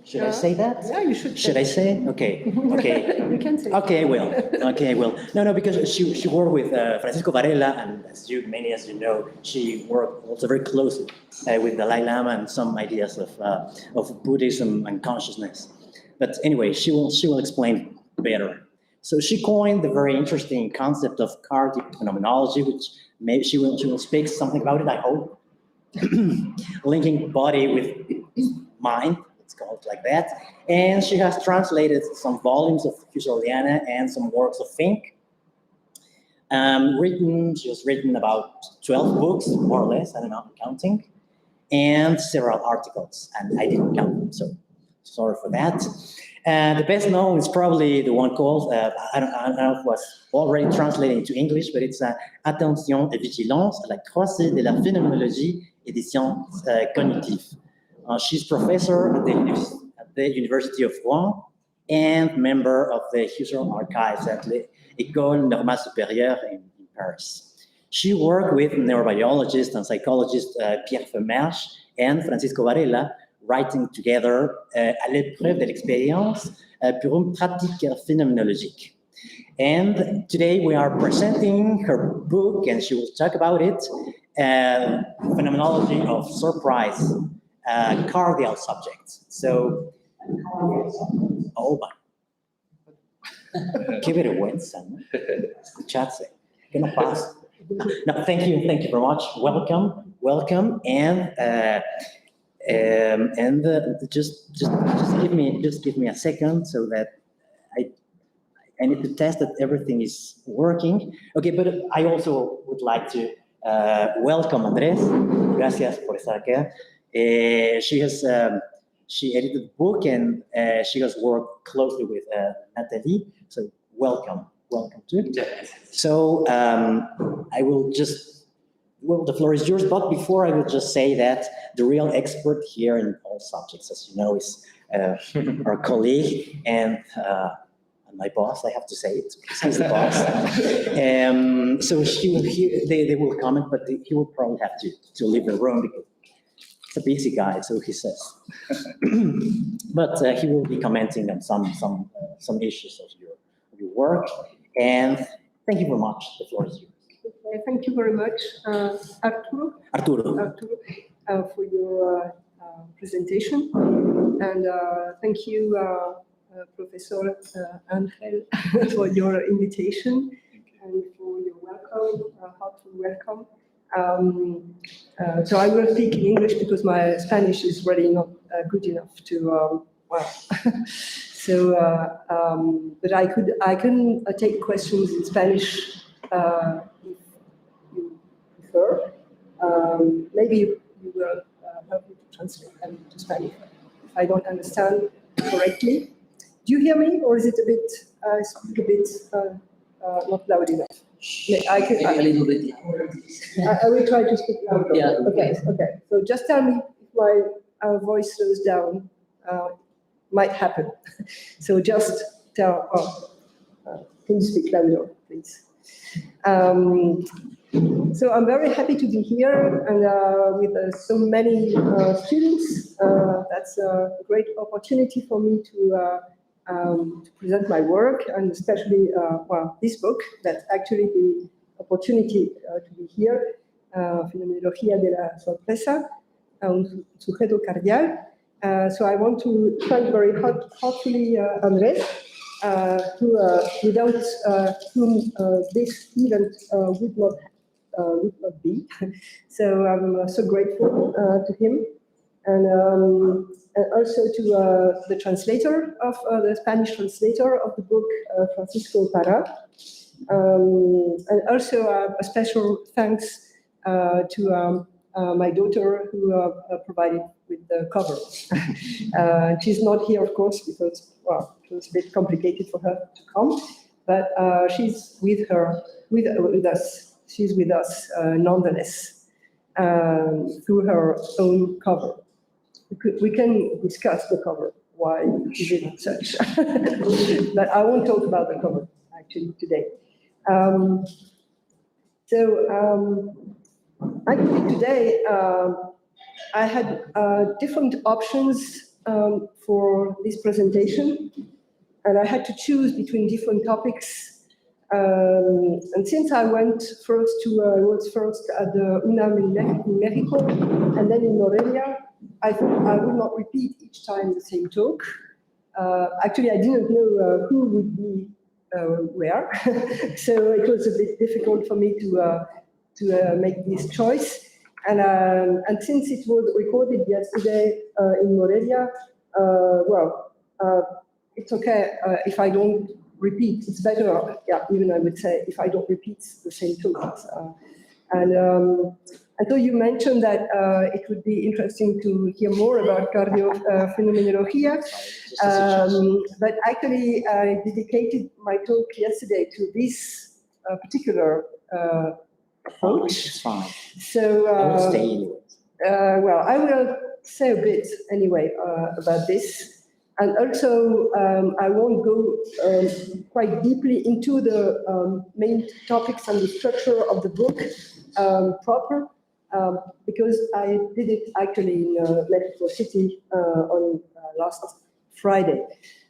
Should I say that? Yeah, you should. Should I say? Okay. Okay. You can say. Okay, I will. Okay, I will. No, because she worked with Francisco Varela, and as you know, she worked also very closely with Dalai Lama and some ideas of Buddhism and consciousness. But anyway, she will explain better. So she coined the very interesting concept of cardiac phenomenology, which maybe she will speak something about it, I hope. Linking body with mind, it's called like that. And she has translated some volumes of Husserliana and some works of Fink. She has written about 12 books, more or less, I don't know, I'm counting, and several articles, and I didn't count them, so sorry for that. The best known is probably the one called, I don't know if it was already translated into English, but it's Attention et Vigilance à la croisée de la phénoménologie et des sciences cognitives. She's professor at the University of Ruan and member of the Husserl archives at l'École Normale Supérieure in Paris. She worked with neurobiologist and psychologist Pierre Femersch and Francisco Varela, writing together à l'épreuve de l'expérience pour une pratique phénoménologique. And today we are presenting her book, and she will talk about it, Phenomenology of Surprise, cardial subjects. So, oh my. Give it a win, son. Escucharse. Que no pasa. No, thank you very much. Welcome, and just give me a second so that I need to test that everything is working. Okay, but I also would like to welcome Andrés. Gracias por estar acá. She edited the book, and she has worked closely with Natalie. So welcome too. So I will just, well, the floor is yours, but before I will just say that the real expert here in all subjects, as you know, is our colleague and my boss. I have to say it because he's the boss. So they will comment, but he will probably have to leave the room because it's a busy guy, so he says. But he will be commenting on some issues of your work. And thank you very much. The floor is yours. Okay, thank you very much, Arturo, for your presentation. And thank you, Professor Angel, for your invitation and for your welcome, heartful welcome. So I will speak in English because my Spanish is really not good enough to, So, but I can take questions in Spanish if you prefer. Maybe you will help me to translate them to Spanish if I don't understand correctly. Do you hear me, or is it a bit? I speak a bit not loud enough. I can. A little bit. I will try to speak louder. Yeah. Okay. So just tell me if my voice slows down. Might happen. So just tell. Can you speak louder, please? So I'm very happy to be here and with so many students. That's a great opportunity for me to present my work, and especially this book. That's actually the opportunity to be here. Fenomenología de la sorpresa, un sujeto cardial. So I want to thank very heartfully Andrés, who without whom this event would not be. So I'm so grateful to him, and also to the translator of the Spanish translator of the book, Francisco Parra, and also a special thanks to my daughter who provided with the cover. She's not here, of course, because it was a bit complicated for her to come, but she's with us. She's with us nonetheless through her own cover. We can discuss the cover, why is it such, but I won't talk about the cover actually today. Actually today I had different options for this presentation, and I had to choose between different topics. And since I was first at the UNAM in Mexico, and then in Morelia, I thought I would not repeat each time the same talk. Actually, I didn't know who would be where, so it was a bit difficult for me to make this choice. And since it was recorded yesterday in Morelia, it's okay if I don't repeat. It's better, even I would say, if I don't repeat the same talks. And so you mentioned that it would be interesting to hear more about Fenomenología, but actually I dedicated my talk yesterday to this particular approach. It's fine. So, I will stay. I will say a bit anyway about this. And also, I won't go quite deeply into the main topics and the structure of the book proper, because I did it actually in Mexico City on last Friday.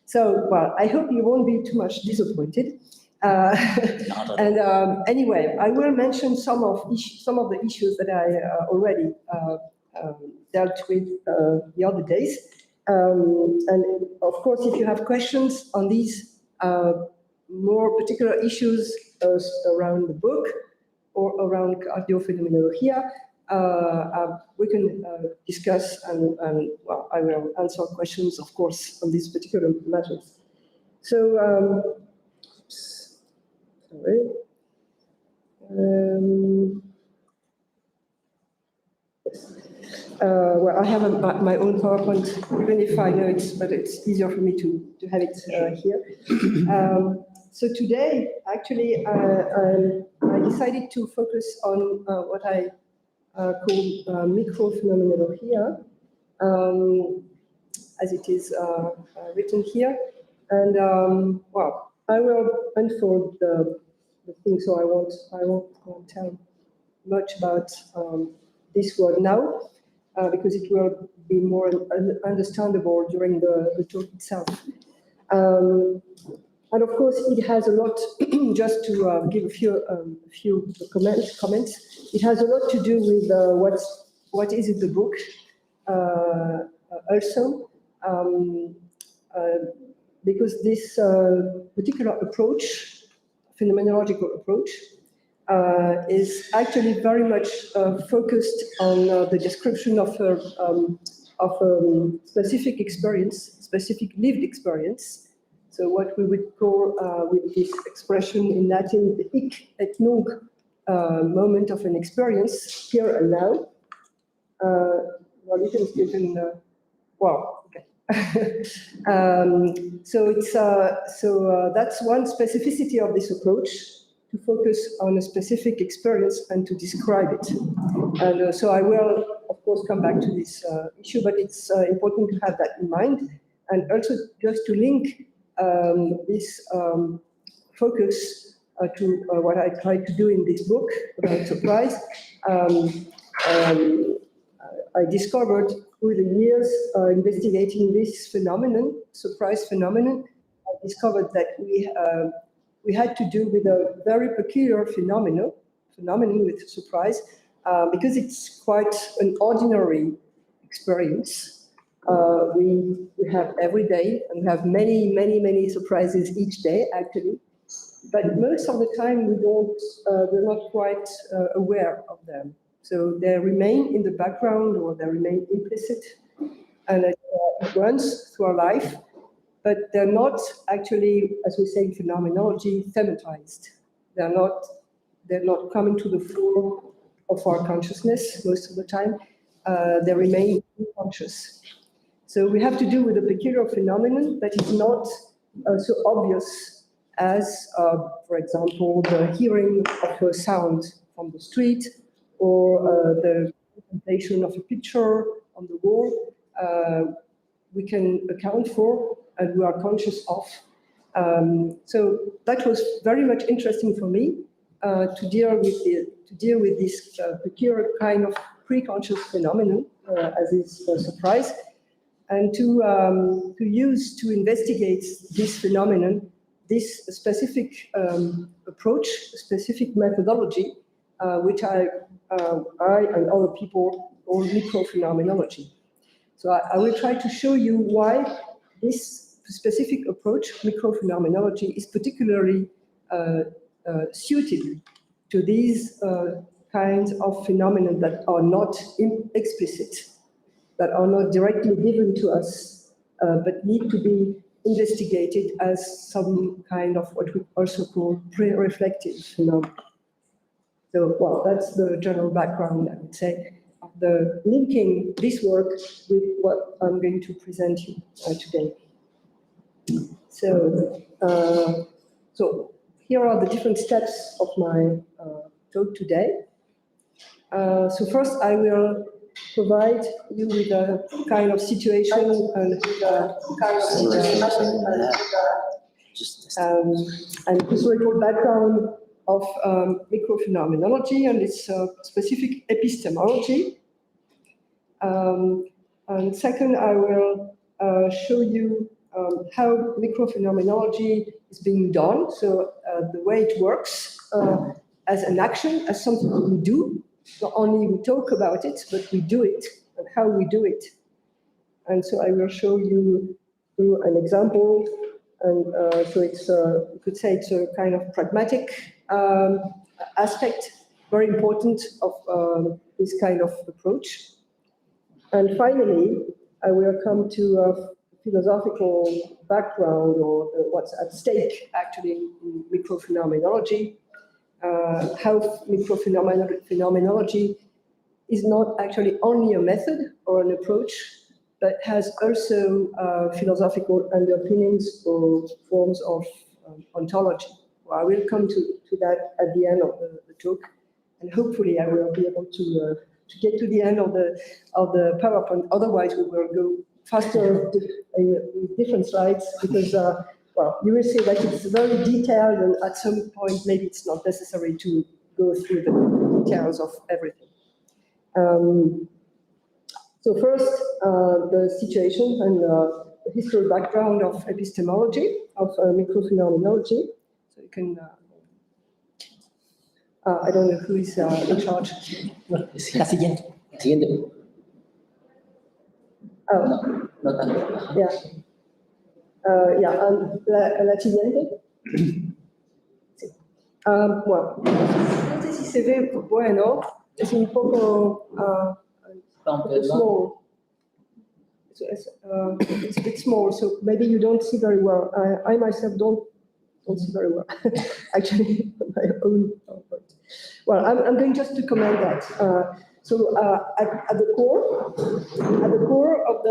So, I hope you won't be too much disappointed. And anyway, I will mention some of the issues that I already dealt with the other days. And of course, if you have questions on these more particular issues around the book or around Fenomenología, we can discuss and I will answer questions, of course, on these particular matters. So, sorry. I have my own PowerPoint, even if I know it, but it's easier for me to have it here. So today, actually, I decided to focus on what I call micro-phenomenología, as it is written here. And I will unfold the thing, so I won't tell much about this word now, because it will be more understandable during the talk itself. And of course, it has a lot, just to give a few comments, it has a lot to do with what is in the book also, because this particular approach, phenomenological approach, is actually very much focused on the description of a specific experience, specific lived experience. So what we would call, with this expression in Latin, the hic et nunc moment of an experience, here and now. Okay. So it's that's one specificity of this approach, to focus on a specific experience and to describe it. And so I will, of course, come back to this issue, but it's important to have that in mind. And also just to link this focus to what I tried to do in this book about surprise. I discovered through the years investigating this phenomenon, surprise phenomenon, I discovered that we had to do with a very peculiar phenomenon with surprise, because it's quite an ordinary experience. We have every day, and we have many surprises each day, actually. But most of the time, we're not quite aware of them. So they remain in the background, or they remain implicit, and it runs through our life. But they're not actually, as we say in phenomenology, thematized. They're not coming to the fore of our consciousness most of the time. They remain unconscious. So we have to do with a peculiar phenomenon that is not so obvious as, for example, the hearing of a sound from the street, or the presentation of a picture on the wall. We can account for, and we are conscious of. So that was very much interesting for me to deal with this peculiar kind of pre-conscious phenomenon, as is surprise. and to investigate this phenomenon, this specific approach, specific methodology, which I and other people call microphenomenology. So I will try to show you why this specific approach, microphenomenology, is particularly suited to these kinds of phenomena that are not explicit, that are not directly given to us, but need to be investigated as some kind of what we also call pre-reflective phenomena. So, well, that's the general background, I would say, of the linking this work with what I'm going to present you today. So, so here are the different steps of my talk today. So first, I will provide you with a kind of situation and historical background of microphenomenology and its specific epistemology. And second, I will show you how microphenomenology is being done, so the way it works as an action, as something that we do. Not only we talk about it, but we do it, and how we do it. And so I will show you through an example. And so it's, you could say it's a kind of pragmatic aspect, very important of this kind of approach. And finally, I will come to a philosophical background, or what's at stake actually in microphenomenology. How microphenomenology is not actually only a method or an approach, but has also philosophical underpinnings or forms of ontology. Well, I will come to that at the end of the talk, and hopefully I will be able to get to the end of the PowerPoint. Otherwise, we will go faster with different slides, because well, you will see that it's very detailed, and at some point, maybe it's not necessary to go through the details of everything. So first, the situation and the historical background of epistemology, of microphenomenology. So you can, I don't know who is in charge. La siguiente. Oh, No tanto. yeah. La siguiente. Sí. Bueno, no sé si se ve bueno, es un poco small. It's a bit small, so maybe you don't see very well. I myself don't see very well, actually, my own PowerPoint. Well, I'm going just to comment that. So at the core of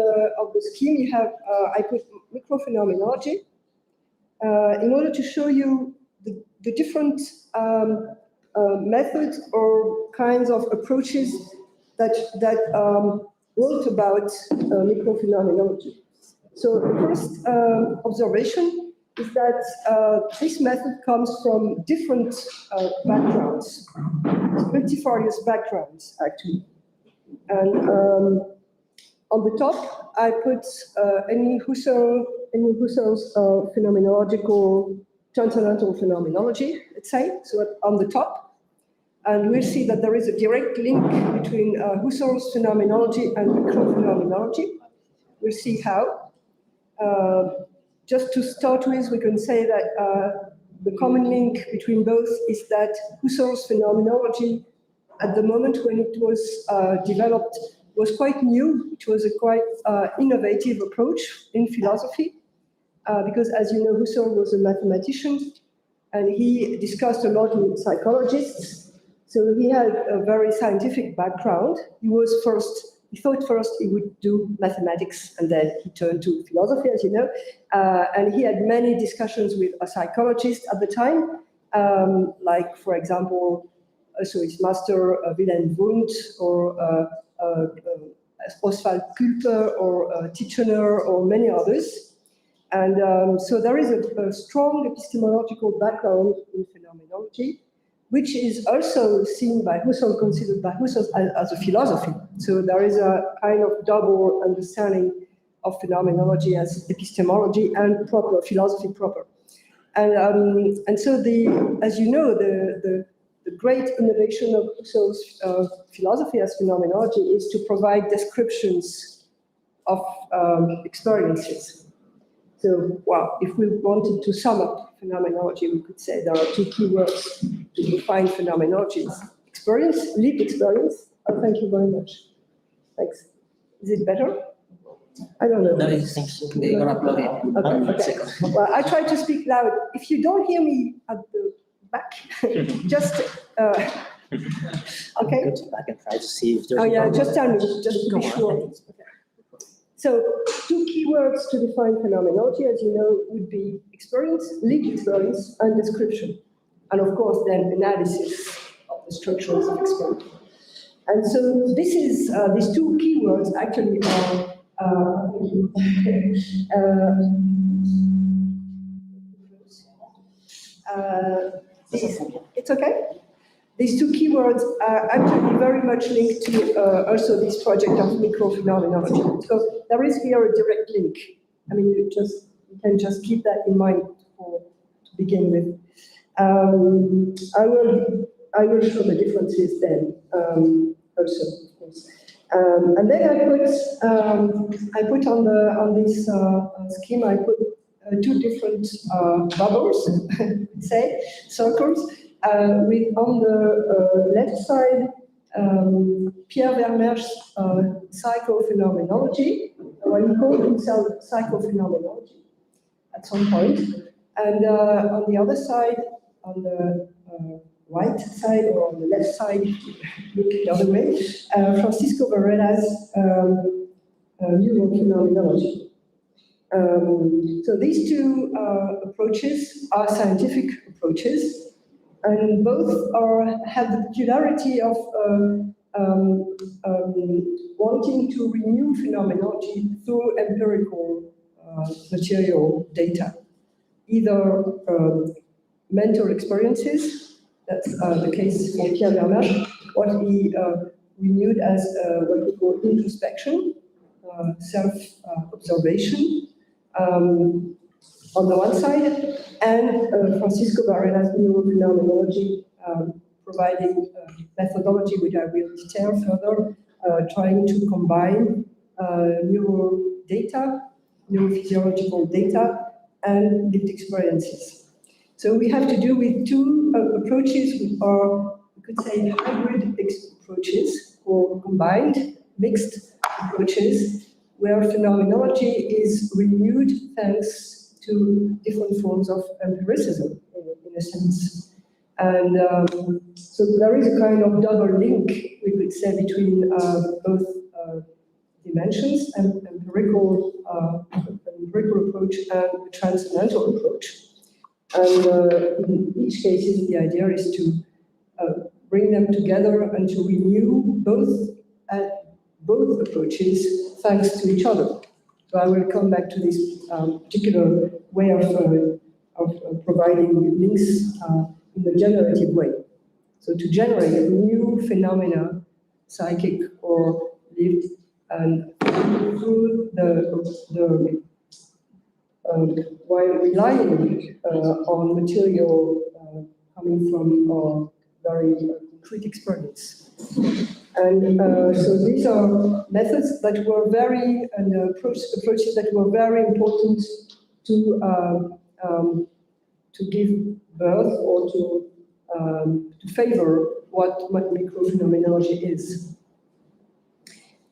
the scheme, you have I put microphenomenology in order to show you the different methods or kinds of approaches that wrote about microphenomenology. So the first observation is that this method comes from different backgrounds, multifarious backgrounds, actually. And on the top, I put any Husserl's phenomenological transcendental phenomenology, let's say, so on the top. And we'll see that there is a direct link between Husserl's phenomenology and microphenomenology. We'll see how. Just to start with, we can say that the common link between both is that Husserl's phenomenology, at the moment when it was developed, was quite new. It was a quite innovative approach in philosophy, because as you know, Husserl was a mathematician, and he discussed a lot with psychologists. So he had a very scientific background. He thought first he would do mathematics, and then he turned to philosophy, as you know. And he had many discussions with a psychologist at the time, like, for example, also his master, Wilhelm Wundt, or Oswald Külper, or Titchener, or many others. And so there is a strong epistemological background in phenomenology, which is also seen by Husserl, considered by Husserl as a philosophy. So there is a kind of double understanding of phenomenology as epistemology and proper philosophy proper. And so as you know, the great innovation of Husserl's philosophy as phenomenology is to provide descriptions of experiences. So, well, if we wanted to sum up phenomenology, we could say there are two keywords to define phenomenology: experience, lived experience. Oh, thank you very much. Thanks. Is it better? I don't know. No, they're gonna plug in. Okay. Well, I try to speak loud. If you don't hear me at the back, just okay. Go to back and try to see if there's. Oh a yeah, problem. just tell me, just to be sure. Okay. So, two keywords to define phenomenology, as you know, would be experience, lived experience, and description, and of course, then analysis of the structures of experience. And so, this is these two keywords actually are. It's okay? These two keywords are actually very much linked to also this project of microphenomenology. So there is here a direct link. I mean, you can just keep that in mind to begin with. I will show the differences then also, of course. And then I put on this scheme, I put two different bubbles, say, circles, with on the left side, Pierre Vermeer's psychophenomenology, or he called himself psychophenomenology at some point. And on the other side, on the right side or on the left side, look the other way, Francisco Varela's neurophenomenology. So these two approaches are scientific approaches, and both have the peculiarity of wanting to renew phenomenology through empirical material data, either mental experiences. That's the case for Pierre Vermeer, what he renewed as what we call introspection, self-observation, on the one side, and Francisco Varela's neurophenomenology, providing methodology, which I will detail further, trying to combine neural data, neurophysiological data, and lived experiences. So we have to do with two approaches which are, we could say, hybrid approaches, or combined, mixed approaches, where phenomenology is renewed thanks to different forms of empiricism, in a sense. And so there is a kind of double link, we could say, between both dimensions, and empirical approach and a transcendental approach. And in each case, the idea is to bring them together and to renew both approaches thanks to each other. So I will come back to this particular way of providing links in a generative way. So to generate new phenomena, psychic or lived, and through while relying on material coming from our very concrete experience. And so these are methods that were and approaches that were very important to give birth or to favor what microphenomenology is.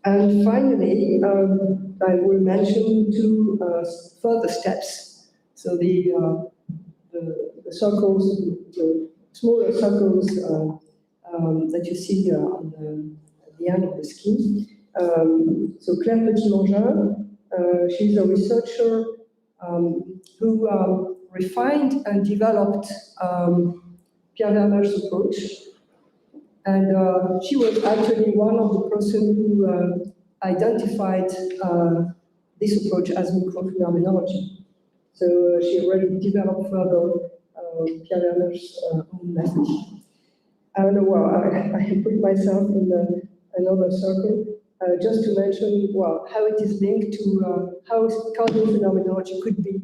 And finally, I will mention two further steps. So the circles, the smaller circles that you see at the end of the scheme. So Claire Petit-Mangin, she's a researcher who refined and developed Pierre Vermeer's approach. And she was actually one of the persons who identified this approach as microphenomenology. So she already developed further Pierre Vermeer's own method. I don't know, well, I put myself in another circle. just to mention, well, how it is linked to how causal phenomenology could be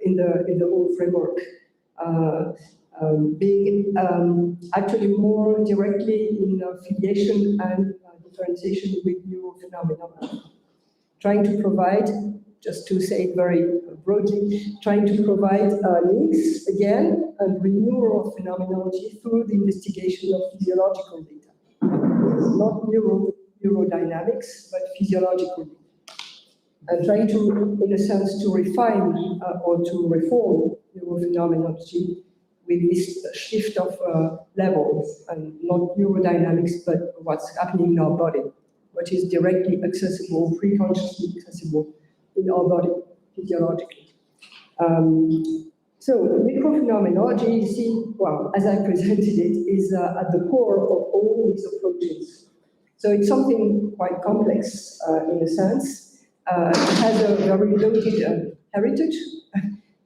in the whole framework, being actually more directly in filiation and differentiation with neurophenomena, trying to provide, just to say it very broadly, trying to provide links again and renewal of phenomenology through the investigation of physiological data. Not neurodynamics, but physiological data. And trying to, in a sense, to refine or to reform neurophenomenology with this shift of levels, and not neurodynamics, but what's happening in our body, which is directly accessible, pre-consciously accessible in our body, physiologically. So microphenomenology, you see, well, as I presented it, is at the core of all these approaches. So it's something quite complex in a sense. It has a very loaded heritage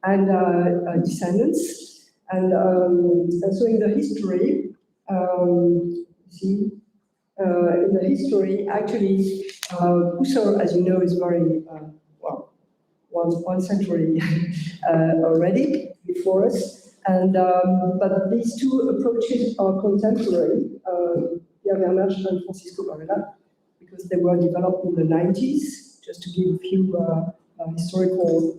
and descendants. And so in the history, in the history, actually, Husserl, as you know, is very, well, one century already before us. And, but these two approaches are contemporary, Pierre Vermersch and Francisco Varela, because they were developed in the 90s, just to give a few historical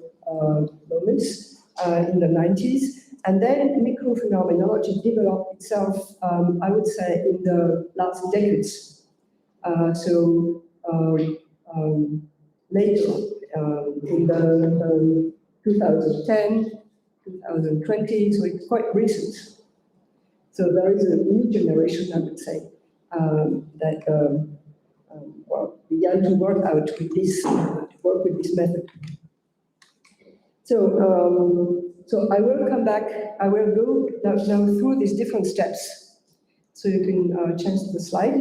moments in the 90s. And then microphenomenology developed itself, I would say, in the last decades. Later, in the 2010, 2020, so it's quite recent. So there is a new generation, I would say, that well, began to work out with this, work with this method. So I will come back. I will go now through these different steps. So you can change the slide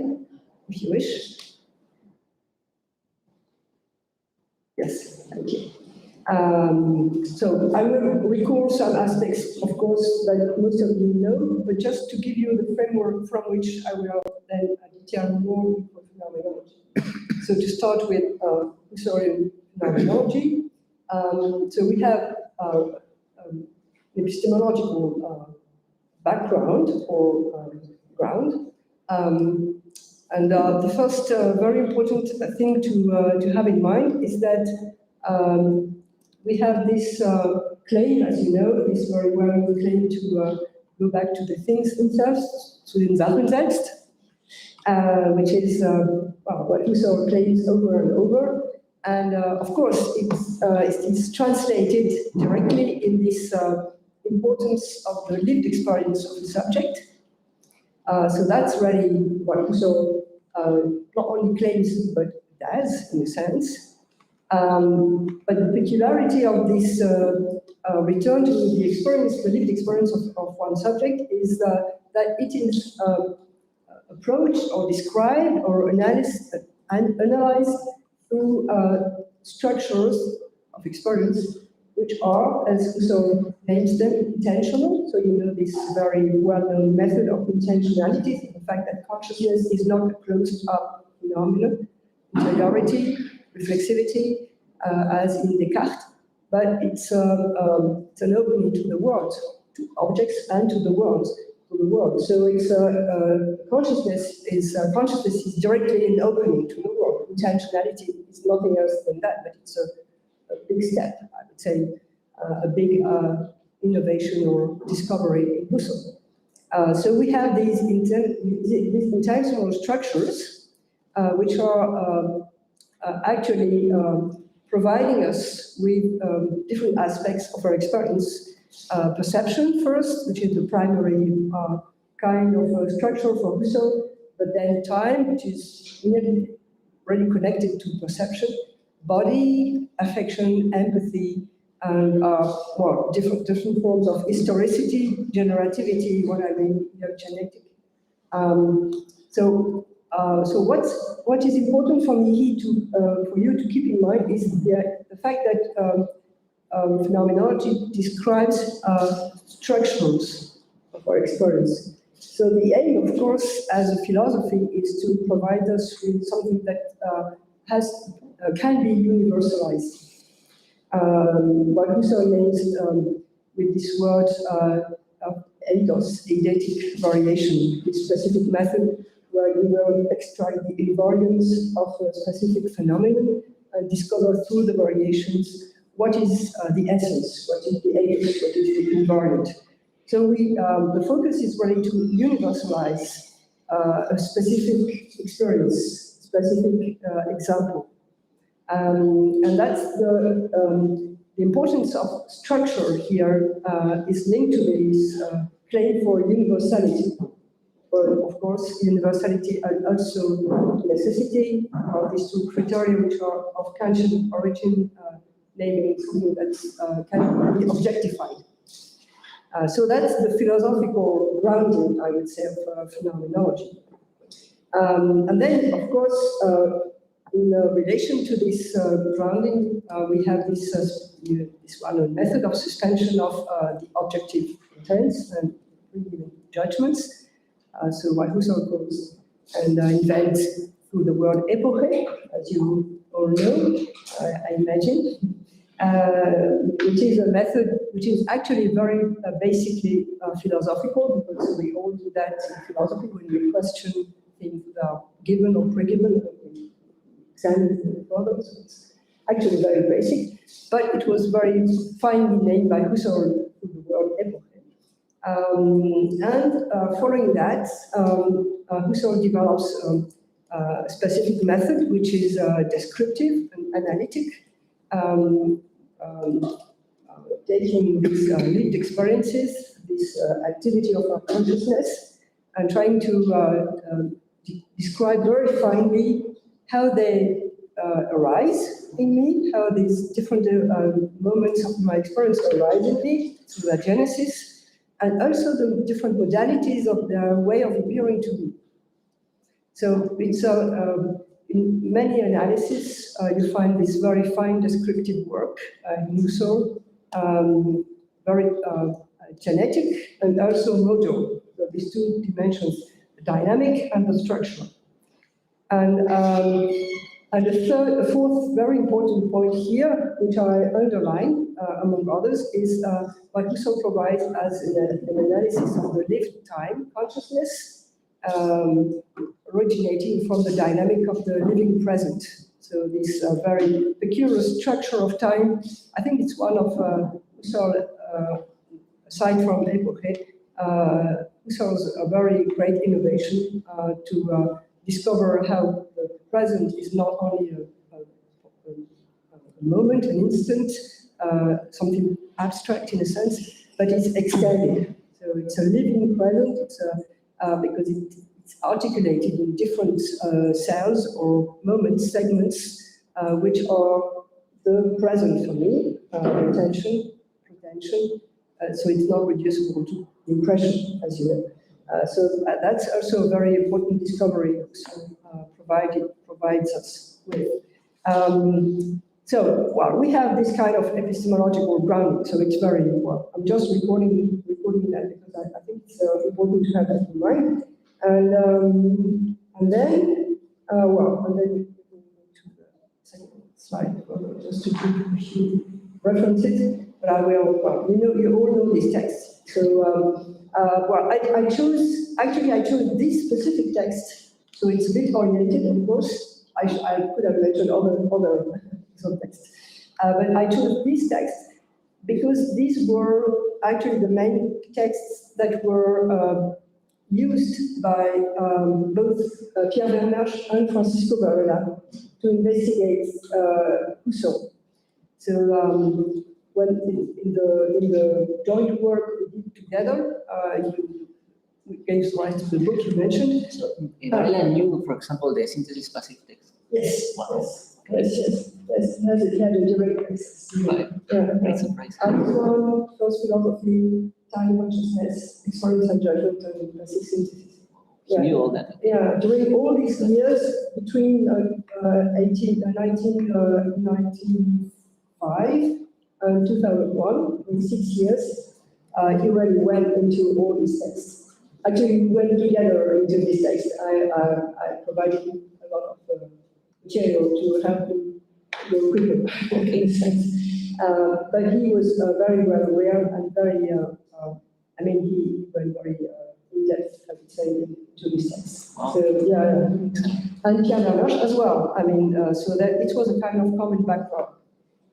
if you wish. Yes, thank you. So I will recall some aspects, of course, that most of you know, but just to give you the framework from which I will then detail more phenomenology. So to start with Husserlian phenomenology. So we have epistemological background or ground. And the first very important thing to have in mind is that we have this claim, as you know, this very well-known claim to go back to the things themselves, zu den Sachen selbst, which is what Husserl claims over and over. And of course, it's translated directly in this importance of the lived experience of the subject. So that's really what Husserl not only claims, but does, in a sense. But the peculiarity of this return to the experience, the lived experience of one subject, is that it is approached or described or analyzed through structures of experience, which are, as Husserl names them, intentional. So you know this very well-known method of intentionality, the fact that consciousness is not a closed-up phenomenon, interiority, reflexivity, as in Descartes, but it's an opening to the world, to objects and to the world. So it's consciousness is directly an opening to the world. Intentionality is nothing else than that, but it's a big step, I would say, a big innovation or discovery in Husserl. So we have these intentional structures, which are actually providing us with different aspects of our experience. Perception first, which is the primary kind of structure for Husserl, but then time, which is really connected to perception, body, affection, empathy, and well, different forms of historicity, generativity, what I mean here, genetic. So what is important for me for you to keep in mind is the fact that phenomenology describes structures of our experience. So the aim, of course, as a philosophy, is to provide us with something that can be universalized. What Husserl means with this word eidos, eidetic variation, this specific method where you will extract the invariance of a specific phenomenon and discover through the variations what is the essence, what is the eidos, what is the invariant. So the focus is really to universalize a specific experience, specific example. And that's the importance of structure here is linked to this claim for universality. But of course, universality and also necessity are these two criteria which are of Kantian origin, naming something that can be objectified. So that's the philosophical grounding, I would say, of phenomenology. And then, of course, in relation to this grounding, we have this well-known method of suspension of the objective intents and judgments. So what Husserl calls and invents through the word epoche, as you all know, I imagine, which is a method which is actually very basically philosophical, because we all do that in philosophy when we question things that are given or pre-given, we examine the products. It's actually very basic, but it was very finely named by Husserl through the word epoche. Following that, Husserl develops a specific method which is descriptive and analytic, taking these lived experiences, this activity of our consciousness, and trying to describe very finely how they arise in me, how these different moments of my experience arise in me through their genesis, and also the different modalities of their way of appearing to me. So it's in many analyses, you find this very fine descriptive work in Husserl, very genetic and also modal. So these two dimensions, the dynamic and the structural. And the fourth very important point here, which I underline, among others, is what Husserl provides as an analysis of the lived time consciousness, originating from the dynamic of the living present. So this very peculiar structure of time, I think it's one of Husserl, aside from epoche, Husserl's a very great innovation to discover how the present is not only a moment, an instant, something abstract in a sense, but it's extended. So it's a living present, because it's articulated in different cells or moments, segments, which are the present for me, attention, pretension, so it's not reducible to impression, as you know. So that's also a very important discovery provides us with. So, well, we have this kind of epistemological grounding, so it's very, well, I'm just recording that because I think it's important to have that in mind. And then to the second slide, just to give a few references, but I will, well, you all know this text. So, I chose this specific text, so it's a bit oriented, of course. I could have mentioned other texts, but I chose this text because these were actually the main texts that were used by both Pierre Vermersch and Francisco Varela to investigate Husserl. So when in the joint work we did together, we gave rise to the book you mentioned. Varela knew, for example, the synthesis passive text. Yes. Wow. Yes. It had a direct access. Right. Yeah. Great surprise. And this one was philosophy, time consciousness, experience and judgment, and basic synthesis. He knew all that. Yeah, during all these years between 1995 and 2001, in 6 years, he really went into all these texts. Actually, we went together into this text. I provided him a lot of material to help him go quicker, in a sense. But he was very well aware and very, he went very in-depth, I would say, into this text. Wow. So, yeah, and Pierre Vermersch as well. So that it was a kind of common background.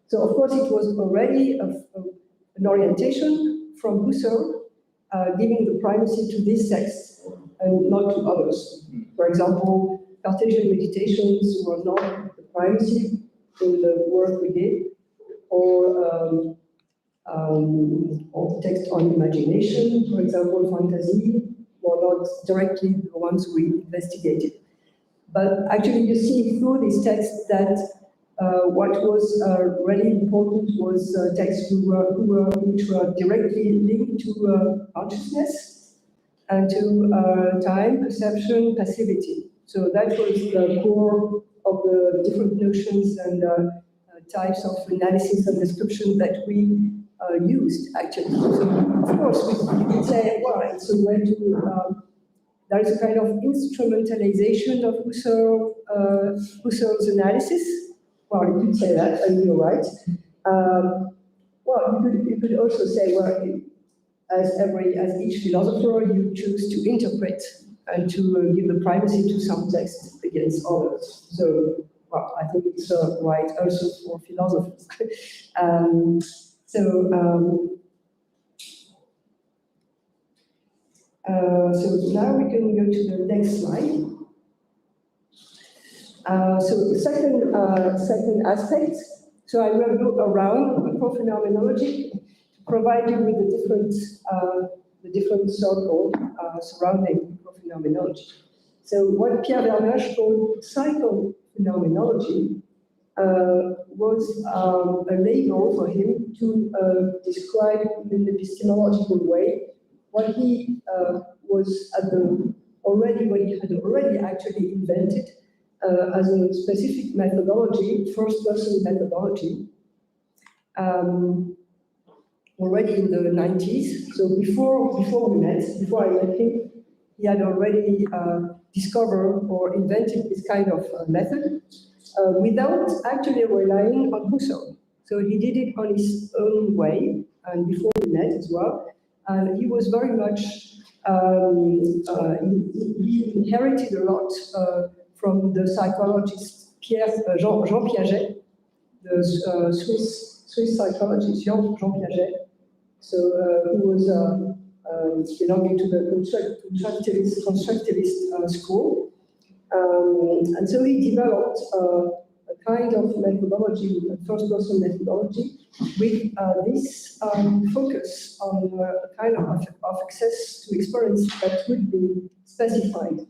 So, of course, it was already an orientation from Husserl, giving the primacy to this text and not to others. For example, Cartesian meditations were not the primacy in the work we did, or text on imagination, for example, fantasy, were not directly the ones we investigated. But actually, you see through this text that what was really important was texts which were directly linked to consciousness and to time, perception, passivity. So that was the core of the different notions and types of analysis and description that we used, actually. So, of course, you could say, well, it's a way to, there is a kind of instrumentalization of Husserl's analysis. Well, you could say that, and you're right. Well, you could also say, well, as each philosopher, you choose to interpret and to give the primacy to some texts against others. So, well, I think it's right also for philosophers. So now we can go to the next slide. So the second aspect. So I will go around for phenomenology to provide you with the different circle surrounding phenomenology. So what Pierre Vermersch called psychophenomenology was a label for him to describe in an epistemological way what he what he had already actually invented as a specific methodology, first-person methodology, already in the 90s. So before I met him, he had already discovered or invented this kind of method without actually relying on Husserl. So he did it on his own way, and before we met as well. And he was very much, he inherited a lot from the psychologist Jean Piaget, the Swiss psychologist Jean Piaget, so who was belonging to the constructivist school. And so he developed a kind of methodology, a first-person methodology, with this focus on a kind of access to experience that would be specified.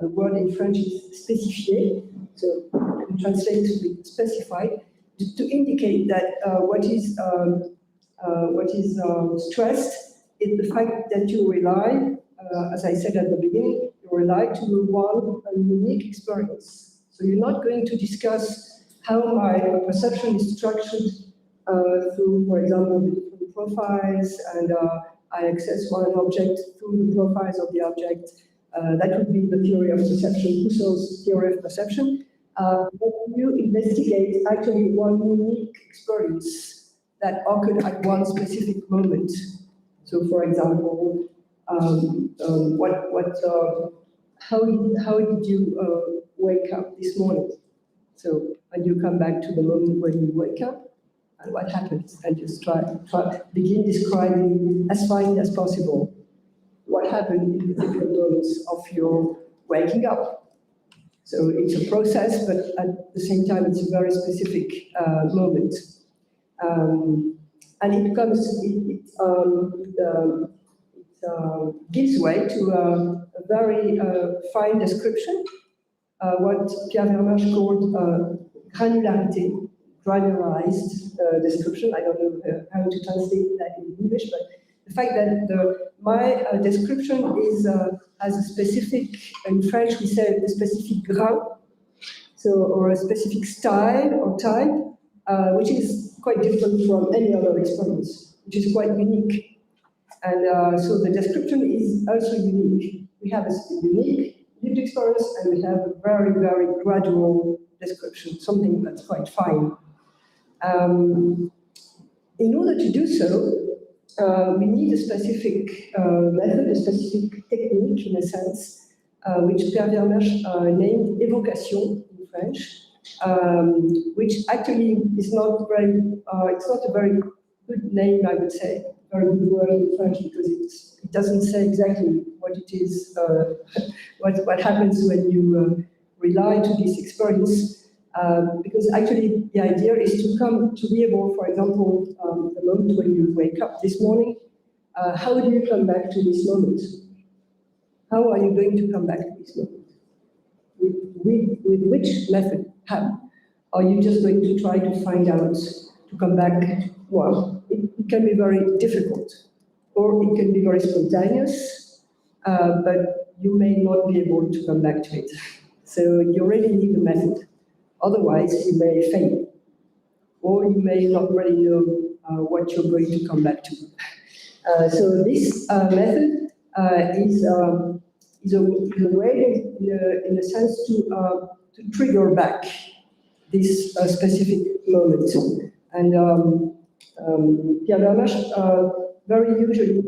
The word in French is spécifié, so you can translate to be specified, to indicate that what is stressed is the fact that you rely, as I said at the beginning, you rely to one unique experience. So you're not going to discuss how my perception is structured through, for example, the different profiles, and I access one object through the profiles of the object. That would be the theory of perception, Husserl's theory of perception. But you investigate actually one unique experience that occurred at one specific moment. So, for example, how did you wake up this morning? So, and you come back to the moment when you wake up, and what happens, and just begin describing as fine as possible what happened in the different moments of your waking up. So it's a process, but at the same time, it's a very specific moment. And it gives way to a very fine description, what Pierre Vermersch called granularité, granularized description. I don't know how to translate that in English, but the fact that my description is has a specific, in French we say a specific grain, so, or a specific style or type, which is quite different from any other experience, which is quite unique. And so the description is also unique. We have a unique lived experience, and we have a very, very gradual description, something that's quite fine. In order to do so, we need a specific method, a specific technique, in a sense, which Pierre Vermersch named évocation in French, which actually is not very, it's not a very good name, I would say, very good word in French, because it doesn't say exactly what it is, what happens when you rely to this experience. Because actually the idea is to be able, for example, the moment when you wake up this morning, how do you come back to this moment? How are you going to come back to this moment? With which method? How? Are you just going to try to find out, to come back? Well, it can be very difficult, or it can be very spontaneous, but you may not be able to come back to it. So you really need a method. Otherwise, you may fail, or you may not really know what you're going to come back to. So this method is a way, in a sense, to trigger back this specific moment. And Pierre Vermersch very usually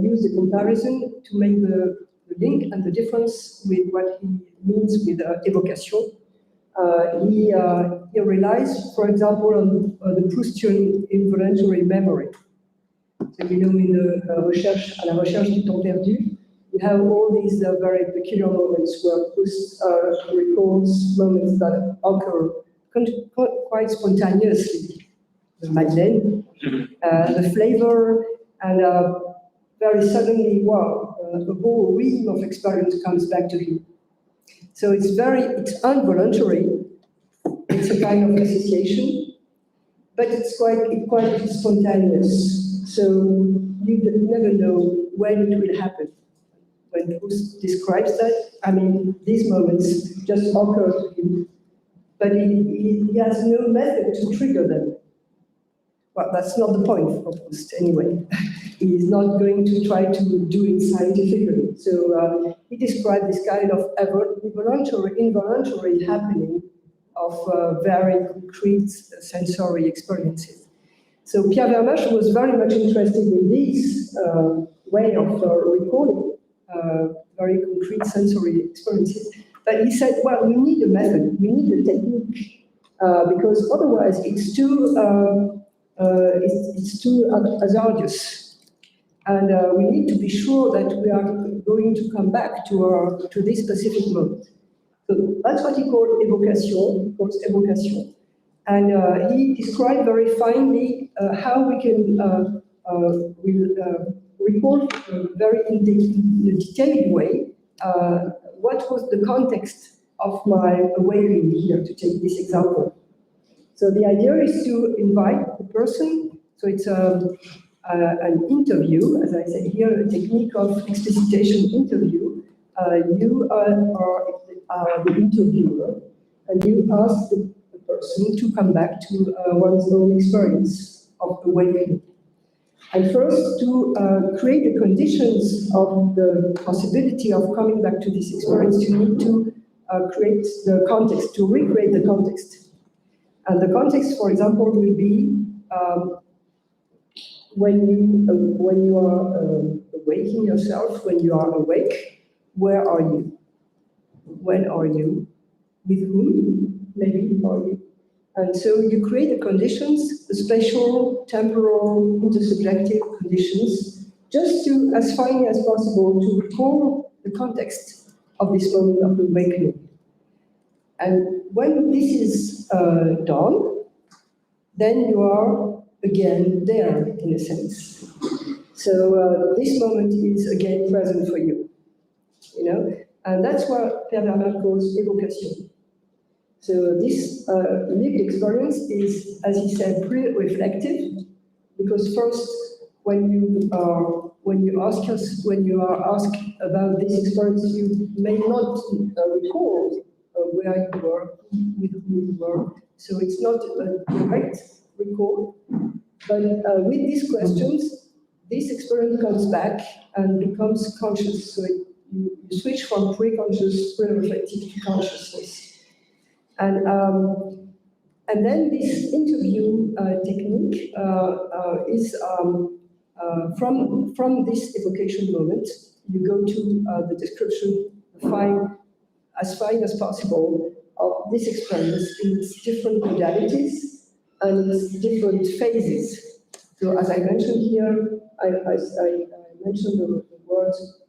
use the comparison to make the link and the difference with what he means with évocation. He relies, for example, on the Proustian involuntary memory. So, you know, in the à la recherche du temps perdu, you have all these very peculiar moments where Proust recalls moments that occur quite spontaneously. The Madeleine, the flavor, and very suddenly, wow, the whole ream of experience comes back to him. So it's involuntary. It's a kind of association, but it's quite spontaneous. So you never know when it will happen. When Proust describes that, I mean, these moments just occur to him, but he has no method to trigger them. Well, that's not the point for Proust anyway. He is not going to try to do it scientifically. So he described this kind of involuntary happening of very concrete sensory experiences. So Pierre Vermersch was very much interested in this way of recalling very concrete sensory experiences. But he said, well, we need a method, we need a technique, because otherwise it's too hazardous. And we need to be sure that we are going to come back to this specific moment. So that's what he called évocation. And he described very finely how we can recall very in a detailed way what was the context of my awakening here, to take this example. So the idea is to invite the person, so it's an interview, as I say here, a technique of explicitation interview. You are the interviewer, and you ask the person to come back to one's own experience of awakening. And first, to create the conditions of the possibility of coming back to this experience, you need to create the context, to recreate the context. And the context, for example, will be when you are awaking yourself, when you are awake, where are you? When are you? With whom? Maybe are you? And so you create the conditions, the spatial, temporal, intersubjective conditions, just to, as finely as possible, to recall the context of this moment of awakening. And when this is done, then you are again there, in a sense. So this moment is again present for you, you know? And that's what Pierre Vermersch calls évocation. So this lived experience is, as he said, pre-reflective, because first, when you are asked about this experience, you may not recall where you were, with whom you were. So it's not a direct recall, but with these questions, this experience comes back and becomes conscious. So you switch from pre-conscious, pre-reflective to consciousness. And then this interview technique is from this evocation moment, you go to the description, as fine as possible, of this experience in its different modalities and its different phases. So as I mentioned here, I mentioned the words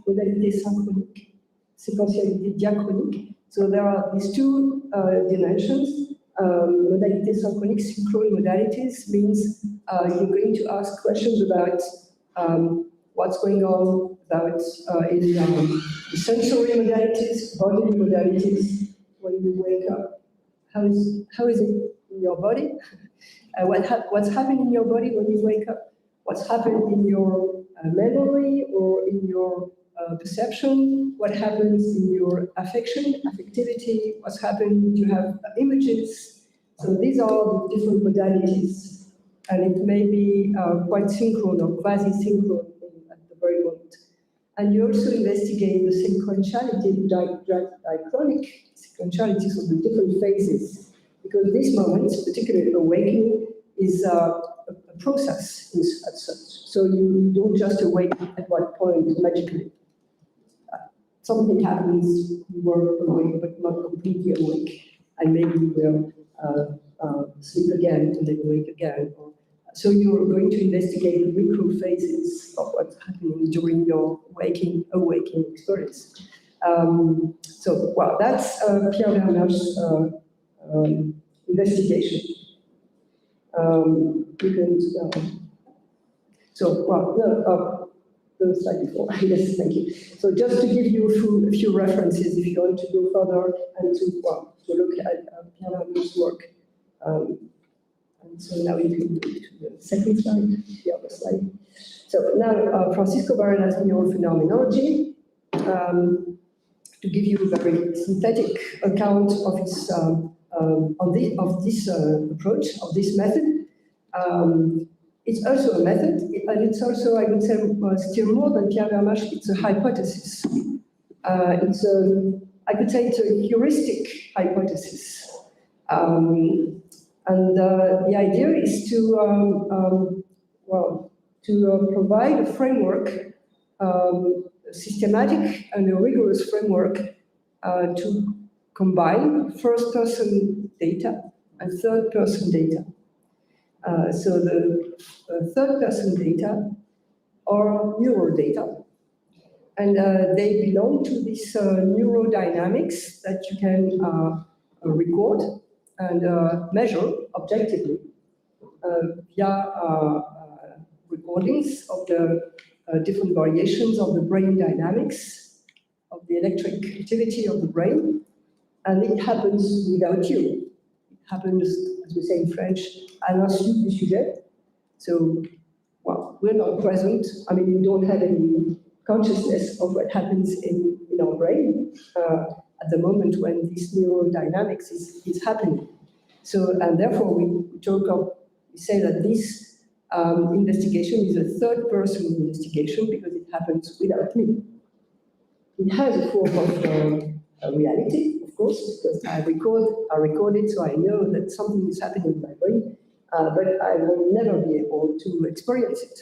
modalité synchronique, séquentialité diachronique. So there are these two dimensions. Modalité synchronique, synchronous modalities, means you're going to ask questions about what's going on about in the sensory modalities, bodily modalities, when you wake up. How is it in your body? What's happening in your body when you wake up? What's happened in your memory or in your perception? What happens in your affectivity? What's happened? You have images. So these are the different modalities, and it may be quite synchronous or quasi-synchronous at the very moment. And you also investigate the sequentiality, diachronic sequentialities of the different phases, because this moment, particularly awakening, is a process as such. So you don't just awake at one point magically. Something happens, you were awake but not completely awake, and maybe you will sleep again and then wake again. So you're going to investigate the micro phases of what's happening during your awakening experience. So, well, that's Pierre Bernard's investigation. The slide before. Yes, thank you. So just to give you a few references if you want to go further and to look at Pierre Bernard's work. And so now you can go to the second slide, the other slide. So now Francisco Varela's neurophenomenology, to give you a very synthetic account of his of this approach, of this method. It's also a method, and it's also, I would say, still more than Pierre Bernard, it's a hypothesis. I could say it's a heuristic hypothesis. And the idea is to provide a framework, a systematic and a rigorous framework to combine first-person data and third-person data. So the third-person data are neural data, and they belong to this neurodynamics that you can record and measure objectively via recordings of the different variations of the brain dynamics, of the electric activity of the brain, and it happens without you. It happens, as we say in French, à l'insu du sujet. So, well, we're not present. I mean, we don't have any consciousness of what happens in our brain at the moment when this neurodynamics is happening. So, and therefore we say that this investigation is a third-person investigation because it happens without me. It has a form of reality, of course, because I record it, so I know that something is happening in my brain, but I will never be able to experience it.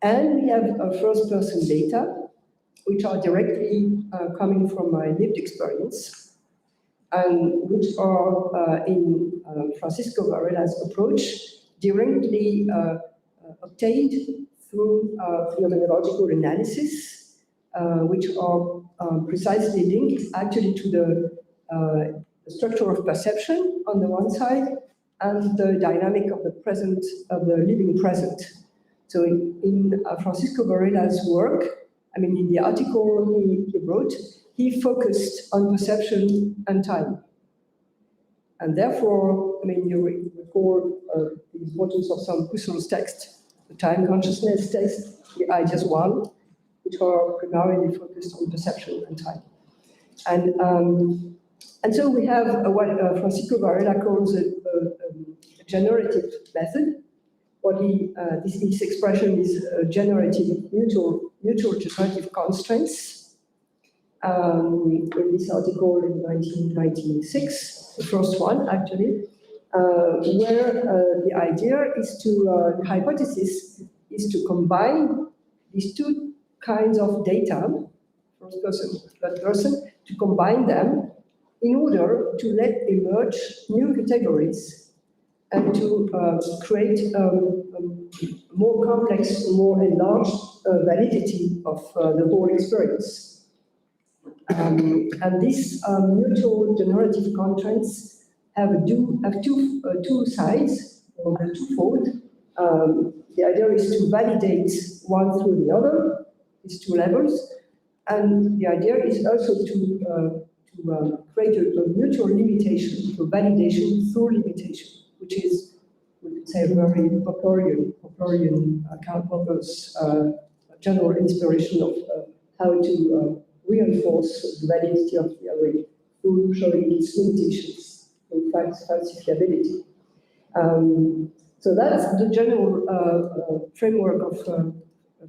And we have first-person data, which are directly coming from my lived experience, and which are in Francisco Varela's approach, directly obtained through phenomenological analysis, which are precisely linked actually to the structure of perception on the one side and the dynamic of the present, of the living present. So in Francisco Varela's work, I mean, in the article he wrote, he focused on perception and time. And therefore, I mean, you record the importance of some Husserl's text, the time consciousness text, the ideas one, which are primarily focused on perception and time. And so we have what Francisco Varela calls a generative method, this expression is generative mutual generative constraints. In this article in 1996, the first one actually, where the idea is to, the hypothesis is to combine these two kinds of data, first person, third person, to combine them in order to let emerge new categories and to create more complex, more enlarged validity of the whole experience. And these mutual generative constraints have two sides, or twofold. The idea is to validate one through the other, these two levels, and the idea is also to create a mutual limitation, to validation through limitation, which is, we could say, a very Popperian Karl Popper's general inspiration of how to reinforce the validity of theory through showing its limitations, in fact, falsifiability. So that's the general framework of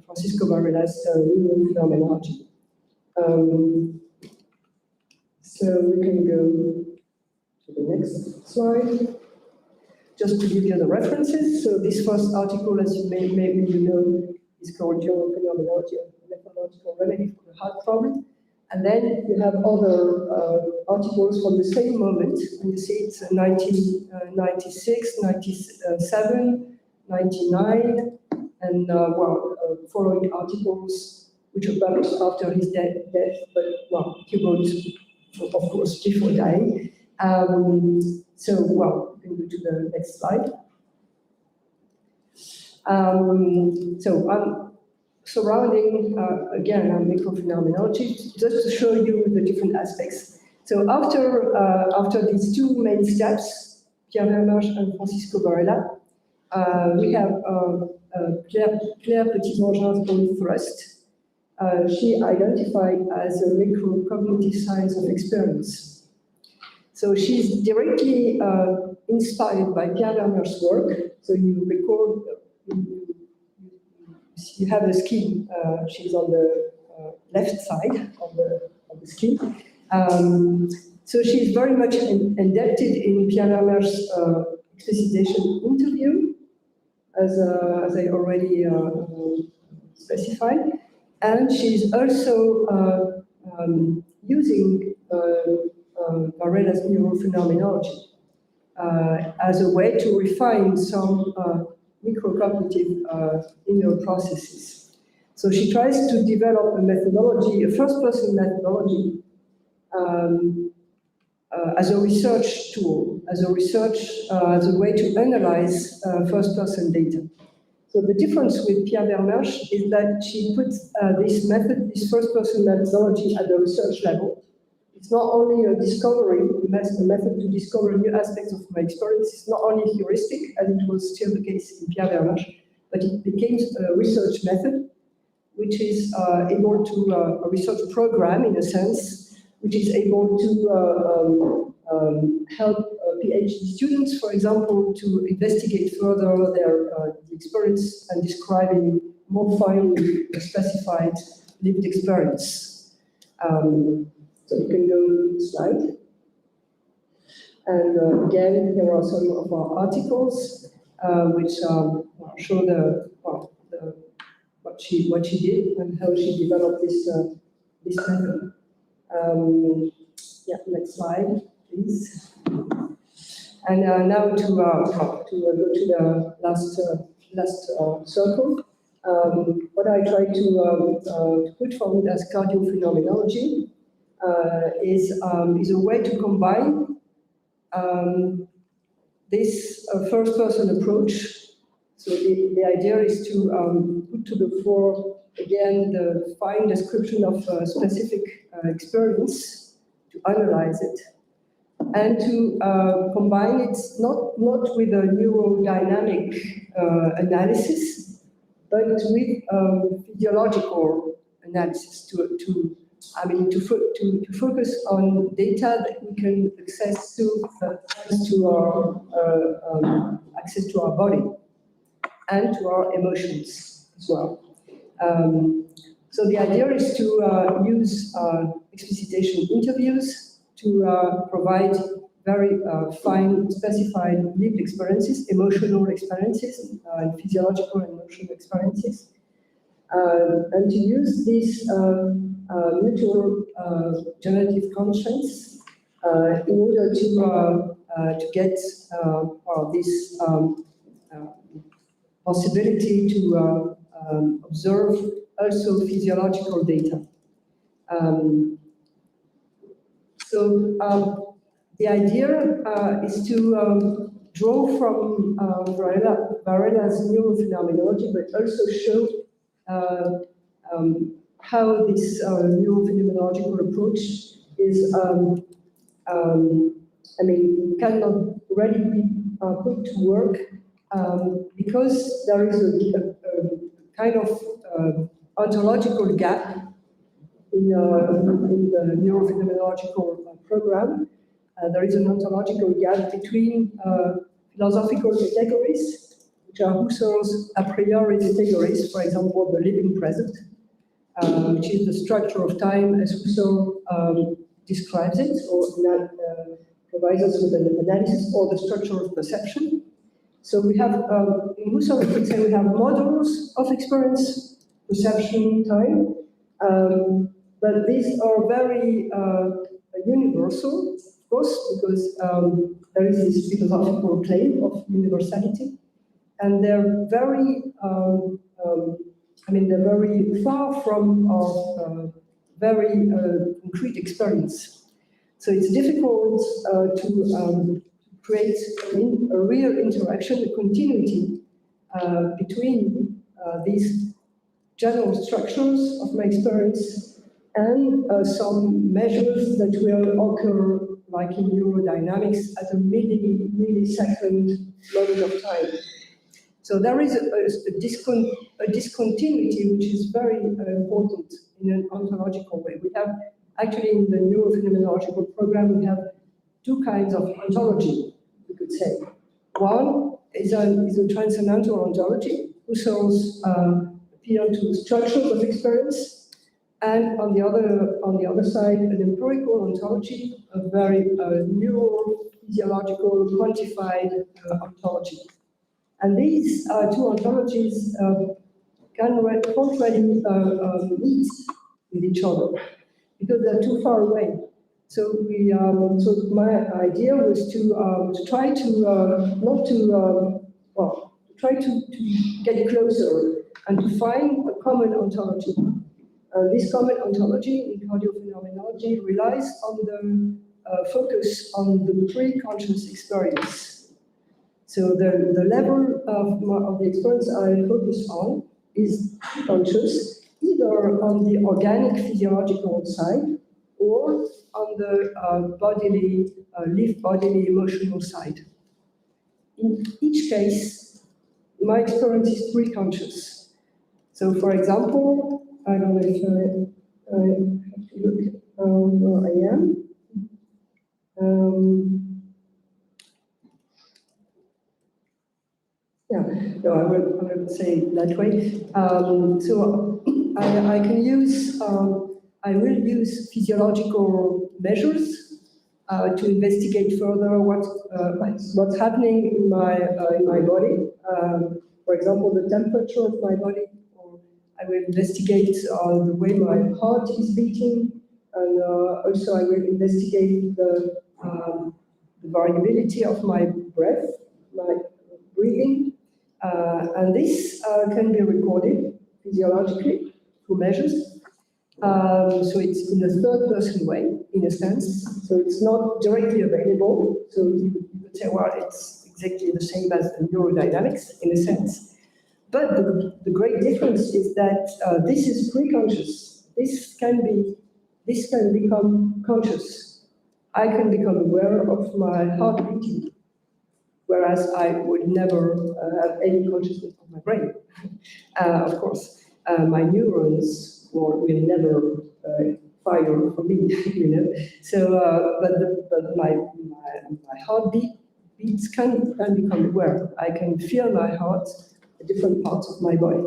Francisco Varela's neurophenomenology. So we can go to the next slide. Just to give you the references. So this first article, as you maybe you know, is called Neurophenomenology, a methodological remedy for the heart problem. And then you have other articles from the same moment. And you see it's 1996, 97, 99, and following articles which were published after his death, but well, he wrote, of course, before dying. So, well, we can go to the next slide. So I'm surrounding, again, microphenomenology, just to show you the different aspects. So after these two main steps, Pierre Vermersch and Francisco Varela, we have Claire Petit-Mangin's own thrust. She identified as a microcognitive science of experience. So she's directly inspired by Pierre Vermersch's work. So you record, you have the scheme. She's on the left side of the scheme. So she's very much indebted in Pierre Vermersch's explicitation interview, as I already specified. And she's also using Varela's neurophenomenology as a way to refine some microcognitive inner processes. So she tries to develop a methodology, a first-person methodology, as a research tool, as a way to analyze first-person data. So the difference with Pierre Vermersch is that she puts this first-person methodology at the research level. It's not only a method to discover new aspects of my experience. It's not only heuristic, as it was still the case in Pierre Vermersch, but it became a research method, which is able to, a research program in a sense, which is able to help PhD students, for example, to investigate further their experience and describing more finely specified lived experience. So you can go to the slide. And again, here are some of our articles which show what she did and how she developed this method. Yeah, next slide, please. And now to go to the last circle. What I try to put forward as cardiophenomenology is a way to combine this first-person approach. So the idea is to put to the fore, again, the fine description of specific experience, to analyze it, and to combine it not with a neurodynamic analysis, but with physiological analysis to focus on data that we can access to our body. and to our emotions as well. So the idea is to use explicitation interviews to provide very fine, specified lived experiences, emotional experiences, and physiological and emotional experiences, and to use this mutual generative conscience in order to get this possibility to observe also physiological data. The idea is to draw from Varela's neurophenomenology, but also show how this neurophenomenological approach is, cannot really be put to work because there is a kind of ontological gap in the neurophenomenological program. There is an ontological gap between philosophical categories, which are Husserl's a priori categories, for example, the living present, which is the structure of time as Husserl describes it, or provides us with an analysis, or the structure of perception. So we have, in Husserl, we could say we have models of experience, perception, time, but these are very universal, of course, because there is this philosophical claim of universality, and they're very, they're very far from our very concrete experience. So it's difficult to create a real interaction, a continuity between these general structures of my experience and some measures that will occur, like in neurodynamics, at a millisecond moment of time. So there is a discontinuity which is very important in an ontological way. We have, actually in the neurophenomenological program, we have two kinds of ontology, we could say. One is a transcendental ontology, Husserl's appeal to structures of experience, and on the other side, an empirical ontology, a very neurophysiological, quantified ontology. And these two ontologies can't really meet with each other because they're too far away. So so my idea was to try to try to get closer and to find a common ontology. This common ontology in cardiophenomenology relies on the focus on the pre-conscious experience. So the level of the experience I focus on is conscious, either on the organic physiological side or on the bodily, lived bodily emotional side. In each case, my experience is pre-conscious. So for example, I don't know if I have to look where I am. Yeah, no, I will say it that way. So I can use, I will use physiological measures to investigate further what's happening in my body. For example, the temperature of my body. Or I will investigate the way my heart is beating, and also I will investigate the variability of my breath, my breathing. And this can be recorded physiologically through measures. So it's in a third-person way, in a sense. So it's not directly available. So you could say, well, it's exactly the same as the neurodynamics, in a sense. But the great difference is that this is pre-conscious. This can become conscious. I can become aware of my heart beating, whereas I would never have any consciousness of my brain. Of course, my neurons will never fire for me, you know. So, but my heartbeats can become aware. I can feel my heart different parts of my body.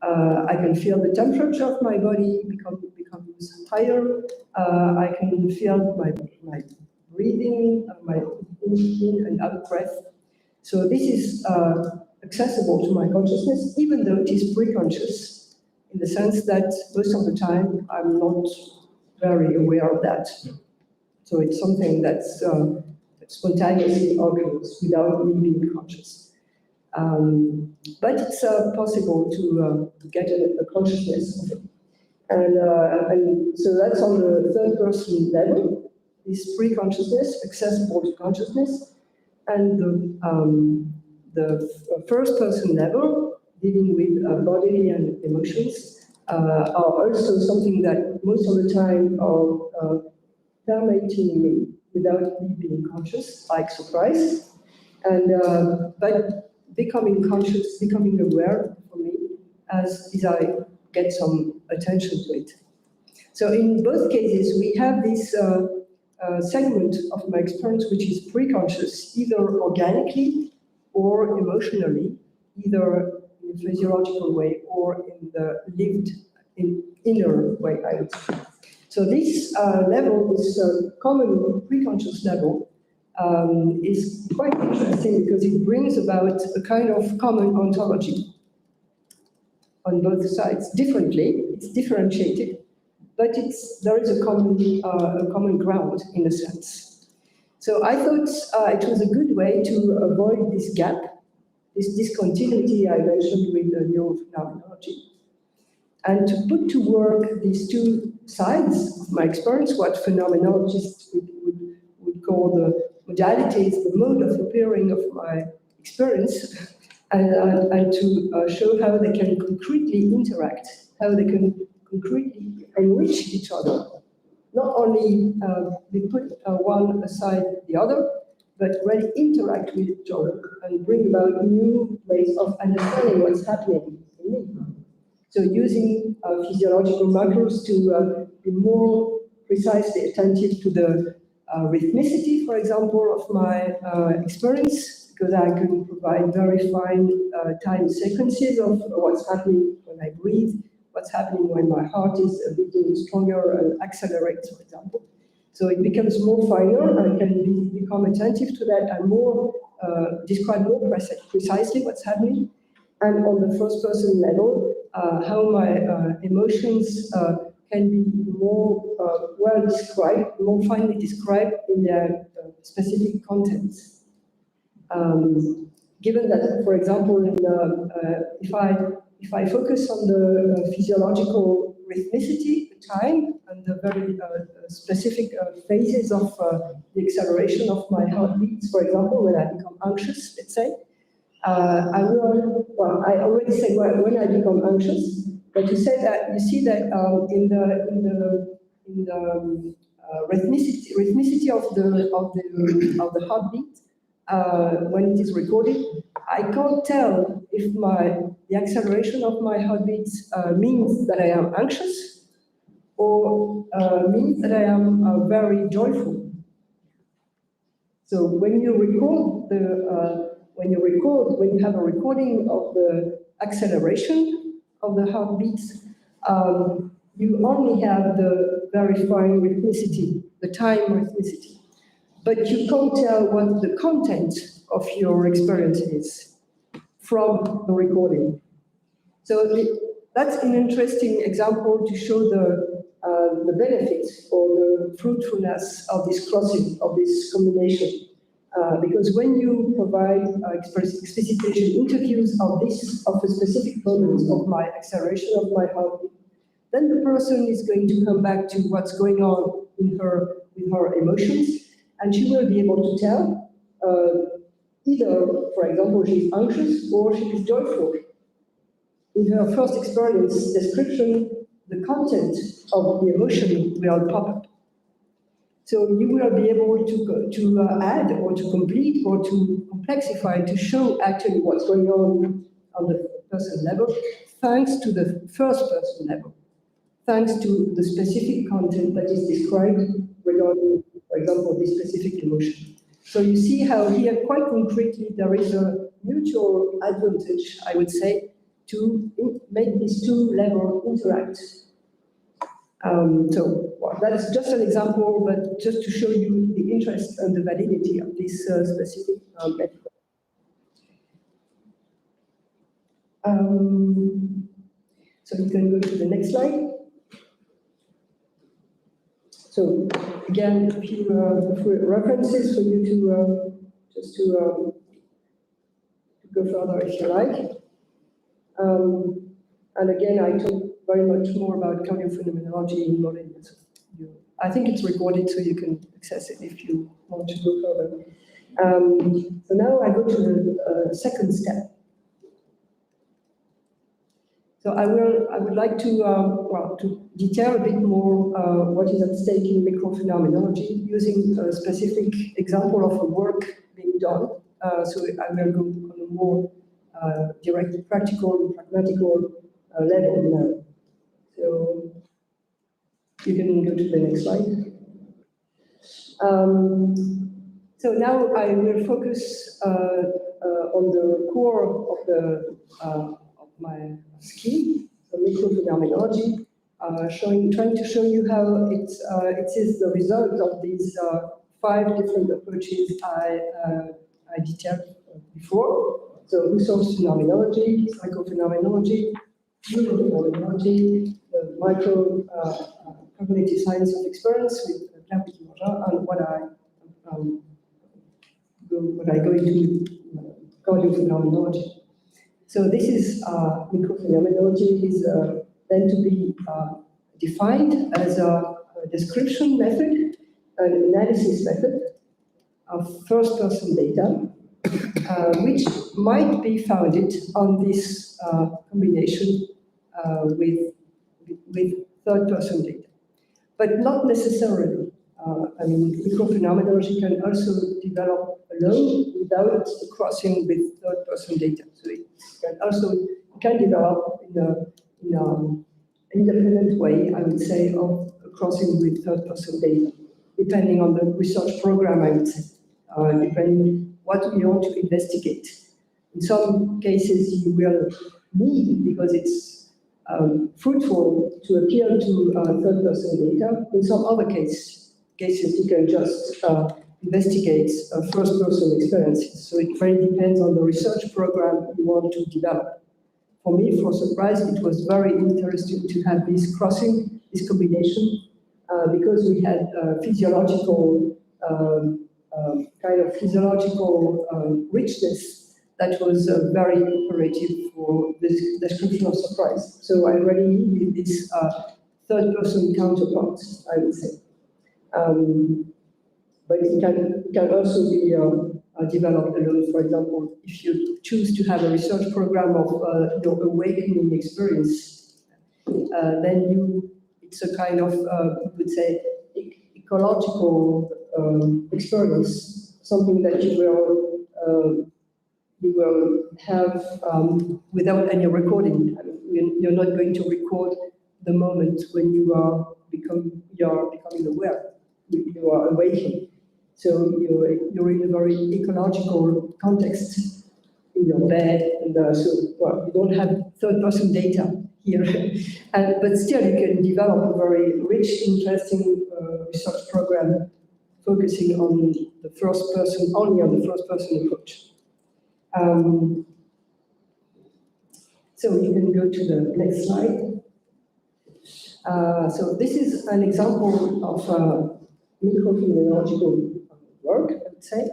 I can feel the temperature of my body becomes higher. I can feel my breathing, my in and out breath. So this is accessible to my consciousness, even though it is pre-conscious, in the sense that most of the time I'm not very aware of that. So it's something that's spontaneously occurs without me being conscious. But it's possible to get a consciousness of it. And so that's on the third person level, this pre-consciousness, accessible to consciousness, and the first person level, dealing with body and emotions, are also something that most of the time are permeating me without me being conscious, like surprise, and but becoming conscious, becoming aware for me as I get some attention to it. So in both cases, we have this segment of my experience which is pre-conscious, either organically or emotionally, either in a physiological way or in the lived inner way, I would say. So this level, this common pre-conscious level, is quite interesting because it brings about a kind of common ontology on both sides. Differently, it's differentiated, but there is a common ground in a sense. So I thought it was a good way to avoid this gap, this discontinuity I mentioned with the neurophenomenology, and to put to work these two sides of my experience, what phenomenologists would call the modalities, the mode of appearing of my experience, and to show how they can concretely interact, how they can concretely enrich each other. Not only they put one aside the other, but really interact with each other and bring about new ways of understanding what's happening in me. So using physiological markers to be more precisely attentive to the rhythmicity, for example, of my experience, because I can provide very fine time sequences of what's happening when I breathe, what's happening when my heart is beating stronger and accelerates, for example. So it becomes more finer, and I can become attentive to that and more describe more precisely what's happening. And on the first person level, how my emotions can be more well described, more finely described in their specific contents. Given that, for example, if I focus on the physiological rhythmicity, the time, and the very specific phases of the acceleration of my heartbeats, for example, when I become anxious, let's say, I already said when I become anxious, but you said that you see that in the rhythmicity of the heartbeat when it is recorded, I can't tell if the acceleration of my heartbeats means that I am anxious or means that I am very joyful. So when you record when you have a recording of the acceleration of the heartbeats, you only have the very fine rhythmicity, the time rhythmicity. But you can't tell what the content of your experience is from the recording. So that's an interesting example to show the benefits or the fruitfulness of this crossing, of this combination. Because when you provide explicitation interviews of a specific moment of my acceleration of my heartbeat, then the person is going to come back to what's going on with her emotions, and she will be able to tell either, for example, she's anxious or she is joyful. In her first experience description, the content of the emotion will pop up. So you will be able to add or to complete or to complexify, to show actually what's going on the person level, thanks to the first person level, thanks to the specific content that is described regarding, for example, this specific emotion. So you see how here, quite concretely, there is a mutual advantage, I would say, to make these two levels interact. That's just an example, but just to show you the interest and the validity of this specific method. So you can go to the next slide. So again, a few references for you to just to go further if you like. And again, I talk very much more about phenomenology in Berlin. So I think it's recorded, so you can access it if you want to go further. So now I go to the second step. So I would like to to detail a bit more what is at stake in microphenomenology using a specific example of a work being done. So I will go on a more direct, practical, pragmatical level now. So you can go to the next slide. So now I will focus on the core of my scheme, the microphenomenology, trying to show you how it is the result of these 5 different approaches I detailed before. So Husserl's phenomenology, psychophenomenology, neurophenomenology, the micro cognitive science of experience with and what I go into cardiophenomenology. So this is microphenomenology is then to be defined as a description method, an analysis method of first-person data, which might be founded on this combination with third-person data, but not necessarily. I mean, microphenomenology can also develop alone without crossing with third-person data. So it can develop in an independent way, I would say, of crossing with third-person data, depending on the research program, I would say, depending what we want to investigate. In some cases, you will need, because it's fruitful to appeal to third-person data. In some other cases, you can just investigate first-person experiences. So it very depends on the research program you want to develop. For me, for Surprise, it was very interesting to have this crossing, this combination, because we had physiological kind of physiological richness that was very operative for this description of surprise. So I really need this third-person counterpart, I would say. But it can also be developed alone. For example, if you choose to have a research program of your awakening experience, then it's a kind of, you would say, ecological experience, something that you will have without any recording. I mean, you're not going to record the moment when you are becoming aware. You are awakening. So you're in a very ecological context in your bed, and you don't have third-person data here, but still you can develop a very rich, interesting research program focusing on the first person, only on the first-person approach. So you can go to the next slide. So this is an example of microphenomenological work, I would say.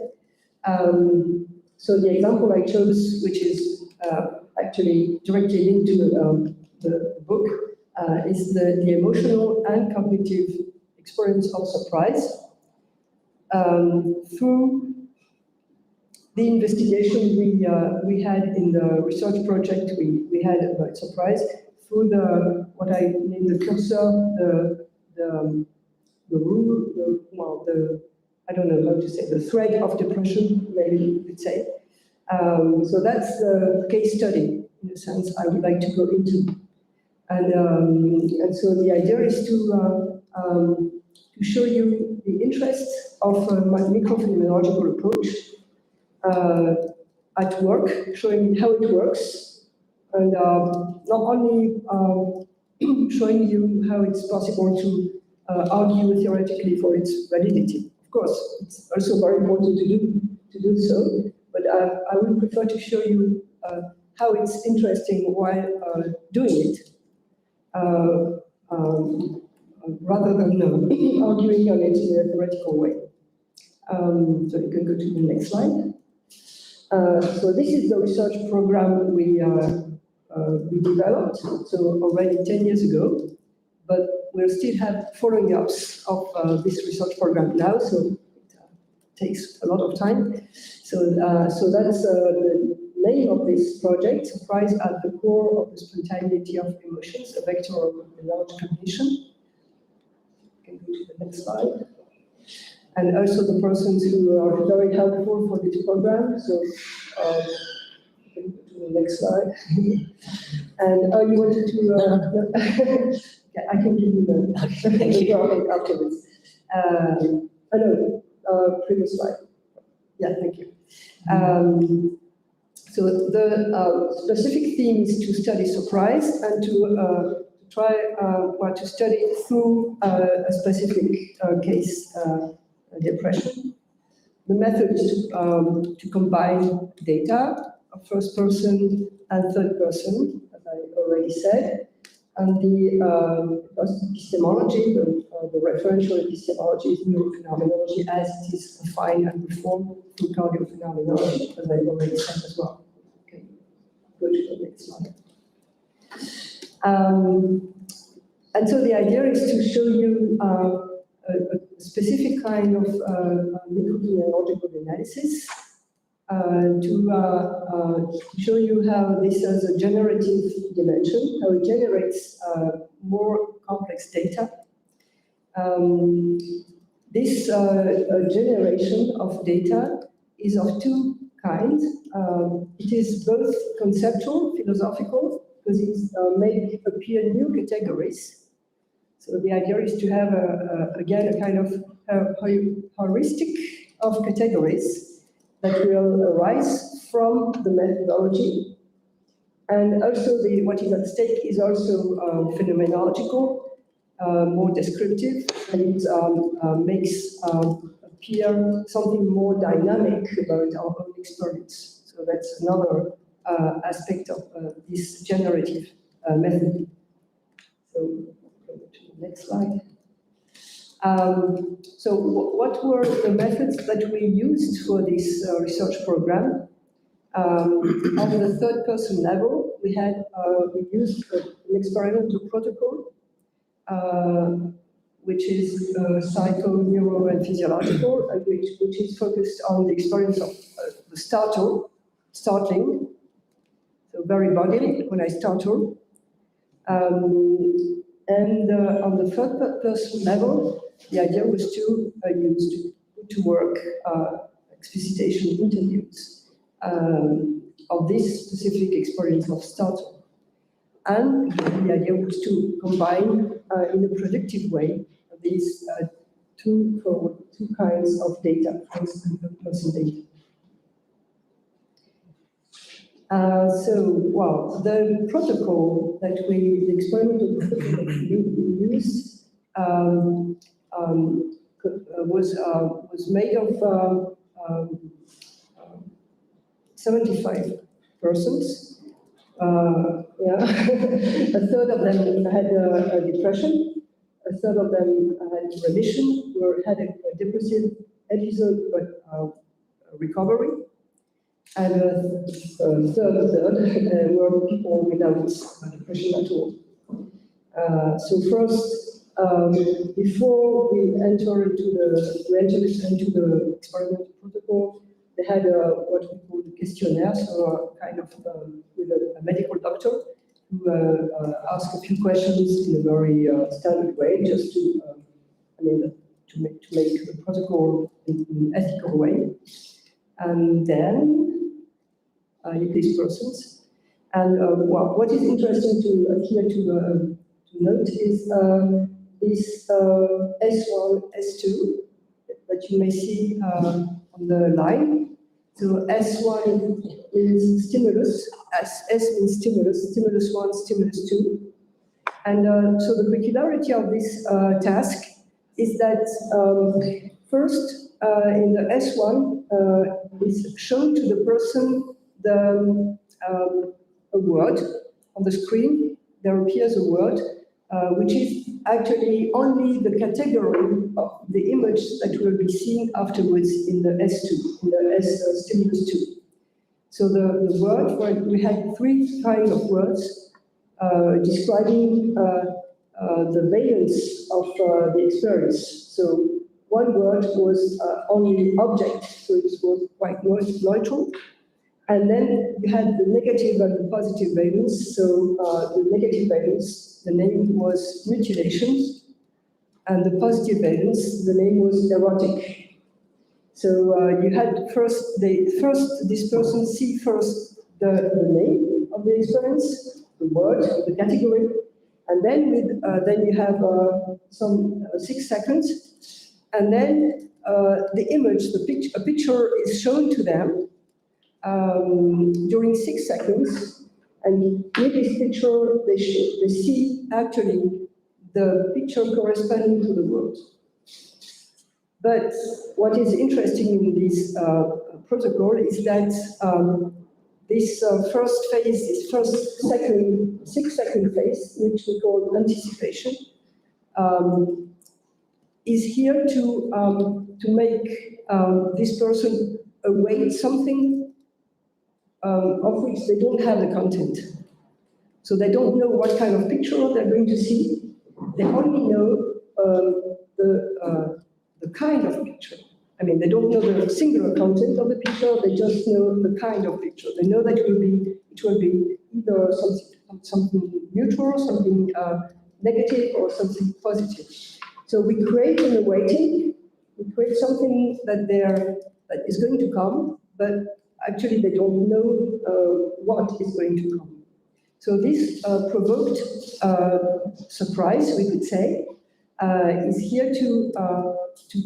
So the example I chose, which is actually directly linked to the book, is the emotional and cognitive experience of surprise. Through the investigation we had in the research project we had about surprise, through what I named the cursor, the rule, I don't know how to say, the thread of depression, maybe you could say. So that's the case study, in a sense, I would like to go into. And so the idea is to show you the interest of a microphenomenological approach at work, showing how it works, and not only showing you how it's possible to argue theoretically for its validity. Of course, it's also very important to do so, but I would prefer to show you how it's interesting while doing it, rather than arguing on it in a theoretical way. So you can go to the next slide. So this is the research program we developed, so already 10 years ago, but we still have following ups of this research program now, so it takes a lot of time. So that's the name of this project, Surprise at the Core of the Spontaneity of Emotions, a vector of large cognition. You can go to the next slide. And also the persons who are very helpful for this program. So you can go to the next slide. And you wanted to, okay, I can give you the graphic afterwards. Previous slide. Yeah, thank you. So the specific theme is to study surprise and to try to study through a specific case depression. The method is to combine data of first person and third person, as I already said, and the epistemology, the referential epistemology is neurophenomenology as it is defined and performed through cardiophenomenology, as I already said as well. Okay, go to the next slide. And so the idea is to show you a specific kind of microphenomenological analysis to show you how this has a generative dimension, how it generates more complex data. This generation of data is of two kinds. It is both conceptual, philosophical, because it may appear new categories. So the idea is to have, again, a kind of heuristic of categories that will arise from the methodology. And also what is at stake is also phenomenological, more descriptive, and it makes appear something more dynamic about our own experience. So that's another aspect of this generative method. So next slide. So what were the methods that we used for this research program? On the third person level, we used an experimental protocol, which is psycho, neuro, and physiological, which is focused on the experience of the startling, so very bodily when I startle. And on the third person level, the idea was to use to work explicitation interviews of this specific experience of startle. And the idea was to combine in a predictive way these two kinds of data, first and third person data. The protocol that the experimental protocol that we used was made of 75 persons. A third of them had a depression, a third of them had remission, or had a depressive episode but recovery. And a third were people without depression at all. So first, before we entered into the experimental protocol, they had what we call the questionnaire, so kind of with a medical doctor who asked a few questions in a very standard way, just to make the protocol in an ethical way. And then these persons. And what is interesting to note is this S1, S2 that you may see on the line. So S1 means stimulus, S means stimulus 1, stimulus 2. And so the peculiarity of this task is that first, in the S1, is shown to the person a word on the screen. There appears a word, which is actually only the category of the image that will be seen afterwards in the S2, in the S stimulus 2. So the word, we had three kinds of words describing the valence of the experience. So one word was only object, so it was quite neutral. And then you had the negative and the positive valence. So the negative valence, the name was mutilation, and the positive valence, the name was erotic. So you had this person see first the name of the experience, the word, the category, and then you have some 6 seconds, and then the image, a picture is shown to them during 6 seconds, and with this picture they see actually the picture corresponding to the word. But what is interesting in this protocol is that this first phase, this first 6-second phase, which we call anticipation, is here to make this person await something of which they don't have the content. So they don't know what kind of picture they're going to see. They only know the kind of picture. I mean, they don't know the singular content of the picture, they just know the kind of picture. They know that it will be either something neutral, something negative, or something positive. So we create an awaiting, we create something that is going to come, but actually they don't know what is going to come. So this provoked surprise, we could say, is here to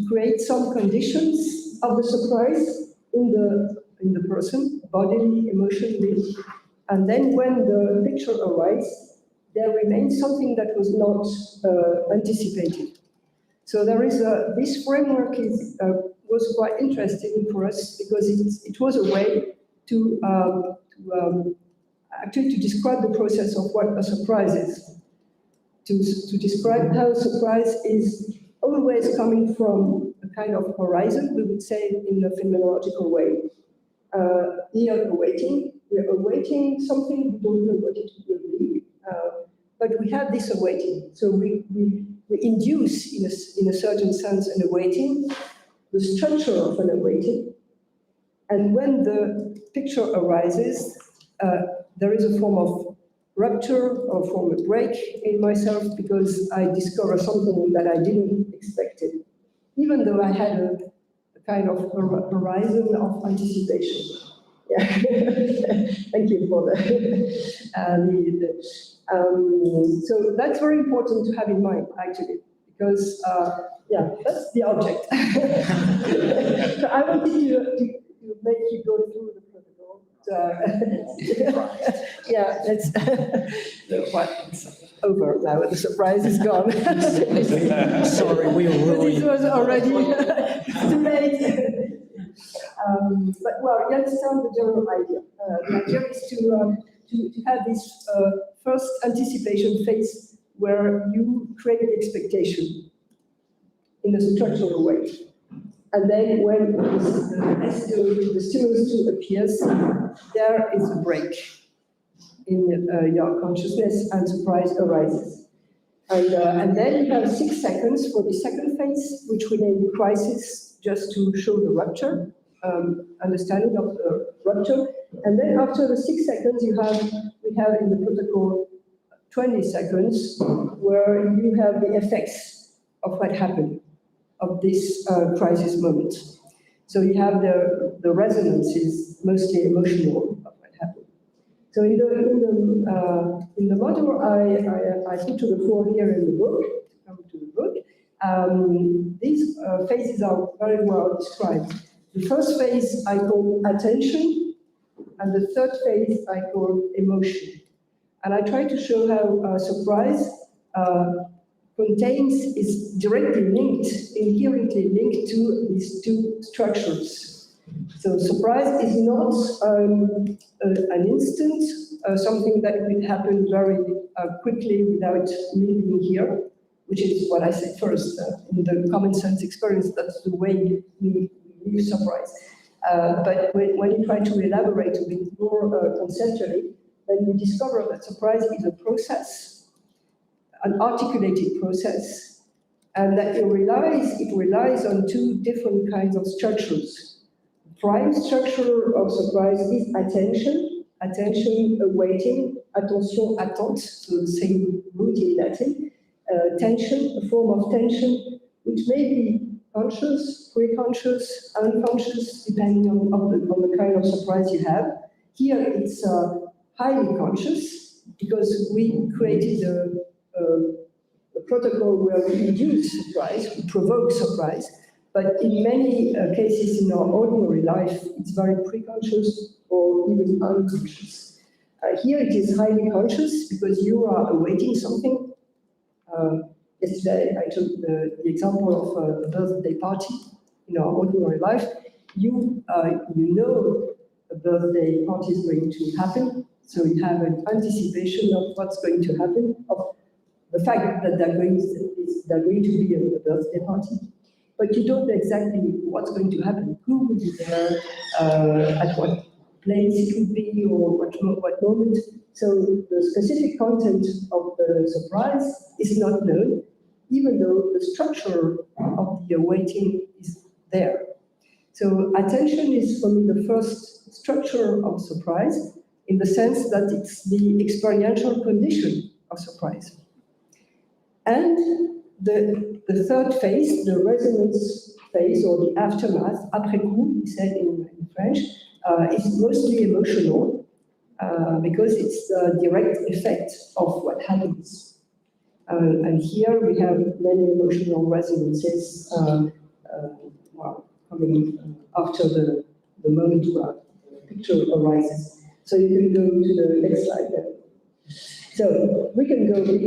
create some conditions of the surprise in the person, bodily, emotionally, and then when the picture arrives, there remains something that was not anticipated. So there is this framework was quite interesting for us because it was a way to actually to describe the process of what a surprise is. To describe how surprise is always coming from a kind of horizon, we would say in a phenomenological way. Here, we're awaiting something, we don't know what it will be, but we have this awaiting. So we induce, in a certain sense, an awaiting, the structure of an awaiting, and when the picture arises, there is a form of rupture or from a break in myself because I discover something that I didn't expect it, even though I had a kind of horizon of anticipation. Yeah, thank you for that. So that's very important to have in mind, actually, because yeah, that's the object. So I wanted to make you go through the protocol. Yeah, that's it's over now. The surprise is gone. Sorry, we ruined. It was already too late. But well, you understand the general idea. The idea is to have this first anticipation phase where you create the expectation in a structural way. And then when the stimulus 2 appears, there is a break in your consciousness and surprise arises. And then you have 6 seconds for the second phase, which we name crisis, just to show the rupture, understanding of the rupture. And then after the 6 seconds, we have in the protocol 20 seconds, where you have the effects of what happened, of this crisis moment. So you have the resonance is mostly emotional of what happened. So in the model I put to the fore here in the book, to come to the book, These phases are very well described. The first phase I call attention, and the third phase I call emotion. And I try to show how surprise is directly linked, inherently linked to these two structures. So surprise is not an instant, something that will happen very quickly without me being here, which is what I said first. In the common sense experience, that's the way we use surprise. But when you try to elaborate a bit more conceptually, then you discover that surprise is a process, an articulated process, and that it relies on two different kinds of structures. The prime structure of surprise is attention, awaiting, attention, attente, so the same root in Latin. Tension, a form of tension, which may be conscious, pre-conscious, unconscious, depending on the kind of surprise you have. Here it's highly conscious, because we created a protocol where we induce surprise, we provoke surprise, but in many cases in our ordinary life, it's very pre-conscious or even unconscious. Here it is highly conscious, because you are awaiting something. Yesterday I took the example of a birthday party in our ordinary life. You know a birthday party is going to happen, so you have an anticipation of what's going to happen, of the fact that they're going to be a birthday party, but you don't know exactly what's going to happen, who will be there, at what place it will be, or what moment. So the specific content of the surprise is not known, even though the structure of the awaiting is there. So attention is, for me, the first structure of surprise, in the sense that it's the experiential condition of surprise. And the third phase, the resonance phase, or the aftermath, après coup, we said in French, is mostly emotional, because it's the direct effect of what happens. And here we have many emotional resonances coming after the moment where the picture arises. So you can go to the next slide then. So we can go with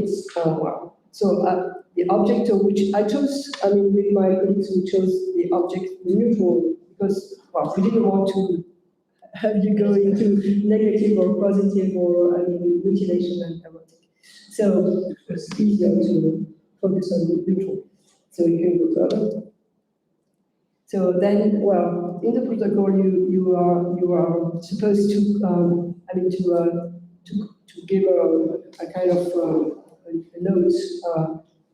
the object of which I chose, with my colleagues, we chose the object neutral, because, we didn't want to have you go into negative or positive or, mutilation and erotic. So it's easier to focus on neutral. So you can go further. So then, in the protocol, you are supposed to, to give a kind of a note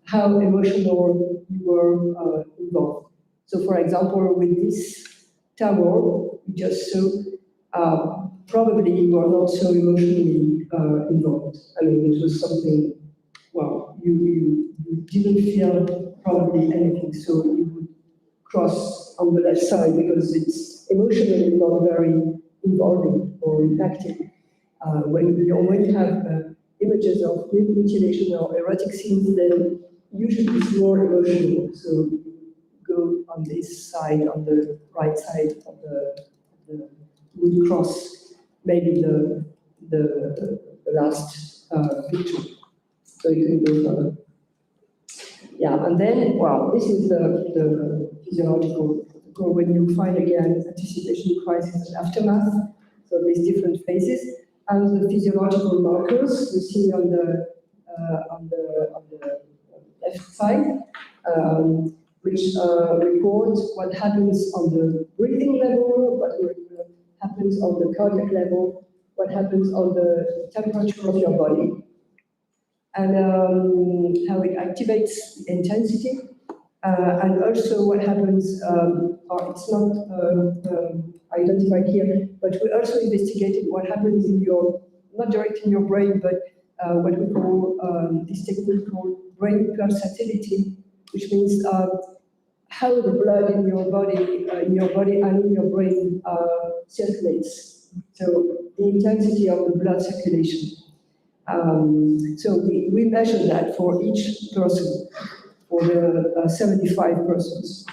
how emotional you were involved. So, for example, with this towel you just saw, probably you are not so emotionally involved. It was something, you didn't feel probably anything, so you would cross on the left side because it's emotionally not very involving or impacting. When you have images of mutilation or erotic scenes, then usually it's more emotional. So you go on this side, on the right side of the would cross maybe the last picture. So you can go further. Yeah, and then, this is the physiological protocol when you find again anticipation, crisis, and aftermath. So these different phases, and the physiological markers you see on the left side, which record what happens on the breathing level, what happens on the cardiac level, what happens on the temperature of your body, and how it activates the intensity, and also what happens, it's not identified here, but we also investigated what happens in your, not directly in your brain, but what we call, this technique called brain pulsatility, which means how the blood in your body and in your brain circulates. So the intensity of the blood circulation. So we measure that for each person, for for the 75 persons.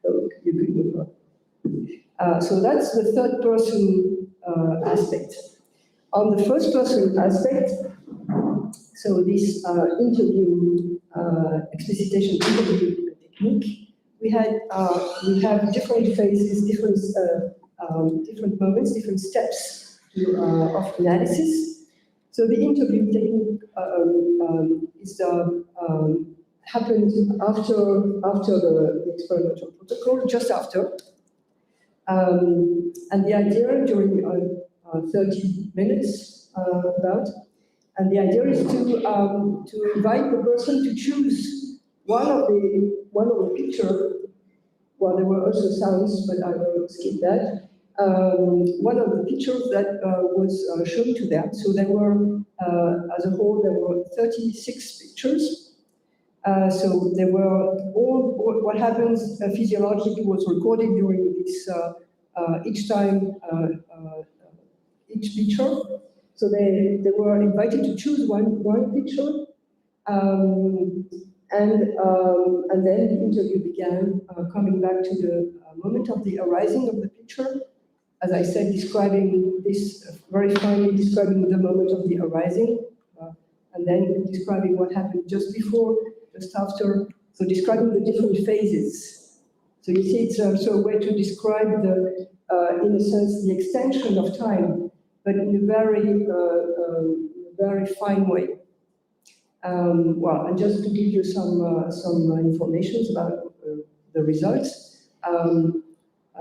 So you could move on. So that's the third person aspect. On the first person aspect, so this interview, explicitation interview technique, we have different phases, different moments, different steps of analysis. So the interview technique happened after the experimental protocol, just after. And the idea during 30 minutes about, and the idea is to invite the person to choose one of the picture. Well, there were also sounds, but I will skip that. One of the pictures that was shown to them. So there were, as a whole, there were 36 pictures. So they were all what happens physiologically was recorded during this each time each picture. So they were invited to choose one picture, and then the interview began, coming back to the moment of the arising of the picture. As I said, describing this very finely, describing the moment of the arising, and then describing what happened just before, just after. So describing the different phases. So you see, it's also a way to describe the, in a sense, the extension of time, but in a very fine way. Well, and just to give you some information about the results,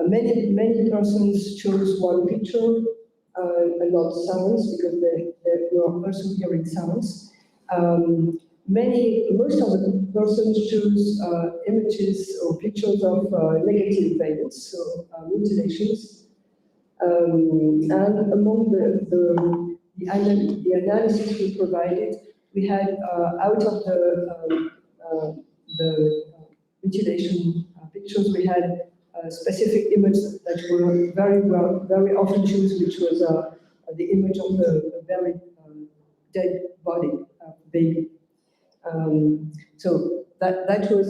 many persons chose one picture and not sounds because they were also hearing sounds. Most of the persons choose images or pictures of negative valence, so mutilations. And among the analysis we provided, we had out of the mutilation pictures, we had specific images that were very often chosen, which was the image of the very dead body of the baby. So that was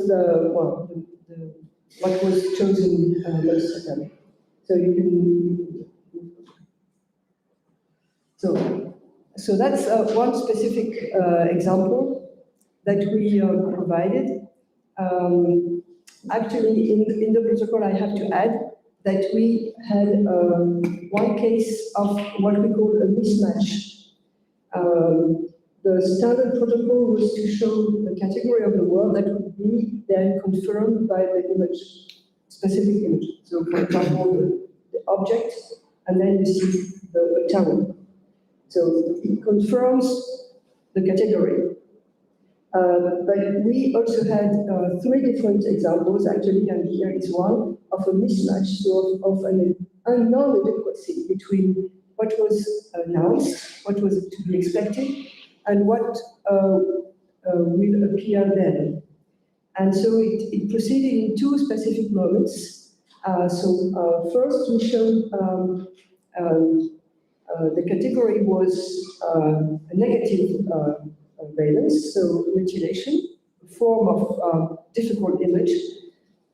what was chosen most of them. So you can. So that's one specific example that we provided. Actually, in the protocol, I have to add that we had one case of what we call a mismatch. The standard protocol was to show the category of the word that would be then confirmed by the image, specific image. So, for example, the object, and then you see the term. So it confirms the category. But we also had 3 different examples, actually, and here is one of a mismatch, so of an non-adequacy between what was announced, what was to be expected, and what will appear then. And so it proceeded in 2 specific moments. First we showed the category was a negative valence, so mutilation, a form of difficult image.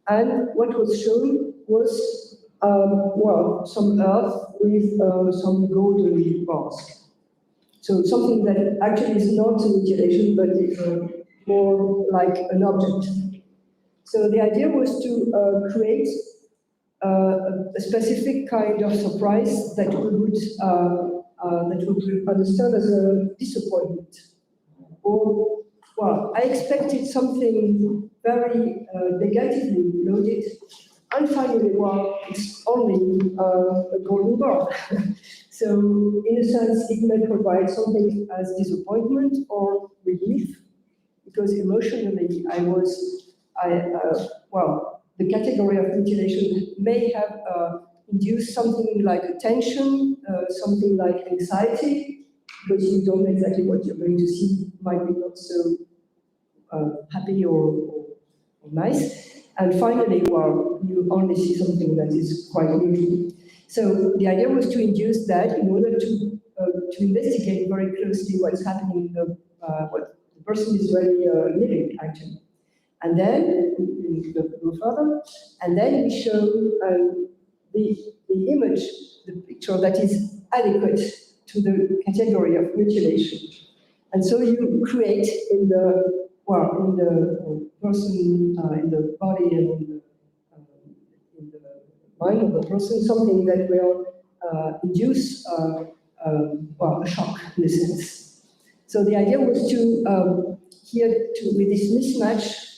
And what was shown was, some earth with some golden bars. So something that actually is not a mutilation, but is more like an object. So the idea was to create a specific kind of surprise that we would understand as a disappointment. Or, well, I expected something very negatively loaded, and finally, well, it's only a golden bar. So, in a sense, it may provide something as disappointment or relief, because emotionally, the category of mutilation may have induced something like a tension, something like anxiety, because you don't know exactly what you're going to see, might be not so happy or nice. And finally, well, you only see something that is quite neutral. So the idea was to induce that in order to investigate very closely what's happening in what the person is really living, actually. And then we go further, and then we show the image, the picture that is adequate to the category of mutilation. And so you create in the person, in the body and in the mind of the person, something that will induce a shock in a sense. So the idea was to with this mismatch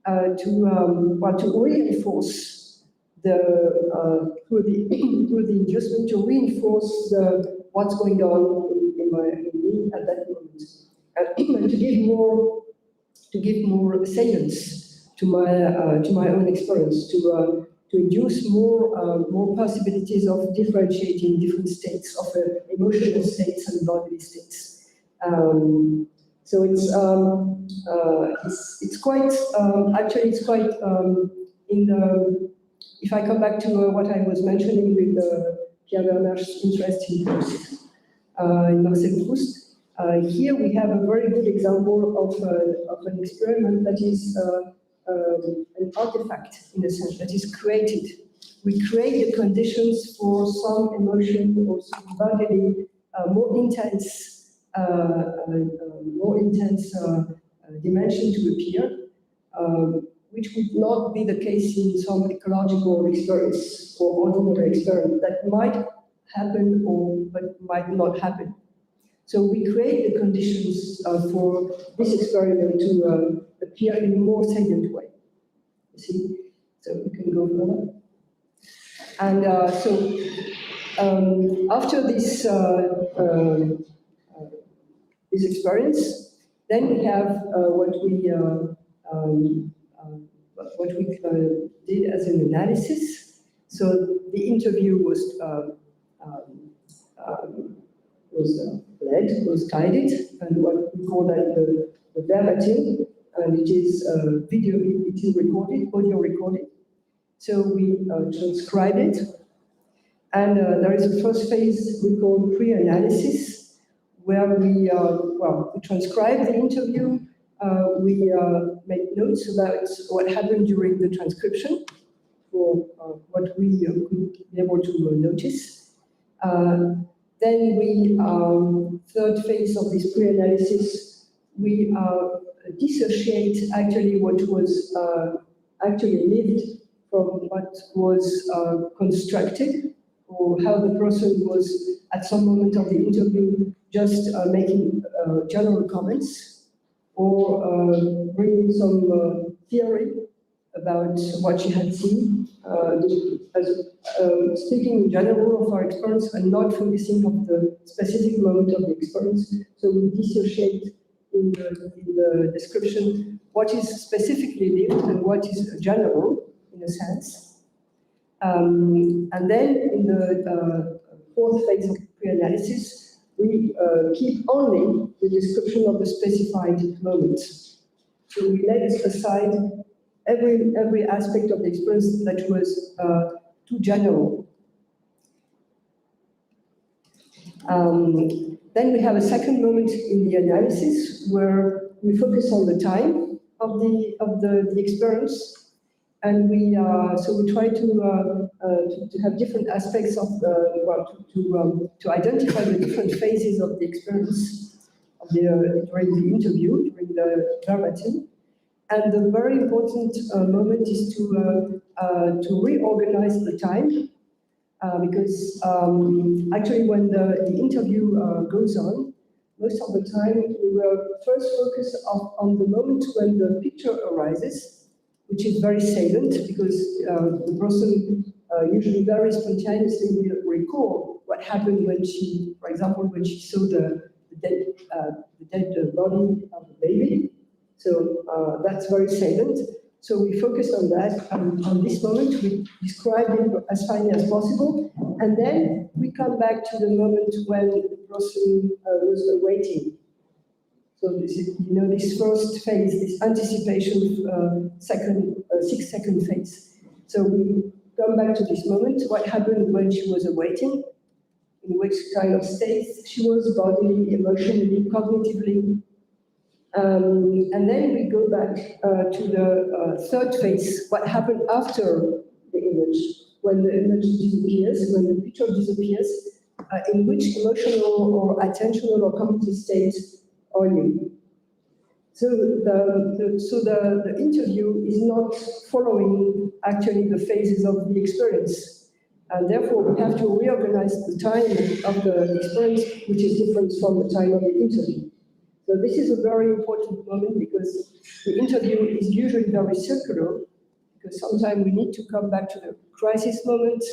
to reinforce through the inducement, to reinforce what's going on in me at that moment, and to give more salience to my own experience, to induce more possibilities of differentiating different states of emotional states and bodily states. So it's quite actually it's quite in the, if I come back to what I was mentioning with Pierre Bernard's interest in Proust, in Marcel Proust, here we have a very good example of an experiment that is an artifact in a sense, that is created. We create the conditions for some emotion or some bodily more intense dimension to appear, which would not be the case in some ecological experience or ordinary experiment that might happen but might not happen. So we create the conditions for this experiment to appear in a more salient way. You see? So we can go further. And after this this experience, then we have what we did as an analysis. So the interview was guided, and what we call that the verbatim, and it is video, it is recorded, audio recorded. So we transcribe it, and there is a first phase we call pre-analysis, where we transcribe the interview, we make notes about what happened during the transcription, for what we could be able to notice. Then we, third phase of this pre-analysis, we dissociate actually what was actually lived from what was constructed, or how the person was at some moment of the interview just making general comments, or bringing some theory about what she had seen, speaking in general of our experience and not focusing on the specific moment of the experience. So we dissociate in the description what is specifically lived and what is general, in a sense. And then in the fourth phase of pre-analysis, we keep only the description of the specified moment. So we let aside every aspect of the experience that was too general. Then we have a second moment in the analysis where we focus on the time of the experience, and we try to have different aspects of to identify the different phases of the experience during the interview, during the verbatim. And the very important moment is to reorganize the time, because actually when the interview goes on, most of the time we will first focus on the moment when the picture arises, which is very salient, because the person usually very spontaneously will recall what happened when she, for example, when she saw the dead body of the baby. So that's very salient. So we focus on that, on this moment, we describe it as finely as possible, and then we come back to the moment when the person was awaiting. So this is, this first phase, this anticipation, 6-second phase. So we come back to this moment, what happened when she was awaiting, in which kind of state she was, bodily, emotionally, cognitively. And then we go back to the third phase, what happened after the image, when the image disappears, when the picture disappears, in which emotional or attentional or cognitive state are you? So the interview is not following actually the phases of the experience. And therefore, we have to reorganize the time of the experience, which is different from the time of the interview. So this is a very important moment because the interview is usually very circular, because sometimes we need to come back to the crisis moment,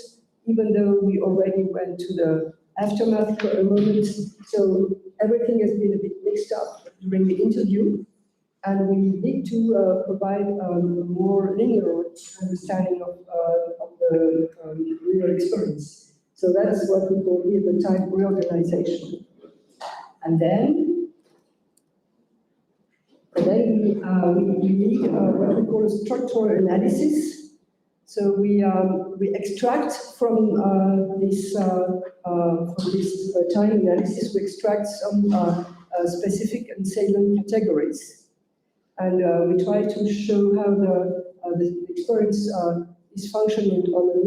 even though we already went to the aftermath for a moment. So everything has been a bit mixed up during the interview, and we need to provide a more linear understanding of the real experience. So that's what we call here the time reorganization. And then we need what we call a structural analysis. So we extract from this time analysis, we extract some specific and salient categories. And we try to show how the experience is functioning on a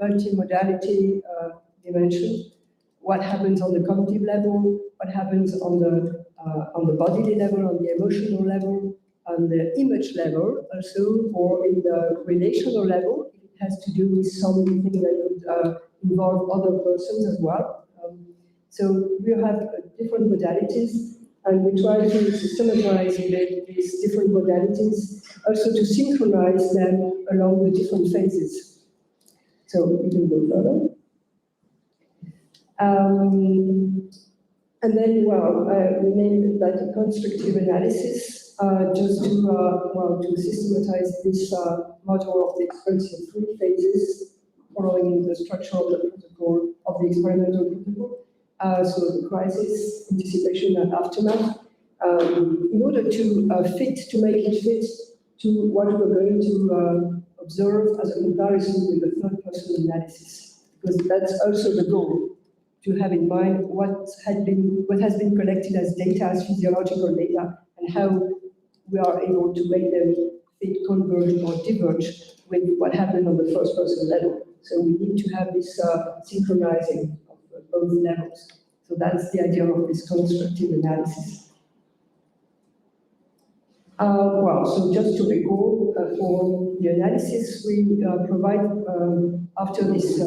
multi-modality dimension. What happens on the cognitive level, what happens on the bodily level, on the emotional level, on the image level, also, or in the relational level. It has to do with something that would involve other persons as well. So we have different modalities, and we try to systematize these different modalities, also to synchronize them along the different phases. So we can go further. And then, we named that a constructive analysis, just to systematize this model of the experience in 3 phases, following the structure of the protocol, of the experimental protocol. So the crisis, anticipation, and aftermath, in order to make it fit to what we're going to observe as a comparison with the third-person analysis, because that's also the goal, to have in mind what has been collected as data, as physiological data, and how we are able to make them fit, converge, or diverge with what happened on the first-person level. So we need to have this synchronizing of both levels. So that's the idea of this constructive analysis. So just to recall, for the analysis we provide after this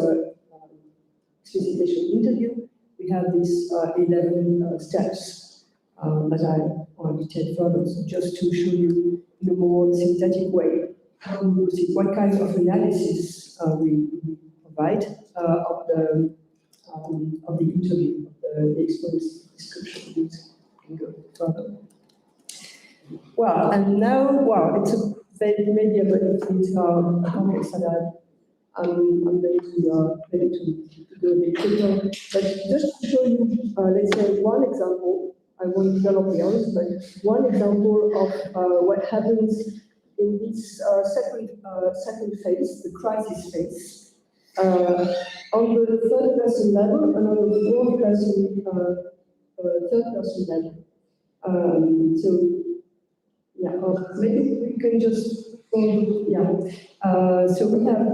solicitation interview, we have these 11 steps that I want to take further. So just to show you in a more synthetic way what kind of analysis we provide of the interview, of the experience description. We can go further. Well, and now, it's maybe a bit complex, and I'm ready to go a bit quicker. But just to show you, let's say, one example, I won't develop the others, but one example of what happens in this second phase, the crisis phase, on the third-person level and on the fourth-person third-person level. So, yeah, maybe we can just, so we have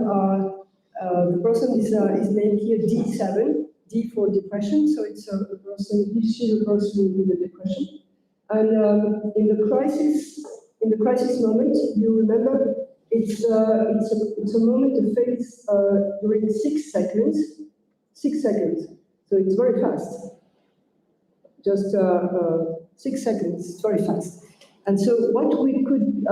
the person is named here D7, D for depression, so it's a person, she's a person with a depression. And in the crisis moment, you remember, it's a moment of phase during 6 seconds. 6 seconds, so it's very fast. Just 6 seconds, it's very fast. And so what we could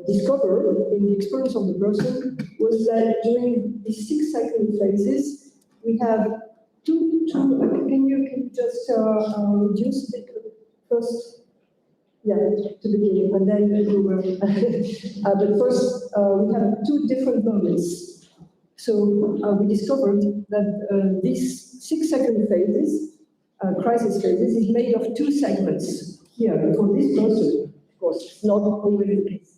discover in the experience of the person was that during these 6 second phases, we have two can you just reduce the first, to begin, and then we will, but first we have 2 different moments. So we discovered that these 6 second phases, crisis phases, is made of 2 segments. Here, for this person, of course, not always the case.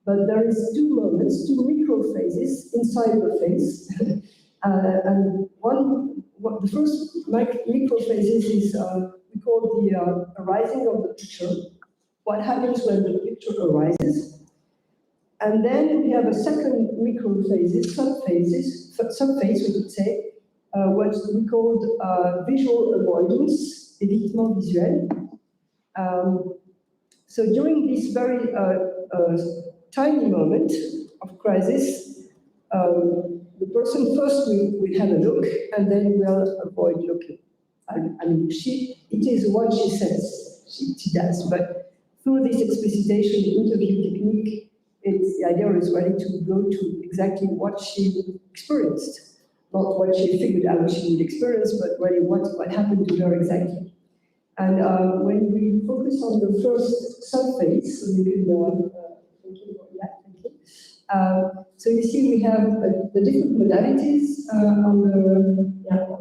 But there is 2 moments, 2 micro phases inside the phase. And the first micro phases is, we call the arising of the picture, what happens when the picture arises. And then we have a second micro-phases, subphase, we could say, what we called visual avoidance, évitement visuel. So during this very tiny moment of crisis, the person first will have a look and then will avoid looking. I mean, it is what she says, she does, but through this explicitation interview technique, the idea is really to go to exactly what she experienced, not what she figured out she would experience, but really what happened to her exactly. And when we focus on the first subphase, so you can thank you for that, thank you. So you see we have the different modalities on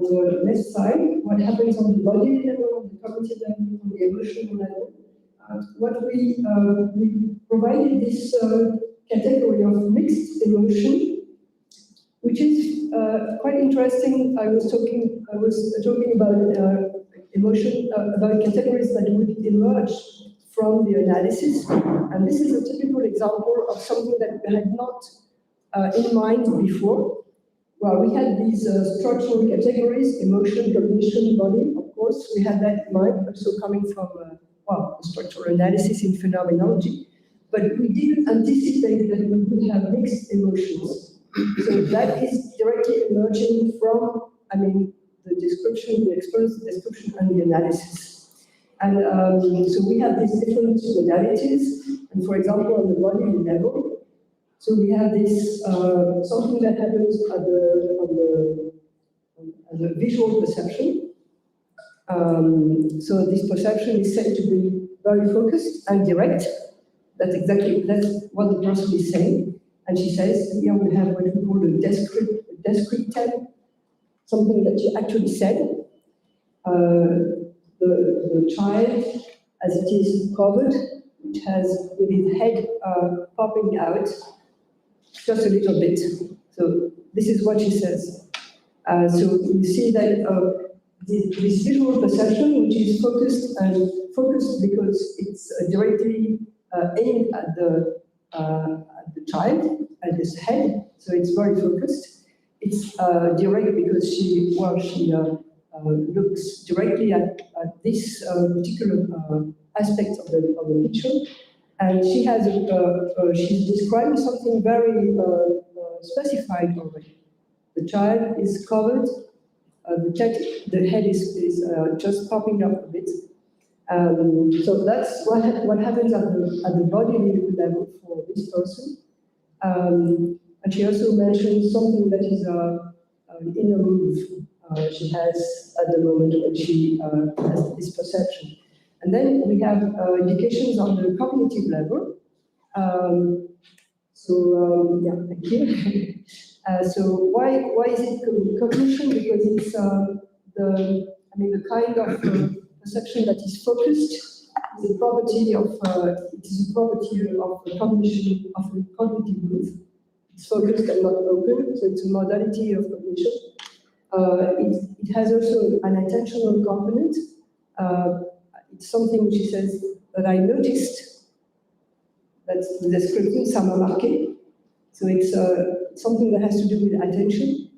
the left side, what happens on the body level, on the cognitive level, on the emotional level. What we provided this category of mixed emotion, which is quite interesting. I was talking about emotion, about categories that would emerge from the analysis, and this is a typical example of something that we had not in mind before. Well, we had these structural categories: emotion, cognition, body. Of course, we had that in mind, also coming from structural analysis in phenomenology. But we didn't anticipate that we would have mixed emotions. So that is directly emerging from, the description, the experience, the description, and the analysis. And so we have these different modalities. And for example, on the body level, so we have this something that happens at the visual perception. So this perception is said to be very focused and direct. That's what the person is saying. And she says, here we have what we call a descriptive, something that she actually said. The child, as it is covered, which has with its head popping out, just a little bit. So this is what she says. So you see that this visual perception, which is focused because it's directly aimed at the child, at his head, so it's very focused. It's direct because she looks directly at this particular aspect of the picture, and she has she's describing something very specified already. The child is covered. The head is just popping up a bit. So that's what happens at the body level for this person. And she also mentioned something that is an inner move she has at the moment when she has this perception. And then we have indications on the cognitive level. Thank you. So why is it cognition? Because it's the kind of perception that is focused is a property of the cognition of the cognitive move. It's focused and not open, so it's a modality of cognition. It has also an attentional component. It's something she says that I noticed. That's the description, ça m'a marqué. So it's something that has to do with attention.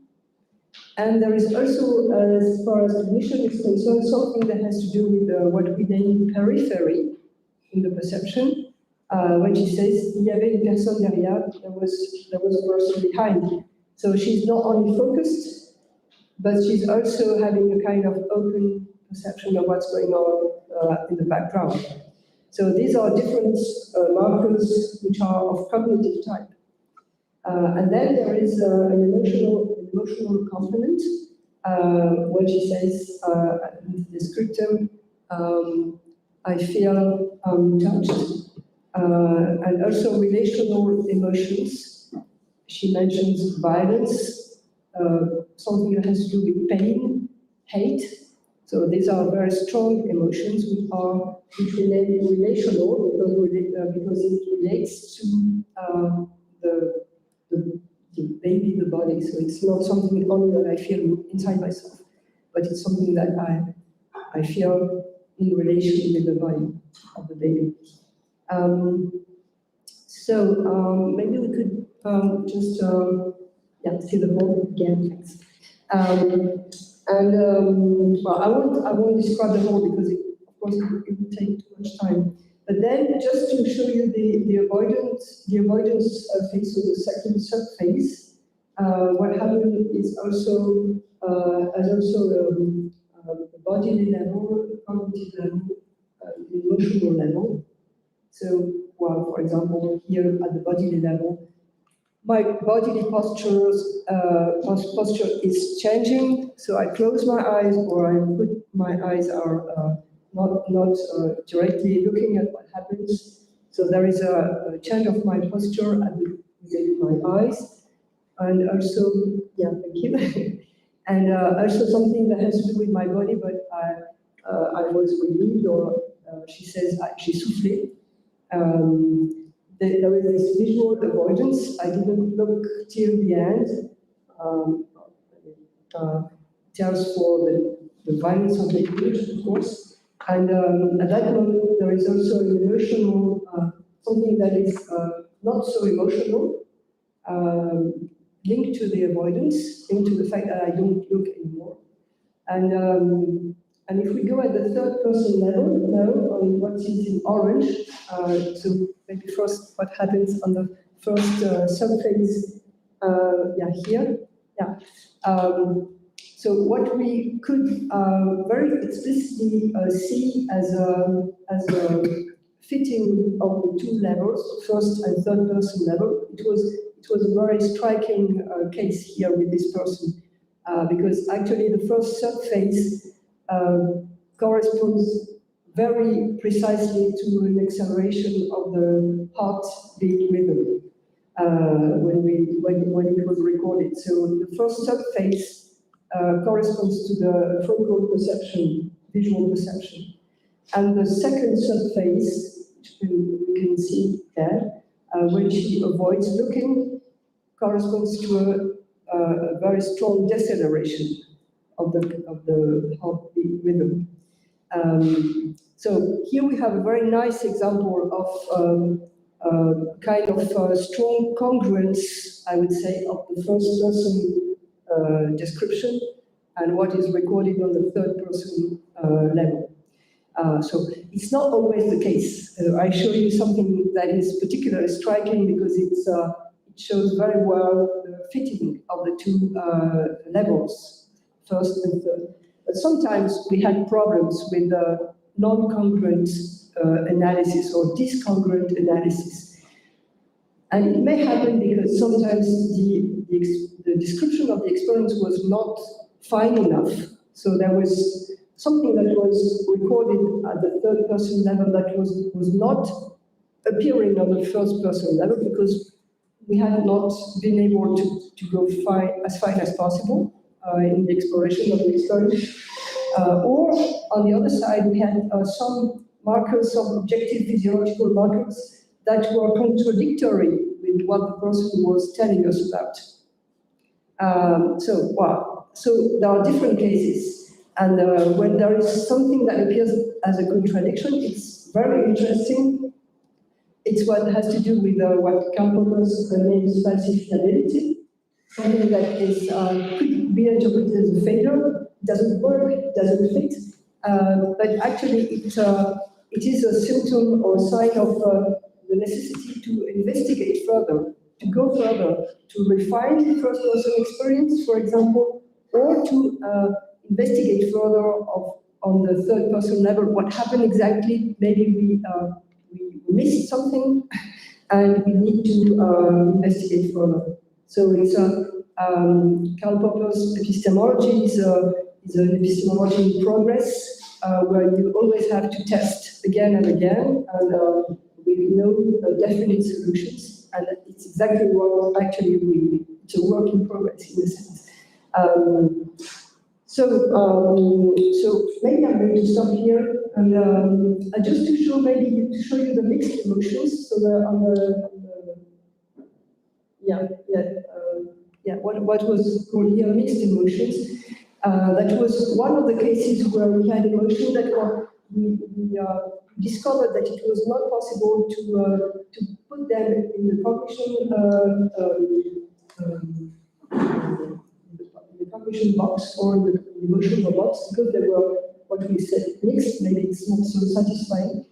And there is also, as far as cognition is concerned, something that has to do with what we name periphery in the perception. When she says, il y avait une personne derrière, there was a person behind. So she's not only focused, but she's also having a kind of open perception of what's going on in the background. So these are different markers which are of cognitive type. And then there is an emotional component when she says, in the descriptum, I feel touched. And also relational emotions. She mentions violence, something that has to do with pain, hate. So these are very strong emotions which relate relational because it relates to the baby, the body. So it's not something only that I feel inside myself, but it's something that I feel in relation with the body of the baby. Maybe we could just see the whole again. Thanks. Well, I won't describe the whole because it would take too much time. But then, just to show you the avoidance phase, so the second subphase, what happened is also the bodily level, cognitive level, emotional level. So, well, for example, here at the bodily level, my bodily posture is changing. So I close my eyes, or my eyes are not directly looking at what happens. So there is a change of my posture within my eyes, and also, thank you, and also something that has to do with my body. But I was relieved, or she says she soufflé. There was this visual avoidance. I didn't look till the end. Tells for the violence of the image, of course. And at that moment, there is also an emotional, something that is not so emotional, linked to the avoidance, linked to the fact that I don't look anymore. And if we go at the third person level now, on what is in orange, so maybe first what happens on the first subphase, here. So what we could very explicitly see as a fitting of the two levels, first and third person level, it was a very striking case here with this person, because actually the first subphase corresponds very precisely to an acceleration of the heartbeat rhythm when it was recorded. So the first subphase corresponds to the focal perception, visual perception, and the second subphase, which we can see there, when she avoids looking, corresponds to a very strong deceleration of the heartbeat rhythm. So here we have a very nice example of kind of strong congruence, I would say, of the first person description and what is recorded on the third person level. So it's not always the case. I show you something that is particularly striking because it shows very well the fitting of the two levels, first and third. But sometimes we had problems with non-congruent analysis or discongruent analysis. And it may happen because sometimes the description of the experience was not fine enough. So there was something that was recorded at the third person level that was not appearing on the first person level because we had not been able to go as fine as possible in the exploration of the experience. Or on the other side, we had some markers, some objective physiological markers that were contradictory with what the person was telling us about. So there are different cases, and when there is something that appears as a contradiction, it's very interesting. It's what has to do with what Karl Popper's names falsifiability, something that could be interpreted as a failure, doesn't work, doesn't fit, but actually it is a symptom or a sign of the necessity to investigate further, to go further, to refine the first-person experience, for example, or to investigate further on the third-person level what happened exactly. Maybe we missed something, and we need to investigate further. So it's Karl Popper's epistemology is an epistemology in progress, where you always have to test again and again, and with no definite solutions. And it's exactly what actually it's a work in progress in a sense. So maybe I'm going to stop here, and just to show you the mixed emotions. So what was called here mixed emotions. That was one of the cases where we had emotions that were discovered that it was not possible to put them in the cognition box or in the emotional box because they were what we said mixed. Maybe it's not so satisfying.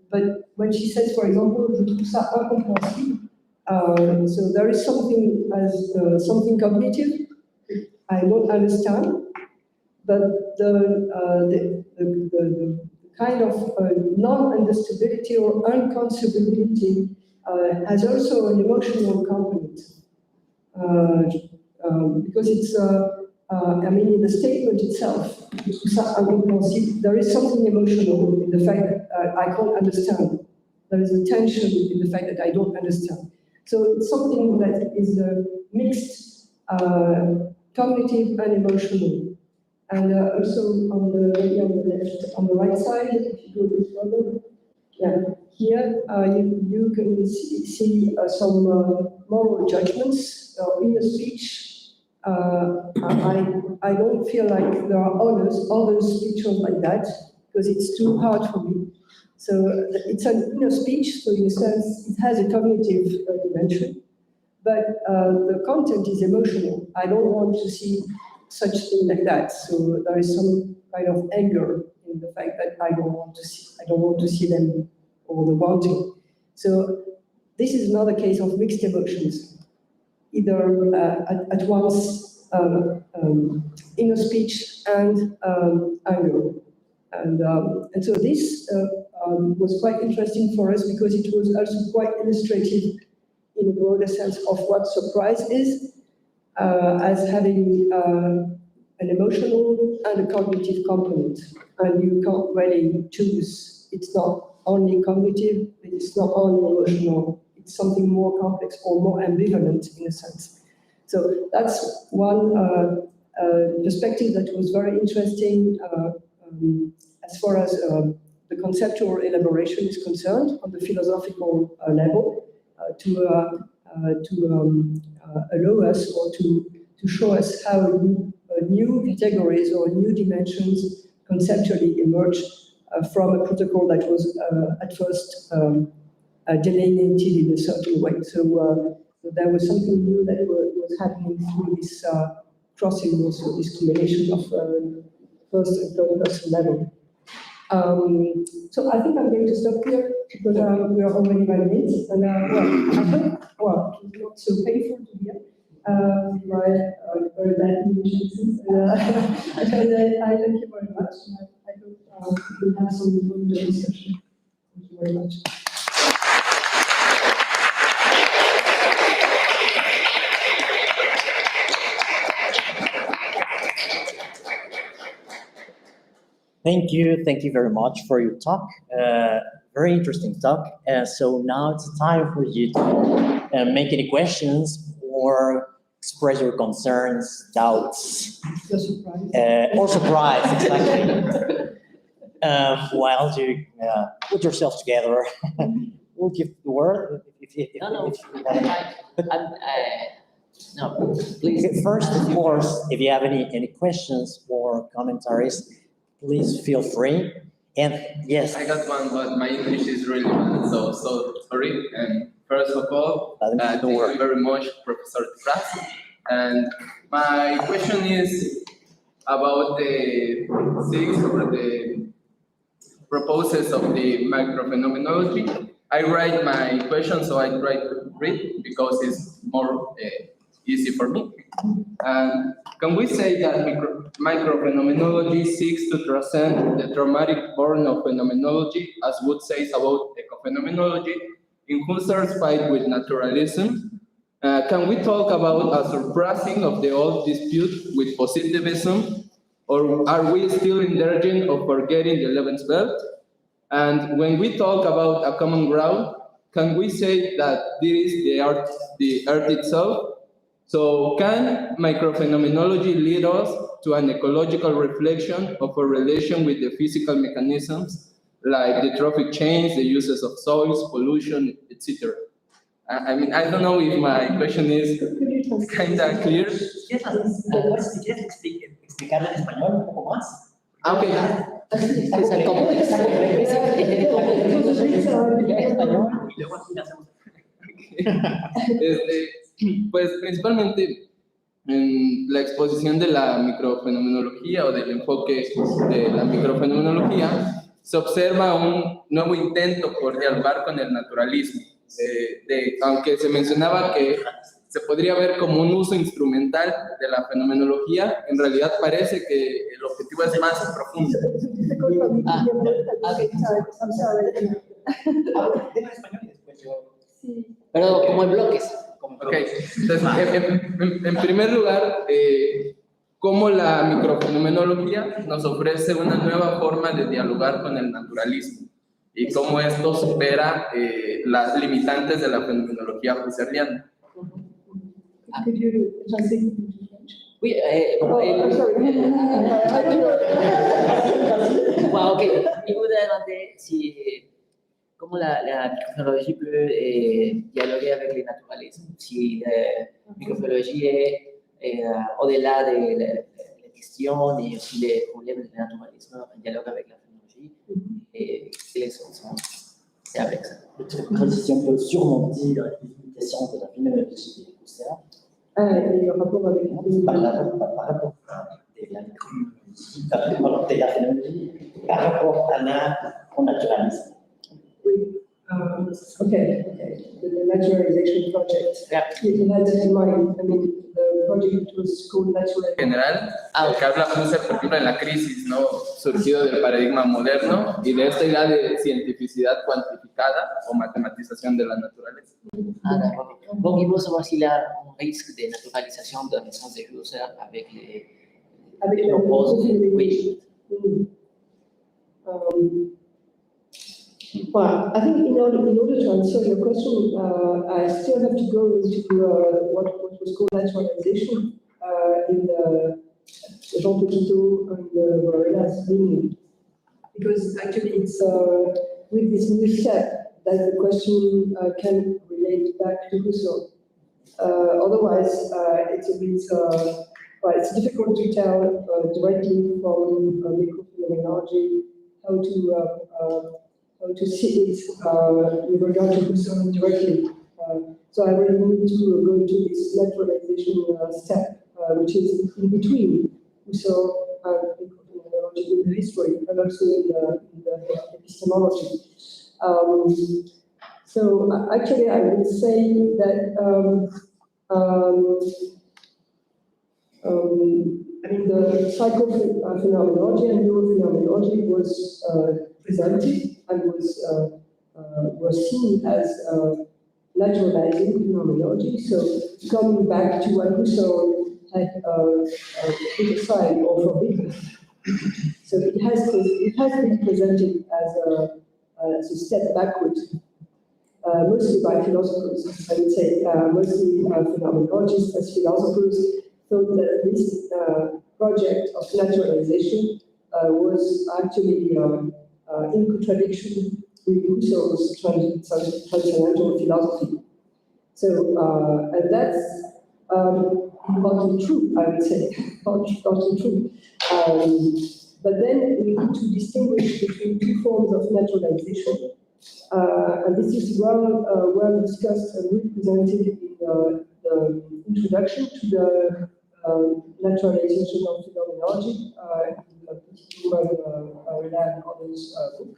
But when she says, for example, je trouve ça incompréhensible, so there is something as something cognitive I don't understand, but the kind of non-understandability or unconscionability has also an emotional component because it's I mean, in the statement itself, there is something emotional in the fact that I can't understand. There is a tension in the fact that I don't understand. So it's something that is mixed, cognitive and emotional. And also on the left, on the right side, if you go this further, yeah, here you can see some moral judgments in the speech. I don't feel like there are other speeches like that because it's too hard for me. So it's an inner speech, so in a sense it has a cognitive dimension, but the content is emotional. I don't want to see such thing like that. So there is some kind of anger in the fact that I don't want to see them or the wanting. So this is another case of mixed emotions. Either at once inner speech and anger. And so this was quite interesting for us because it was also quite illustrative in a broader sense of what surprise is, as having an emotional and a cognitive component. And you can't really choose. It's not only cognitive, it's not only emotional. Something more complex or more ambivalent in a sense. So that's one perspective that was very interesting as far as the conceptual elaboration is concerned on the philosophical level to allow us or to show us how new categories or new dimensions conceptually emerge from a protocol that was at first delineated in a certain way. So there was something new that was happening through this crossing, also this combination of first and third person level. So I think I'm going to stop here because we are already 5 minutes, and I hope it's not so painful to hear my very bad English and I thank you very much. And I hope we'll have some good discussion. Thank you very much. Thank you very much for your talk. Very interesting talk. So now it's time for you to make any questions or express your concerns, doubts, or surprise, exactly. While you put yourself together, we'll give the word. No, please. First, of course, if you have any questions or commentaries, please feel free. And yes, I got one, but my English is really bad, so sorry. And first of all, thank you very much, Professor Depraz. And my question is about the 6 or the proposals of the microphenomenology. I write my question, so I try to read because it's more easy for me. And can we say that microphenomenology seeks to transcend the traumatic born of phenomenology, as Wood says about ecophenomenology, in Husserl's fight with naturalism? Can we talk about a surpassing of the old dispute with positivism, or are we still in danger of forgetting the Lebenswelt? And when we talk about a common ground, can we say that this is the earth itself? So can microphenomenology lead us to an ecological reflection of our relation with the physical mechanisms, like the trophic chains, the uses of soils, pollution, etc.? I mean, I don't know if my question is kind of clear. ¿Quieres explicarlo en español un poco más? Okay. Es el complejo. Español y luego así le hacemos. Pues principalmente en la exposición de la microfenomenología o del enfoque de la microfenomenología se observa un nuevo intento por dialogar con el naturalismo, aunque se mencionaba que se podría ver como un uso instrumental de la fenomenología, en realidad parece que el objetivo es más profundo. Pero como en bloques. Ok, entonces, en primer lugar, cómo la microfenomenología nos ofrece una nueva forma de dialogar con el naturalismo y cómo esto supera las limitantes de la fenomenología husserliana. Oui, Wow, ok. Y voudrais demander si cómo la microbiologie peut dialoguer avec le naturalisme, si la microbiologie est au-delà des questions et aussi les problèmes du naturalisme, en dialogue avec la phénoménologie, et quelles sont c'est avec ça. Si on peut surmonter la limitation de la phénoménologie de Husserl, le rapport avec par rapport à la microbiologie, par rapport à la phénoménologie, par rapport au naturalisme. Okay. The naturalization project. Yeah. You had that in mind. I mean, the project was called naturalization. En general, que habla Husserl, por ejemplo, en la crisis, ¿no? Surgido del paradigma moderno y de esta idea de cientificidad cuantificada o matematización de la naturaleza. Ah, d'accord. Donc, il faut savoir s'il y a un risque de naturalisation dans le sens de Husserl avec les propos. Oui. Well, I think in order to answer your question, I still have to go into what was called naturalization in the Jean Petitot and Varela's meaning. Because actually it's with this new step that the question can relate back to Husserl. Otherwise, it's a bit, well, it's difficult to tell directly from microphenomenology how to see it with regard to Husserl directly. So I really need to go into this naturalization step, which is in between Husserl and microphenomenology in the history, and also in the epistemology. So actually, I would say that I mean, the psychophenomenology and neurophenomenology was presented and was seen as naturalizing phenomenology. So coming back to what Husserl had put aside or forbidden. So it has been presented as a step backwards, mostly by philosophers. I would say mostly phenomenologists as philosophers thought that this project of naturalization was actually in contradiction with Husserl's transcendental philosophy. So, and that's partly true, I would say, partly true. But then we need to distinguish between two forms of naturalization. And this is well discussed and represented in the introduction to the naturalization of phenomenology, in others' book.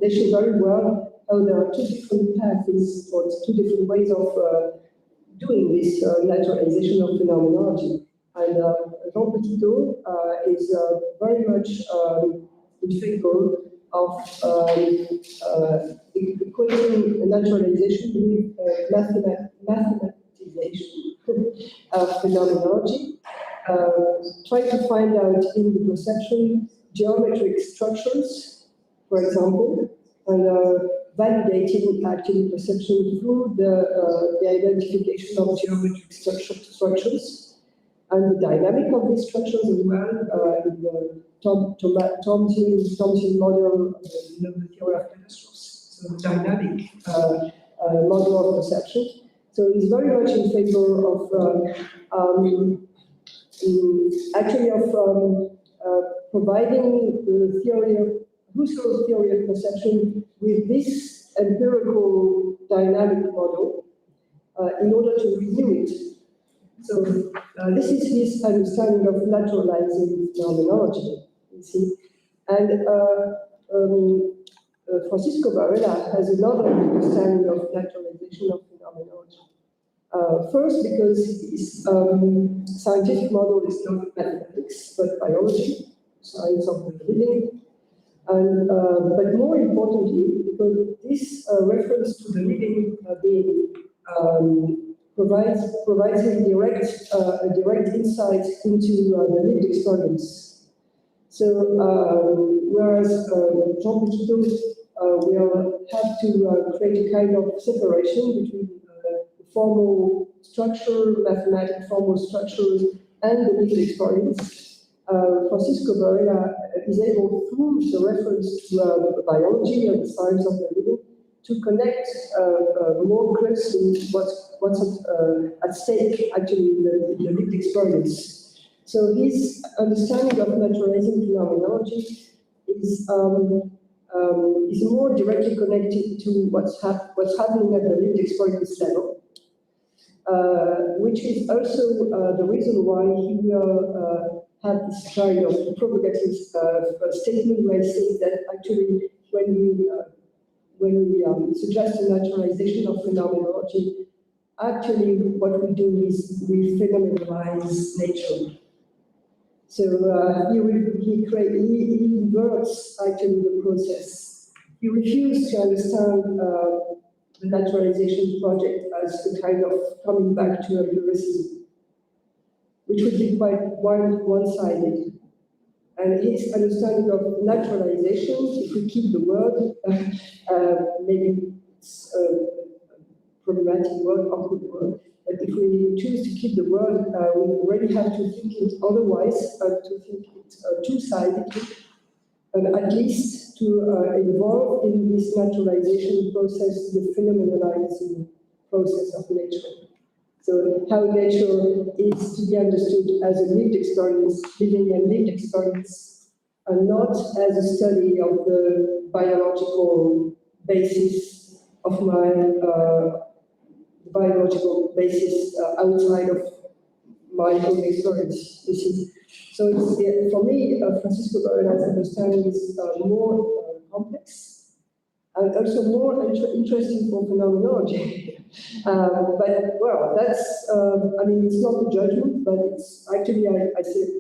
They show very well how there are two different paths or two different ways of doing this naturalization of phenomenology. And Jean Petitot is very much in favor of equating naturalization with mathematization of phenomenology, trying to find out in the perception geometric structures, for example, and validating actually perception through the identification of geometric structures and the dynamic of these structures as well in the Thomsian model, the theory of catastrophes, so the dynamic model of perception. So he's very much in favor of providing the theory of Husserl's theory of perception with this empirical dynamic model in order to review it. So this is his understanding of naturalizing phenomenology, you see. And Francisco Varela has another understanding of naturalization of phenomenology. First, because his scientific model is not mathematics, but biology, science of the living. And, but more importantly, because this reference to the living being provides him direct insight into the lived experience. So, whereas Jean Petitot will have to create a kind of separation between the formal structure, mathematical formal structures, and the lived experience, Francisco Varela is able, through the reference to biology and the science of the living, to connect more closely what's at stake actually in the lived experience. So his understanding of naturalizing phenomenology is more directly connected to what's happening at the lived experience level, which is also the reason why he will have this kind of provocative statement where he says that actually when we suggest a naturalization of phenomenology, actually what we do is we phenomenalize nature. So he inverts actually the process. He refused to understand the naturalization project as the kind of coming back to empiricism, which would be quite one-sided. And his understanding of naturalization, if we keep the word, maybe it's a problematic word, awkward word, but if we choose to keep the word, we already have to think it otherwise, to think it two-sided, and at least to involve in this naturalization process the phenomenalizing process of nature. So how nature is to be understood as a lived experience, living and lived experience, and not as a study of the biological basis of my biological basis outside of my own experience, you see. So it's, for me, Francisco Varela's understanding is more complex and also more interesting for phenomenology. But, well, that's, I mean, it's not a judgment, but it's actually, I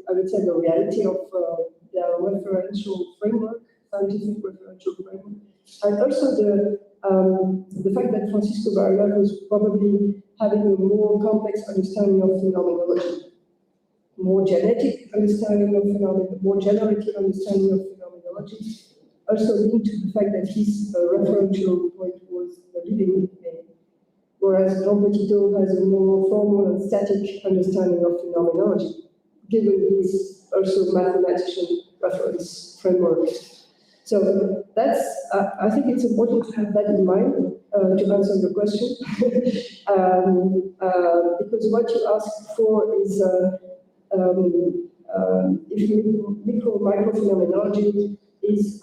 would say the reality of their referential framework, scientific referential framework, and also the fact that Francisco Varela was probably having a more complex understanding of phenomenology, more genetic understanding of phenomenology, more generative understanding of phenomenology, also linked to the fact that his referential point was the living being, whereas Jean Petitot has a more formal and static understanding of phenomenology, given his also mathematician reference framework. So that's, I think it's important to have that in mind to answer your question, because what you asked for is if microphenomenology is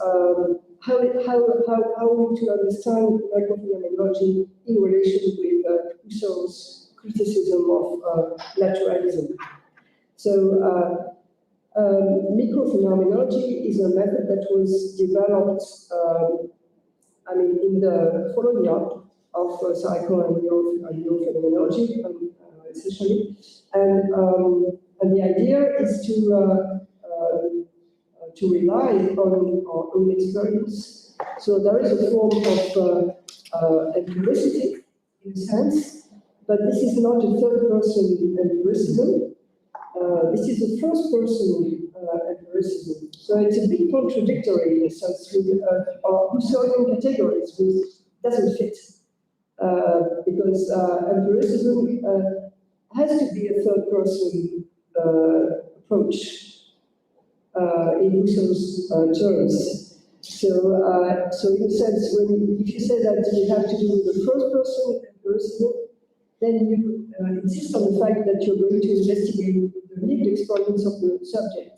how to understand microphenomenology in relation with Husserl's criticism of naturalism. So microphenomenology is a method that was developed, I mean, in the following up of psycho and neurophenomenology, essentially, and the idea is to rely on our own experience. So there is a form of empiricity, in a sense, but this is not a third-person empiricism. This is a first-person empiricism. So it's a bit contradictory in a sense with our Husserlian categories, which doesn't fit. Because empiricism has to be a third-person approach in Husserl's terms. So in a sense, if you say that you have to do with the first-person empiricism, then you insist on the fact that you're going to investigate the lived experience of the subject.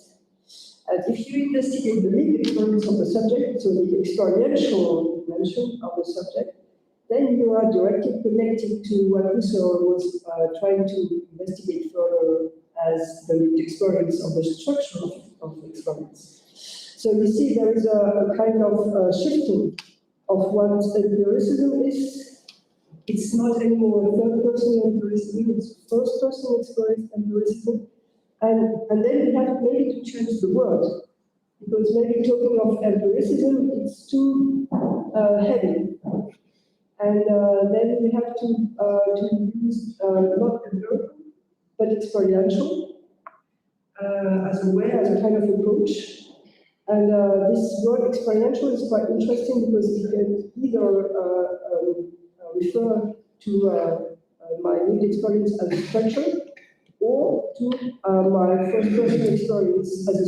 And if you investigate the lived experience of the subject, so the experiential dimension of the subject, then you are directly connected to what Husserl was trying to investigate further as the lived experience of the structure of the experience. So you see there is a kind of shifting of what empiricism is. It's not anymore a third-person empiricism, it's first-person empiricism. And then we have maybe to change the word, because maybe talking of empiricism, it's too heavy. And then we have to use not empirical, but experiential as a way, as a kind of approach. And this word experiential is quite interesting because it can either refer to my lived experience as a structure, or to my first-person experience as a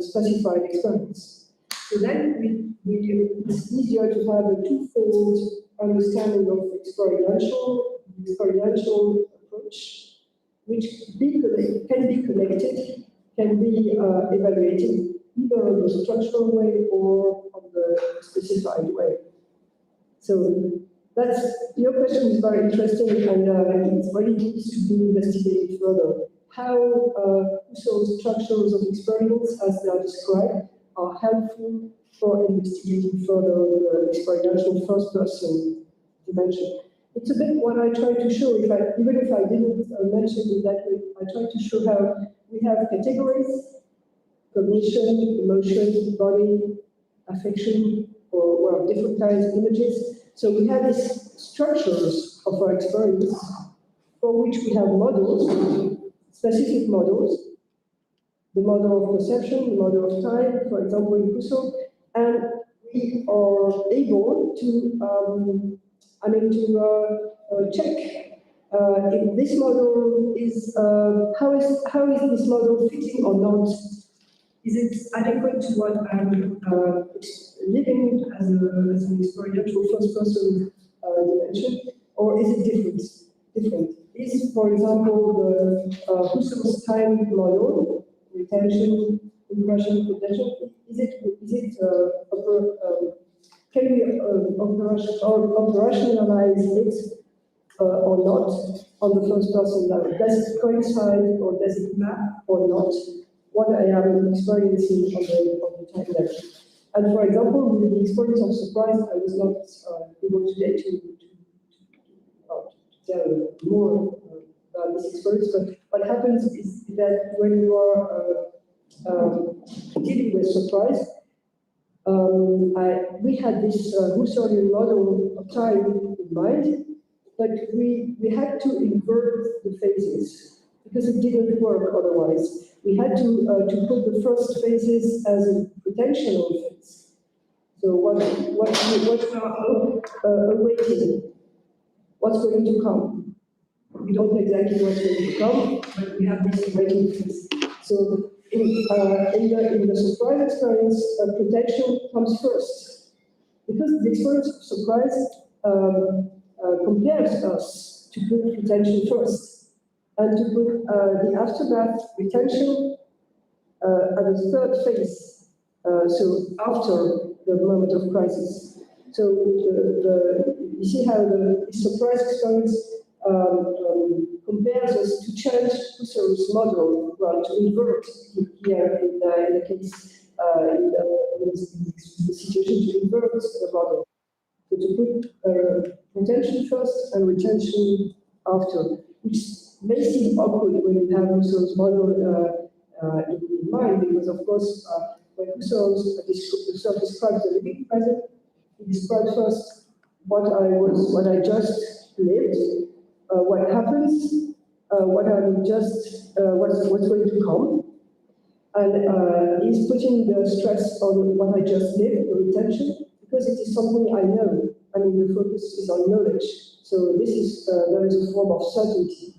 specified experience. So then it's easier to have a twofold understanding of experiential approach, which can be connected, can be evaluated either in the structural way or on the specified way. So that's, your question is very interesting, and it really needs to be investigated further. How Husserl's structures of experience, as they are described, are helpful for investigating further the experiential first-person dimension. It's a bit what I try to show, even if I didn't mention it that way, I try to show how we have categories: cognition, emotion, body, affection, or different kinds of images. So we have these structures of our experience for which we have models, specific models, the model of perception, the model of time, for example, in Husserl, and we are able to, check if this model is, how is this model fitting or not? Is it adequate to what I'm living as an experiential first-person dimension, or is it different? Is, for example, the Husserl's time model, retention, impression, potential, can we operationalize it or not on the first-person level? Does it coincide or does it map or not what I am experiencing on the time level? And for example, with the experience of surprise, I was not able today to tell more about this experience, but what happens is that when you are dealing with surprise, we had this Husserlian model of time in mind, but we had to invert the phases because it didn't work otherwise. We had to put the first phases as a potential phase. So what we are awaiting, what's going to come. We don't know exactly what's going to come, but we have this waiting phase. So in the surprise experience, potential comes first, because the experience of surprise compares us to put potential first, and to put the aftermath retention at the third phase, so after the moment of crisis. So you see how the surprise experience compares us to change Husserl's model, well, to invert here in the case, in the situation, to invert the model. So to put potential first and retention after, which may seem awkward when you have Husserl's model in mind, because of course, when Husserl describes the living present, he describes first what I just lived, what happens, what I'm just, what's going to come, and he's putting the stress on what I just lived, the retention, because it is something I know. I mean, the focus is on knowledge. So this is, there is a form of certainty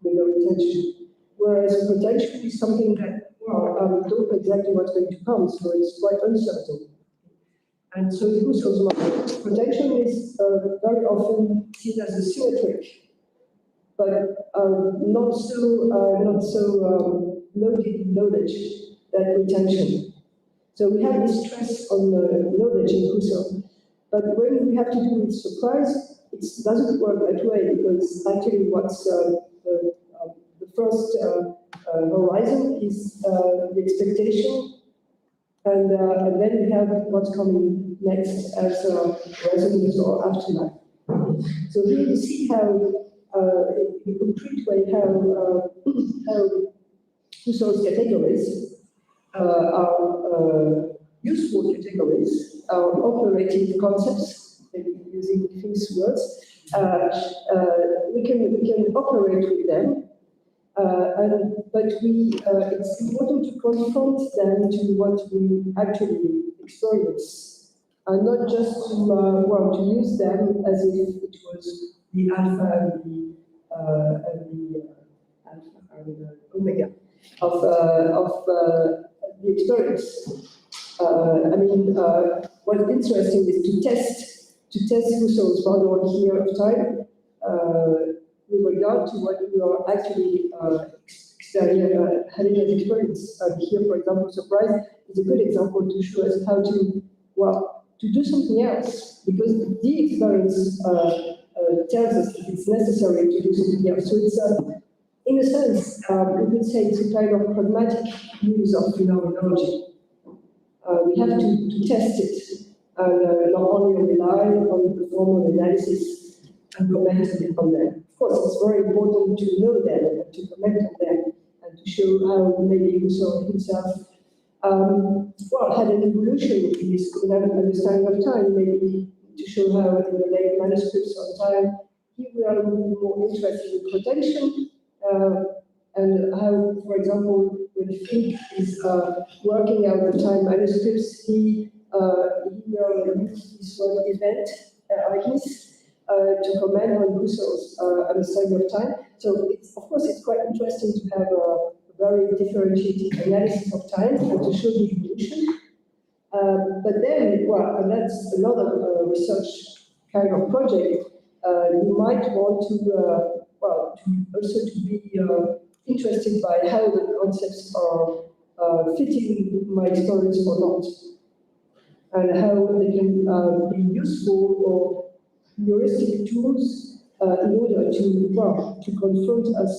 with the retention. Whereas potential is something that, well, I don't know exactly what's going to come, so it's quite uncertain. And so in Husserl's model, potential is very often seen as a symmetric, but not so loaded knowledge that retention. So we have this stress on knowledge in Husserl, but when we have to do with surprise, it doesn't work that way, because actually what's the first horizon is the expectation, and then we have what's coming next as resonance or afterlife. So here you see how, in a concrete way, how Husserl's categories are useful categories, are operative concepts, using Fink's words. We can operate with them, but it's important to confront them to what we actually experience, and not just to use them as if it was the alpha and the omega of the experience. What's interesting is to test Husserl's model here of time with regard to what we are actually having an experience. Here, for example, surprise is a good example to show us how to do something else, because the experience tells us that it's necessary to do something else. So it's in a sense, we could say it's a kind of pragmatic use of phenomenology. We have to test it, and not only rely on the formal analysis and comment on them. Of course, it's very important to know them and to comment on them, and to show how maybe Husserl himself had an evolution in his understanding of time, maybe to show how in the late manuscripts on time, he was more interested in potential, and how, for example, when Fink is working out the time manuscripts, he will use this word event, to comment on Husserl's understanding of time. So, of course, it's quite interesting to have a very differentiated analysis of time and to show the evolution. But then, and that's another research kind of project, you might want to also to be interested by how the concepts are fitting with my experience or not, and how they can be useful or heuristic tools in order to confront us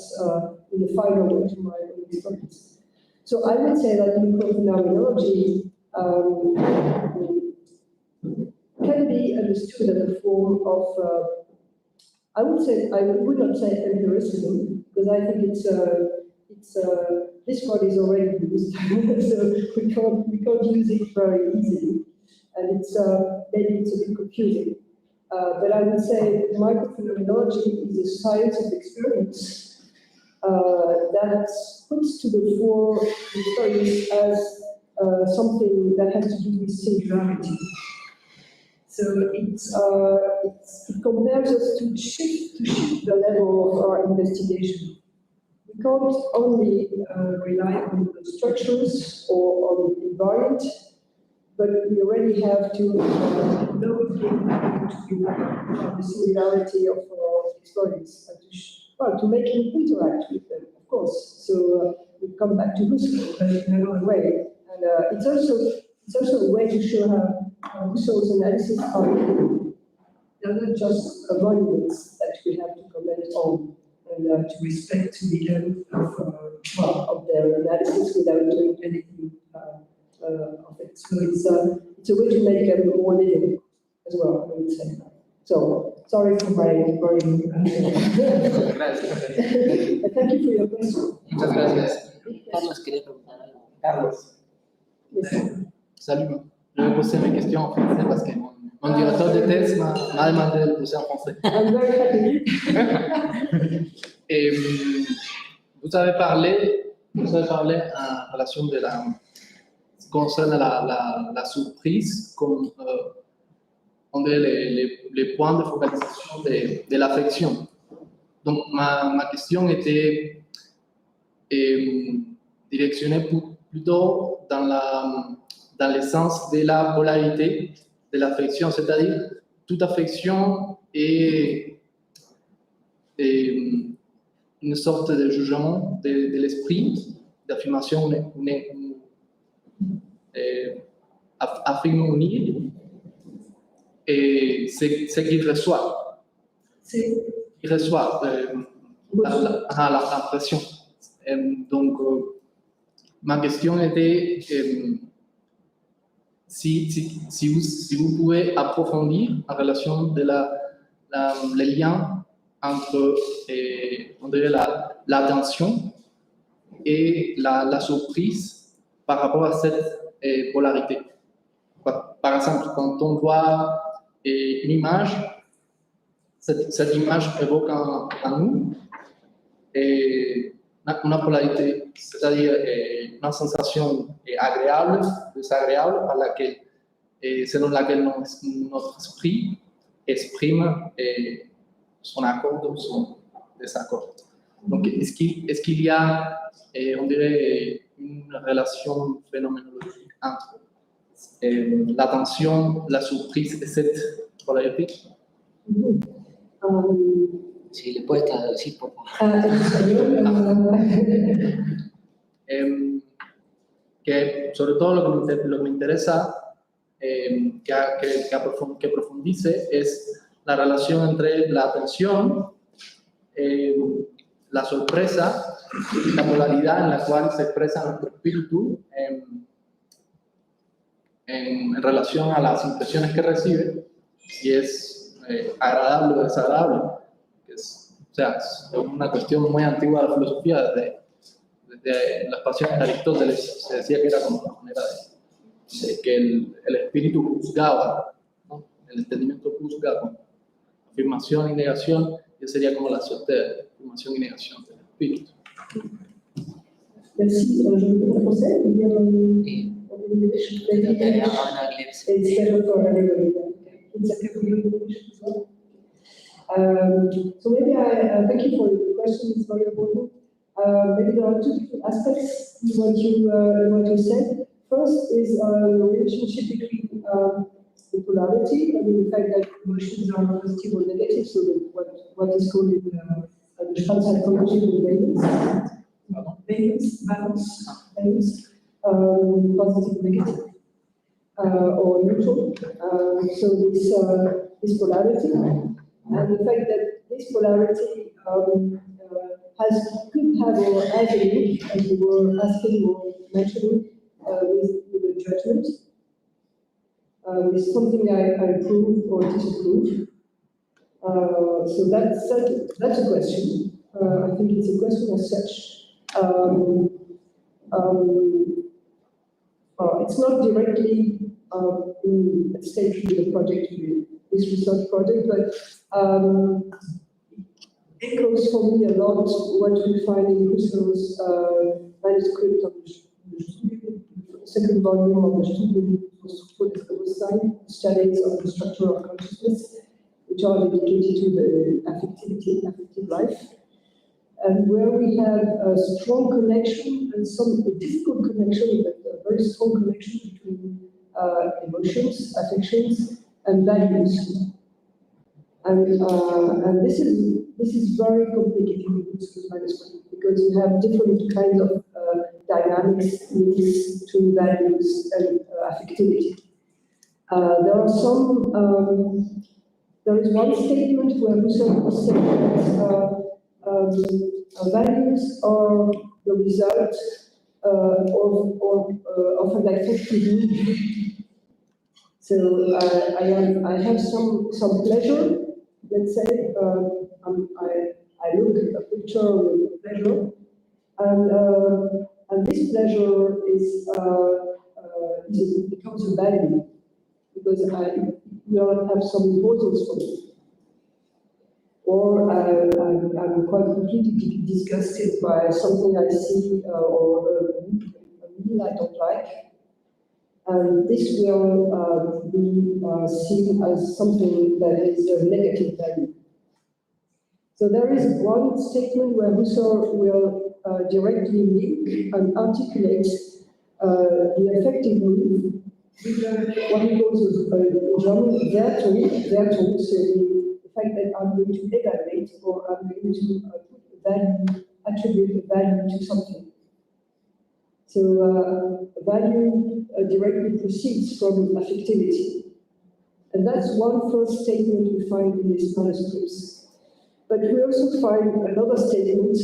in the final way to my own experience. So I would say that microphenomenology can be understood as a form of I would not say empiricism, because I think it's this word is already used, so we can't use it very easily, and maybe it's a bit confusing. But I would say microphenomenology is a science of experience that puts to the fore experience as something that has to do with singularity. So it compares us to shift the level of our investigation. We can't only rely on the structures or on the environment, but we already have to know the singularity of our experience and to make it interact with them, of course. So we come back to Husserl in another way, and it's also a way to show how Husserl's analysis are living. They're not just monuments that we have to comment on and to respect to the end of their analysis without doing anything of it. So it's a way to make them more living as well, I would say. So sorry for my very Thank you for your question. Muchas gracias. Carlos quería preguntar algo. Carlos. Yes. Salut, je vais poser mes questions en français parce que mon directeur de thèse m'a demandé de le poser en français. I'm very happy. Et vous avez parlé en relation de concernant la surprise comme les points de focalisation de l'affection. Donc ma question était directionnée plutôt dans le sens de la polarité de l'affection, c'est-à-dire toute affection est une sorte de jugement de l'esprit, d'affirmation, affirme unir et ce qu'il reçoit. Il reçoit l'impression. Donc, ma question était si vous pouvez approfondir en relation de les liens entre on dirait l'attention et la surprise par rapport à cette polarité. Par exemple, quand on voit une image, cette image évoque en nous une polarité, c'est-à-dire une sensation agréable, désagréable, selon laquelle notre esprit exprime son accord ou son désaccord. Donc, est-ce qu'il y a, on dirait, une relation phénoménologique entre l'attention, la surprise et cette polarité? Si le puedes traducir, por favor. Que sobre todo lo que me interesa que profundice es la relación entre la atención, la sorpresa, la modalidad en la cual se expresa nuestro espíritu en relación a las impresiones que recibe, si es agradable o desagradable. O sea, es una cuestión muy antigua de la filosofía, desde las pasiones de Aristóteles se decía que era como una manera de que el espíritu juzgaba, ¿no? El entendimiento juzga con afirmación y negación, y sería como la suerte de afirmación y negación del espíritu. Merci. Je vais vous proposer de dire so maybe I thank you for the question. It's very important. Maybe there are two different aspects in what you said. First is the relationship between the polarity, I mean the fact that emotions are positive or negative, so what is called in the Schwanz psychology the balance, positive, negative, or neutral. So this polarity, and the fact that this polarity could have or has a link, as you were asking or mentioning, with the judgment. Is something I approve or disapprove. So that's a question. I think it's a question as such. It's not directly at stake with the project, this research project, but it echoes for me a lot what we find in Husserl's manuscript of the second volume of the studies of the structure of consciousness, which are dedicated to the affective life, and where we have a strong connection and some difficult connection, but a very strong connection between emotions, affections, and values. And this is very complicated in Husserl's manuscript because you have different kinds of dynamics between values and affectivity. There is one statement where Husserl said that values are the result of an affective need. So I have some pleasure. Let's say I look at a picture with pleasure, and this pleasure becomes a value because will have some importance for me. Or I'm quite completely disgusted by something I see or a meal I don't like. And this will be seen as something that is a negative value. So there is one statement where Husserl will directly link and articulate the affective mood with what he calls in German Wertung, so the fact that I'm going to evaluate or I'm going to attribute a value to something. So value directly proceeds from affectivity. And that's one first statement we find in these manuscripts. But we also find another statement,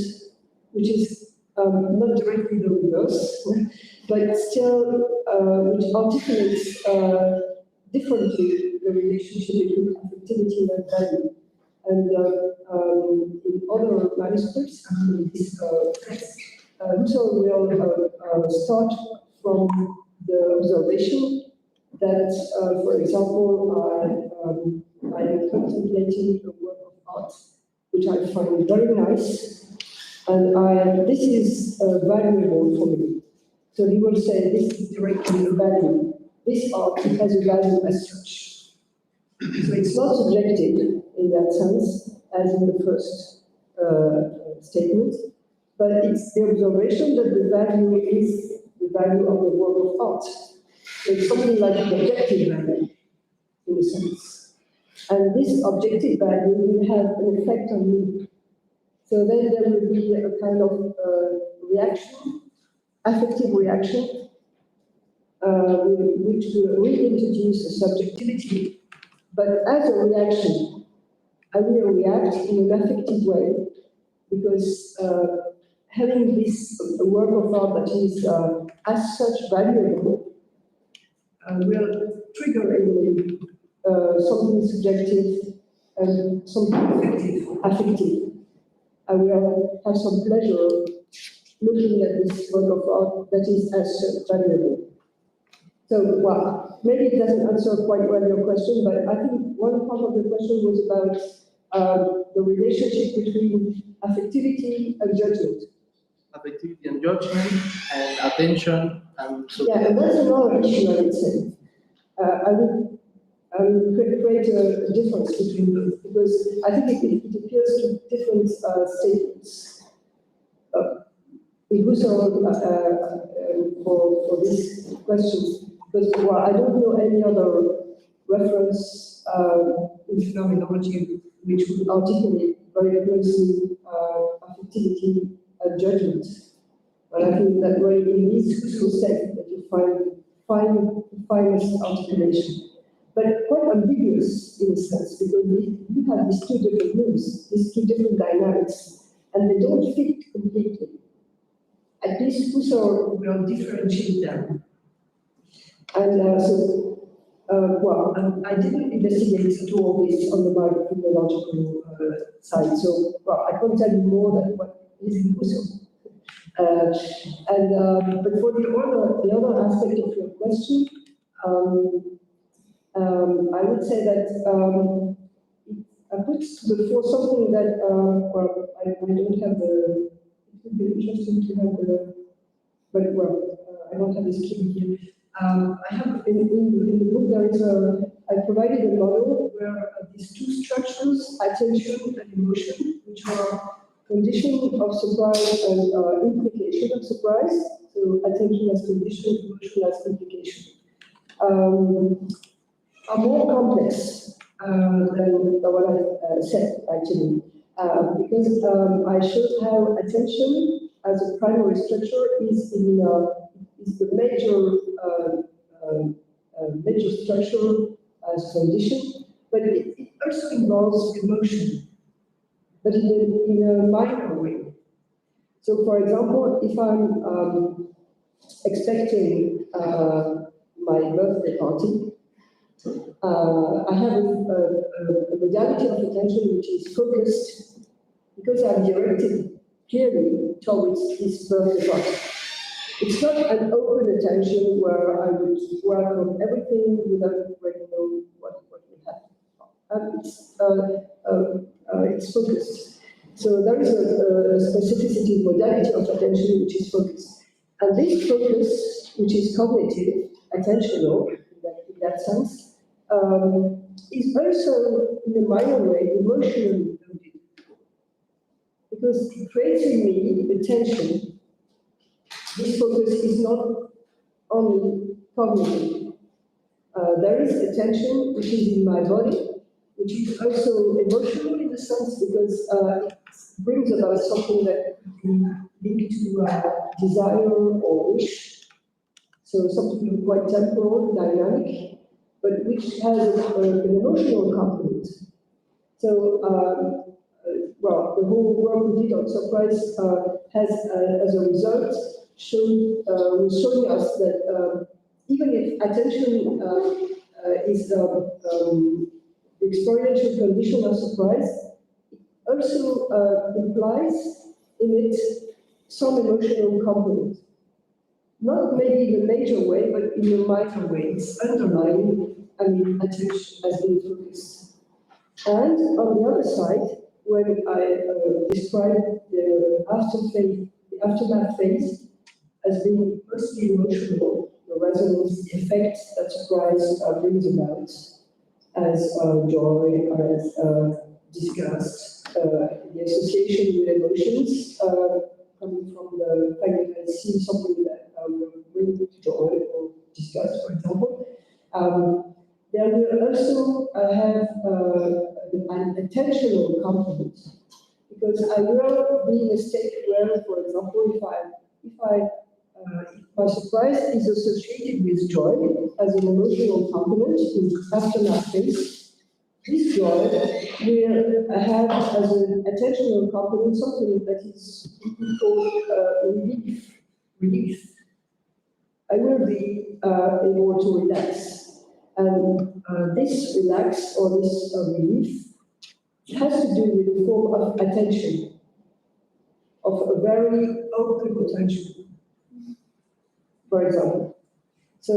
which is not directly the reverse, but still which articulates differently the relationship between affectivity and value. And in other manuscripts, in this text, Husserl will start from the observation that, for example, I am contemplating a work of art, which I find very nice, and this is valuable for me. So he will say, this is directly a value. This art has a value as such. So it's not subjective in that sense, as in the first statement, but it's the observation that the value is the value of the work of art. So it's something like an objective value, in a sense. And this objective value will have an effect on me. So then there will be a kind of reaction, affective reaction, which will reintroduce a subjectivity. But as a reaction, I will react in an affective way, because having this work of art that is as such valuable will trigger in me something subjective and something affective. I will have some pleasure looking at this work of art that is as such valuable. So, well, maybe it doesn't answer quite well your question, but I think one part of the question was about the relationship between affectivity and judgment. Affectivity and judgment, and attention, and so Yeah, and that's another issue, I would say. I would create a difference between them, because I think it appears to different statements. In Husserl, for this question, because well, I don't know any other reference in phenomenology which would articulate very closely affectivity and judgment. But I think that way in this Husserl set that you find finest articulation. But quite ambiguous in a sense, because you have these two different moods, these two different dynamics, and they don't fit completely. At least Husserl will differentiate them. And well, I didn't investigate all this on the phenomenological side, so well, I can't tell you more than what is in Husserl. But for the other aspect of your question, I would say that it puts to the fore something that, well, I don't have the, it would be interesting to have the, but well, I don't have the scheme here. I have, in the book, there is I provided a model where these two structures, attention and emotion, which are condition of surprise and implication of surprise, so attention as condition, emotion as implication, are more complex than what I said, actually, because I showed how attention as a primary structure is the major structure as condition, but it also involves emotion, but in a minor way. So, for example, if I'm expecting my birthday party, I have a modality of attention which is focused because I'm directed clearly towards this birthday party. It's not an open attention where I would welcome everything without really knowing what will happen. It's focused. So there is a specificity modality of attention which is focused. And this focus, which is cognitive, attentional, in that sense, is also, in a minor way, emotionally loaded. Because it creates in me the tension. This focus is not only cognitive. There is attention which is in my body, which is also emotional in a sense, because it brings about something that could be linked to desire or wish. So something quite temporal, dynamic, but which has an emotional component. So, well, the whole work we did on surprise has, as a result, showing us that even if attention is the experiential condition of surprise, it also implies in it some emotional component. Not maybe in a major way, but in a minor way. It's underlying, attention has been focused. And on the other side, when I describe the aftermath phase as being mostly emotional, the resonance, the effect that surprise brings about, as joy, as disgust, the association with emotions coming from the fact that I see something that will bring joy or disgust, for example. There will also have an attentional component, because I will be in a state where, for example, if my surprise is associated with joy as an emotional component in aftermath phase, this joy will have as an attentional component something that is called relief. I will be able to relax. And this relax or this relief has to do with the form of attention, of a very open attention, for example. So,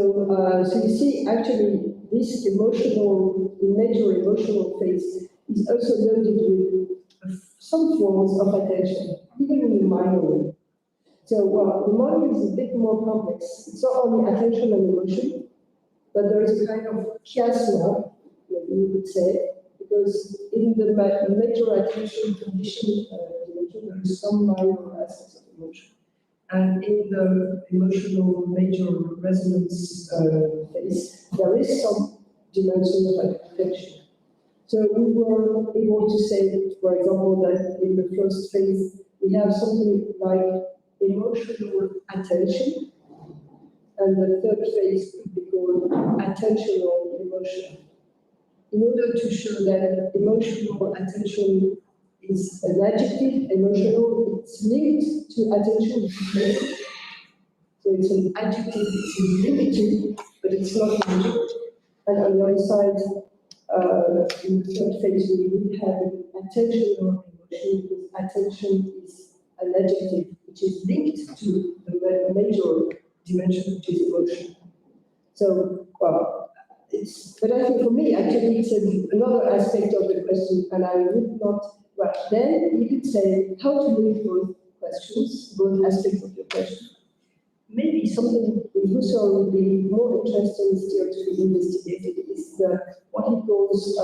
so you see, actually, this major emotional phase is also loaded with some forms of attention, even in a minor way. So, well, the model is a bit more complex. It's not only attention and emotion, but there is a kind of chiasma, you would say, because in the major attention condition dimension, there is some minor aspects of emotion. And in the emotional major resonance phase, there is some dimension of attention. So we were able to say, for example, that in the first phase, we have something like emotional attention, and the third phase could be called attentional emotion. In order to show that emotional attention is an adjective, emotional, it's linked to attention. So it's an adjective, it's limited, but it's not limited. And on the other side, in the third phase, we would have an attentional emotion, because attention is an adjective which is linked to the major dimension, which is emotion. So, well, but I think for me, actually, it's another aspect of the question, and I would not, well, then you could say how to link both questions, both aspects of your question. Maybe something in Husserl would be more interesting still to be investigated is what he calls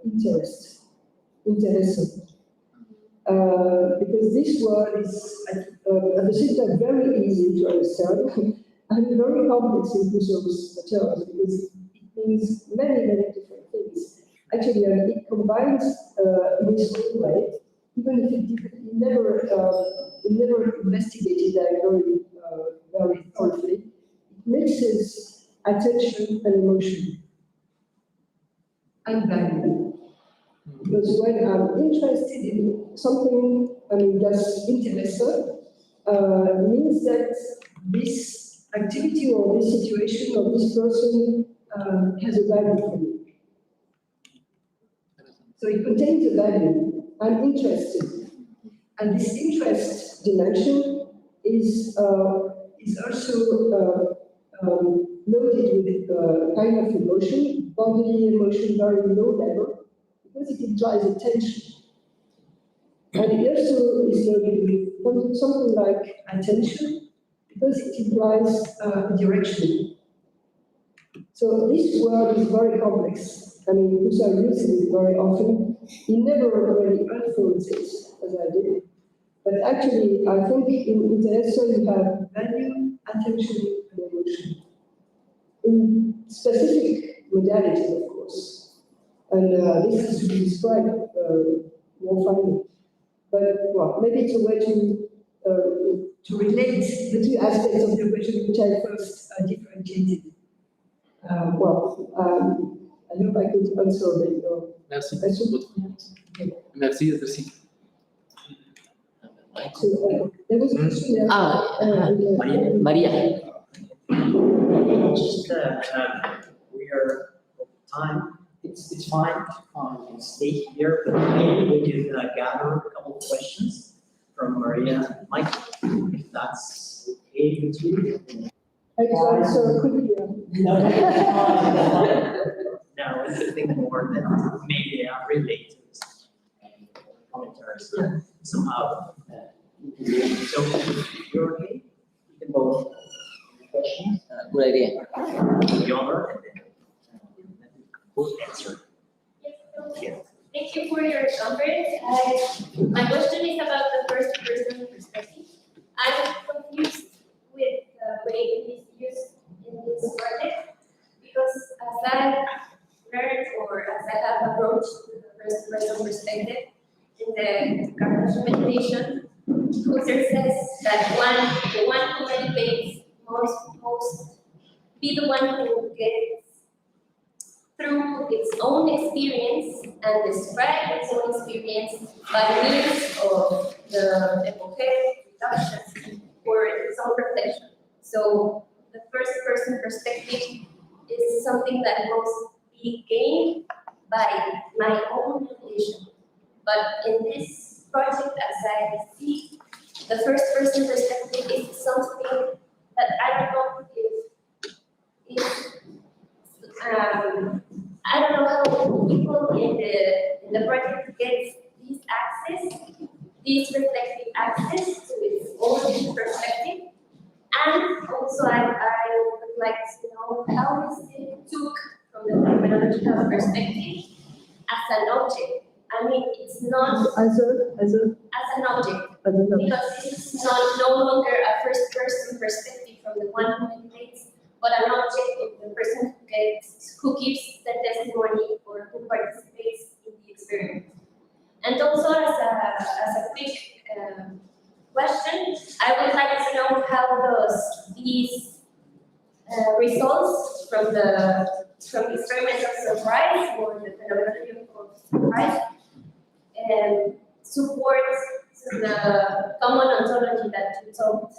interest, interessen. Because this word is at the same time very easy to understand and very complex in Husserl's terms, because it means many, many different things. Actually, it combines in its own way, even if it never investigated that very thoroughly. It mixes attention and emotion and value. Because when I'm interested in something, that's interesting, means that this activity or this situation or this person has a value for me. So it contains a value. I'm interested. And this interest dimension is also loaded with a kind of emotion, bodily emotion, very low level, because it implies attention. And it also is loaded with something like attention, because it implies direction. So this word is very complex. Husserl uses it very often. He never really unfolds it, as I did. But actually, I think in Interessen you have value, attention, and emotion. In specific modalities, of course. And this is to be described more finely. But, well, maybe it's a way to to relate the two aspects of your question, which I first differentiated. I hope I could answer your Merci. question. Merci d'être ici. So, there was a question there. Maria. Just we are over time. It's fine to stay here, but maybe we can gather a couple of questions from Maria and Michael, if that's okay with you. I can answer quickly. No, that's fine. No, it's a thing more that maybe relate to commentaries somehow. So if you're okay, you can both questions. Good idea. The honor and then both answer. Yes, thank you for your conference. My question is about the first person perspective. I'm confused with the way it is used in this project because as I learned or as I have approached the first person perspective in the cognition meditation, Husserl says that the one who meditates most be the one who gets through its own experience and describe its own experience by means of the epoche, reduction, or its own reflection. So the first person perspective is something that must be gained by my own meditation. But in this project, as I see, the first person perspective is something that I don't know if I don't know how people in the project get this access, this reflective access to its own perspective. And also I would like to know how is it took from the phenomenological perspective as an object. I mean, it's not As an object, because this is no longer a first person perspective from the one who meditates, but an object of the person who gives the testimony or who participates in the experiment. And also, as a quick question, I would like to know how these results from the experiment of surprise or the phenomenology of surprise support the common ontology that you talked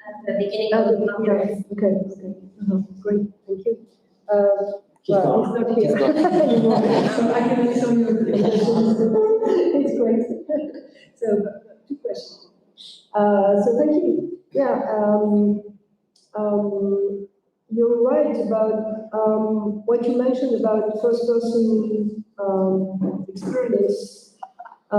at the beginning of the conference. Okay. Great, thank you. Well, it's not here anymore, so I can answer your questions. It's great. So, two questions. So thank you. Yeah, you're right about what you mentioned about first-person experience. I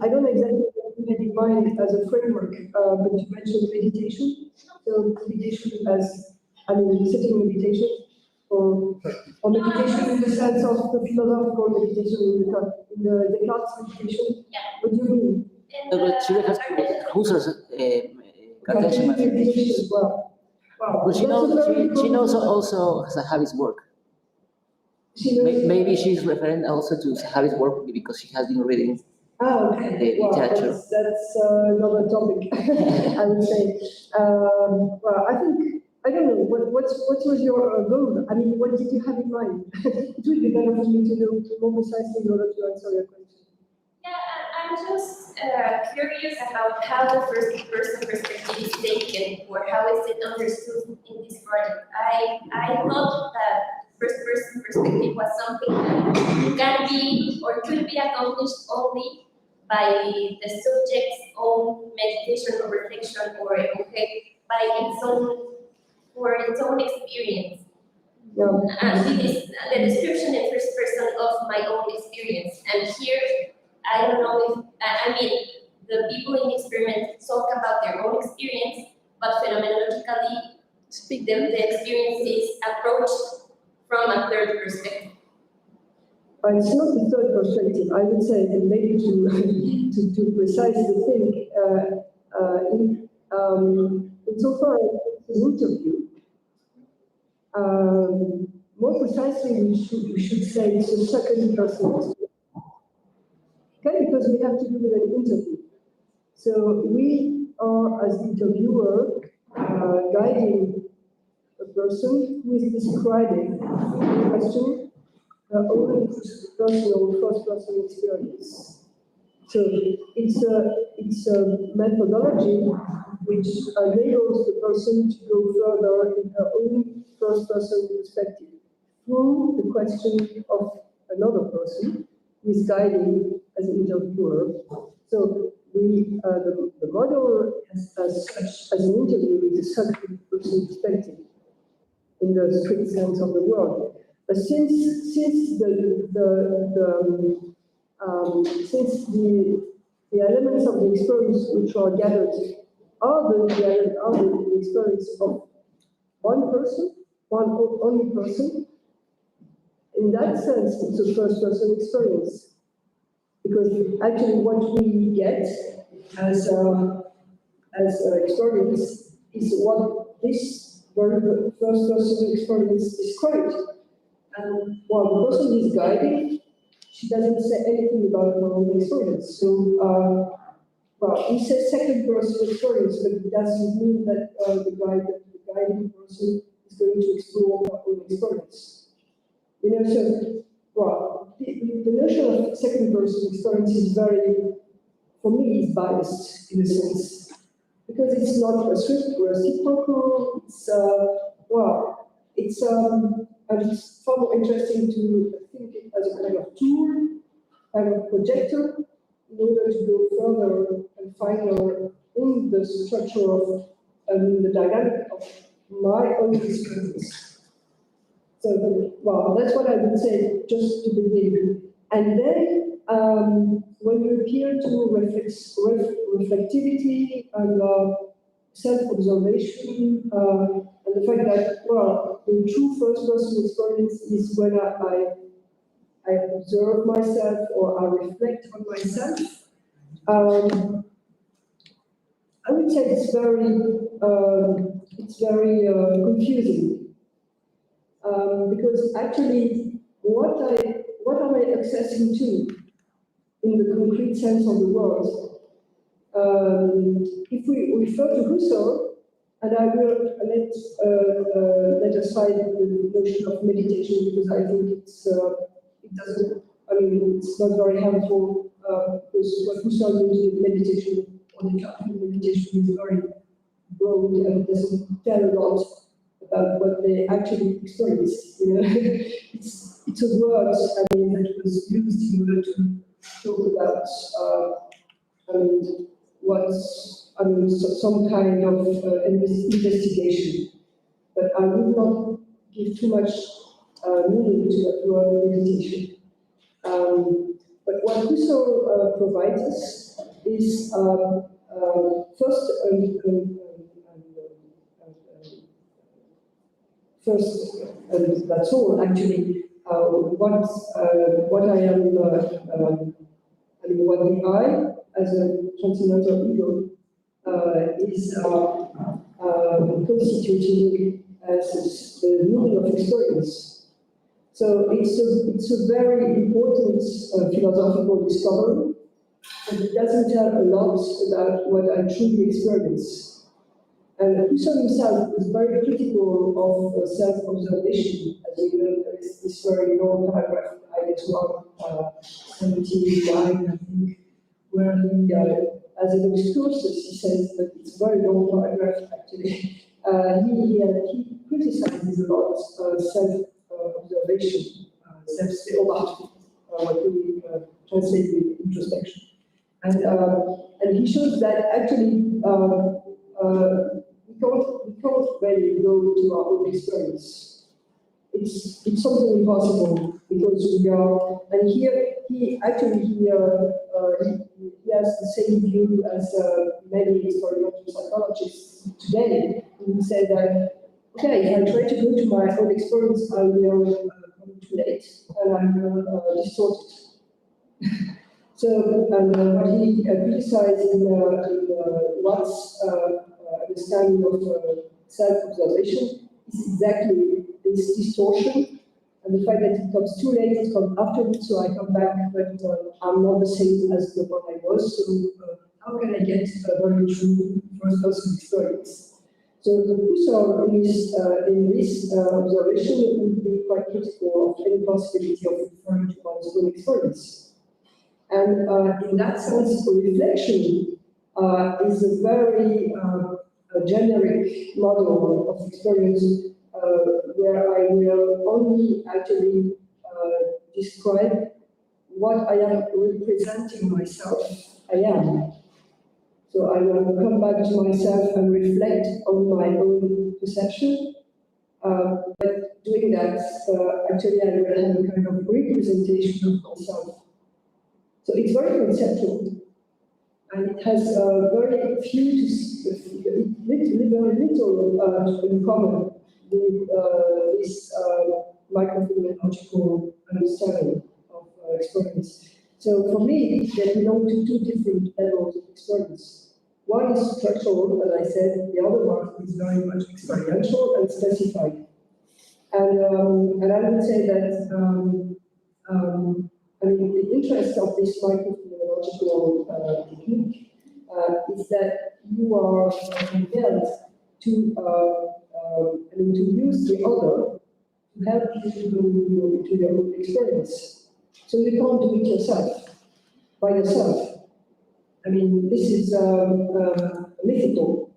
don't know exactly what you had in mind as a framework, but you mentioned meditation. So meditation as, sitting meditation, or meditation in the sense of the philosophical meditation, in the Descartes meditation. Yeah. What do you mean? But she refers to Husserl's Cartesian meditation as well. Wow. But she knows also Sahavi's work. Maybe she's referring also to Sahavi's work because she has been reading okay. the literature. That's another topic, I would say. Well, I don't know, what was your goal? What did you have in mind? It would be better for me to know more precisely in order to answer your question. Yeah, I'm just curious about how the first person perspective is taken, or how is it understood in this project. I thought that first person perspective was something that can be or could be accomplished only by the subject's own meditation or reflection, or by its own experience. Yeah. The description in first person of my own experience. And here, I don't know if, the people in the experiment talk about their own experience, but phenomenologically, the experience is approached from a third perspective. It's not the third perspective. I would say that maybe to precise the thing, insofar as it's an interview, more precisely, we should say it's a second person. Okay, because we have to do with an interview. So we are, as interviewer, guiding a person who is describing the question only personal first-person experience. So it's a methodology which enables the person to go further in her own first-person perspective through the question of another person who is guiding as an interviewer. So the model as such, as an interview, is a subject-person perspective in the strict sense of the word. But since the elements of the experience which are gathered are the experience of one person, one only person, in that sense, it's a first-person experience. Because actually what we get as experience is what this very first-person experience describes. And while the person is guiding, she doesn't say anything about her own experience. So, well, we say second-person experience, but it doesn't mean that the guiding person is going to explore her own experience. You know, so, well, the notion of second-person experience is very, for me, is biased in a sense, because it's not reciprocal. It's well, it's far more interesting to think it as a kind of tool, kind of projector, in order to go further and finer in the structure of the dynamic of my own experience. So, well, that's what I would say just to begin. And then, when you appeal to reflectivity and self-observation, and the fact that, well, the true first-person experience is when I observe myself or I reflect on myself, I would say it's very confusing. Because actually, what am I accessing to in the concrete sense of the word? If we refer to Husserl, and I will let aside the notion of meditation because I think it doesn't. I mean, it's not very helpful because what Husserl means with meditation or the kind of meditation is very broad and doesn't tell a lot about what they actually experienced. You know, it's a word, I mean, that was used in order to talk about some kind of investigation. But I will not give too much meaning to that word meditation. But what Husserl provides us is first, and that's all actually, what I am, what the I, as a transcendental ego, is constituting as the meaning of experience. So it's a very important philosophical discovery, and it doesn't tell a lot about what I truly experience. And Husserl himself was very critical of self-observation. As you know, there is this very long paragraph, I guess 179, I think, where he, as an excursus, he says that it's a very long paragraph, actually. He criticizes a lot self-observation, self-beobachtung, what we translate with introspection. And he shows that actually we can't really go to our own experience. It's something impossible because we are, and here he has the same view as many experimental psychologists today, who say that, okay, if I try to go to my own experience, I will come too late and I will distort it. So, what he criticized in Watt's understanding of self-observation is exactly this distortion, and the fact that it comes too late, it comes afterwards, so I come back, but I'm not the same as the one I was, so how can I get a very true first-person experience? So Husserl in this observation would be quite critical of any possibility of referring to one's own experience. And in that sense, reflection is a very generic model of experience where I will only actually describe what I am representing myself I am. So I will come back to myself and reflect on my own perception. But doing that, actually I will have a kind of representation of myself. So it's very conceptual. And it has very few, very little in common with this microphenomenological understanding of experience. So for me, they belong to two different levels of experience. One is structural, as I said, the other one is very much experiential and specified. And I would say that I mean, the interest of this microphenomenological technique is that you are compelled to, I mean, to use the other to help you to go into your own experience. So you can't do it yourself, by yourself. I mean, this is mythical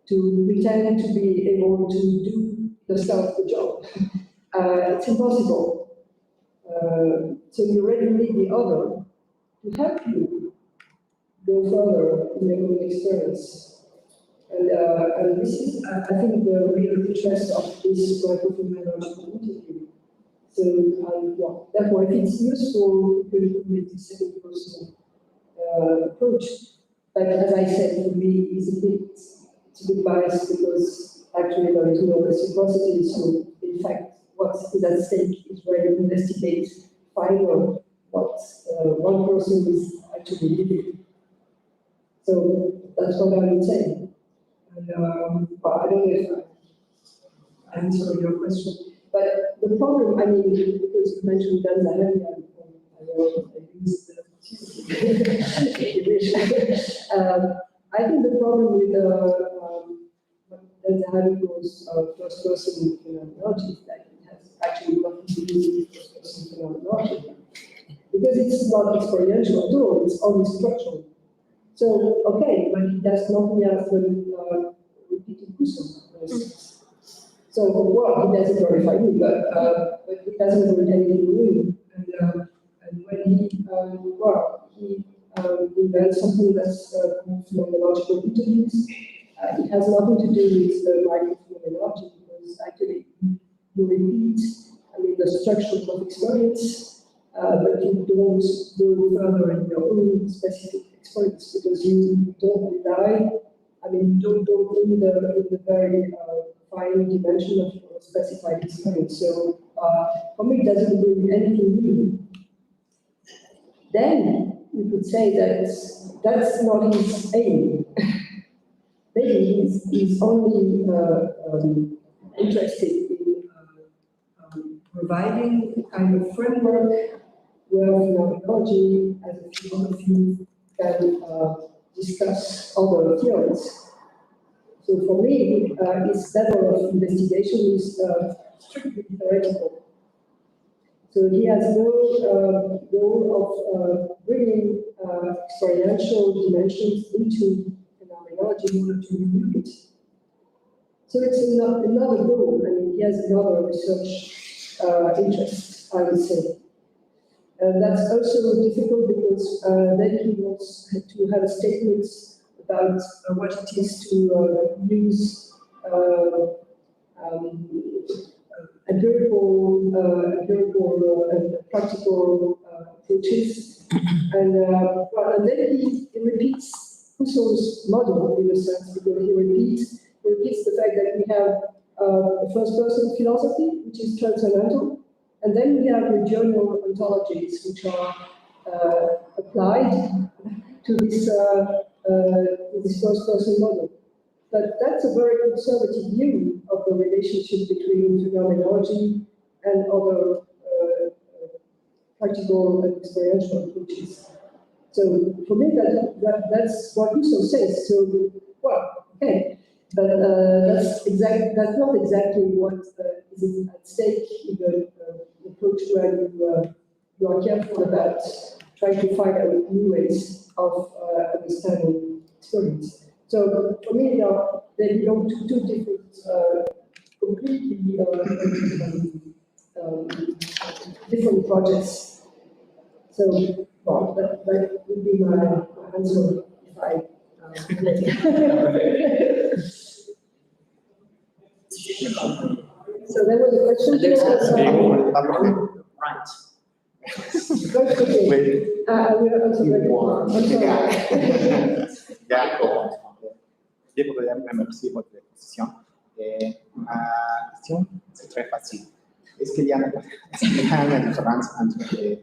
to pretend to be able to do yourself the job. It's impossible. So you really need the other to help you go further in your own experience. And this is, I think, the real interest of this microphenomenological interview. So, yeah, therefore, if it's useful, you can make the second person approach. But as I said, for me, it's a bit biased because actually there is no reciprocity. So, in fact, what is at stake is where you investigate, find out what one person is actually living. So that's what I would say. And but I don't know if I answered your question. But the problem, I mean, because you mentioned Dan Zahavi, I used the I think the problem with Dan Zahavi was first person phenomenology is that it has actually nothing to do with first person phenomenology. Because it's not experiential at all, it's only structural. So, okay, but it does nothing else than repeating Husserl, for instance. So, well, he doesn't glorify me, but he doesn't do anything new. And when he, he invents something that's called phenomenological interviews, it has nothing to do with the microphenomenology, because actually you repeat, I mean, the structure of experience, but you don't go further in your own specific experience because you don't rely, I mean, you don't go in the very fine dimension of your specified experience. So for me, it doesn't bring anything new. Then you could say that that's not his aim. Maybe he's only interested in providing a kind of framework where phenomenology as a philosophy can discuss other theories. So for me, his level of investigation is strictly theoretical. So he has no goal of bringing experiential dimensions into phenomenology in order to review it. So it's another goal. I mean, he has another research interest, I would say. That's also difficult because then he wants to have statements about what it is to use empirical and practical approaches. And then he repeats Husserl's model in a sense, because he repeats the fact that we have a first-person philosophy, which is transcendental, and then we have regional ontologies, which are applied to this first-person model. But that's a very conservative view of the relationship between phenomenology and other practical and experiential approaches. So for me, that's what Husserl says. So, well, okay, but that's not exactly what is at stake in the approach where you are careful about trying to find out new ways of understanding experience. So for me, they belong to two different, completely different projects. So, well, that would be my answer if I. So there was a question here. Right. I will answer very well. I'm sorry. Ya, yo podría me recibir por la exposición. La cuestión es très facile. Est-ce qu'il y a une différence entre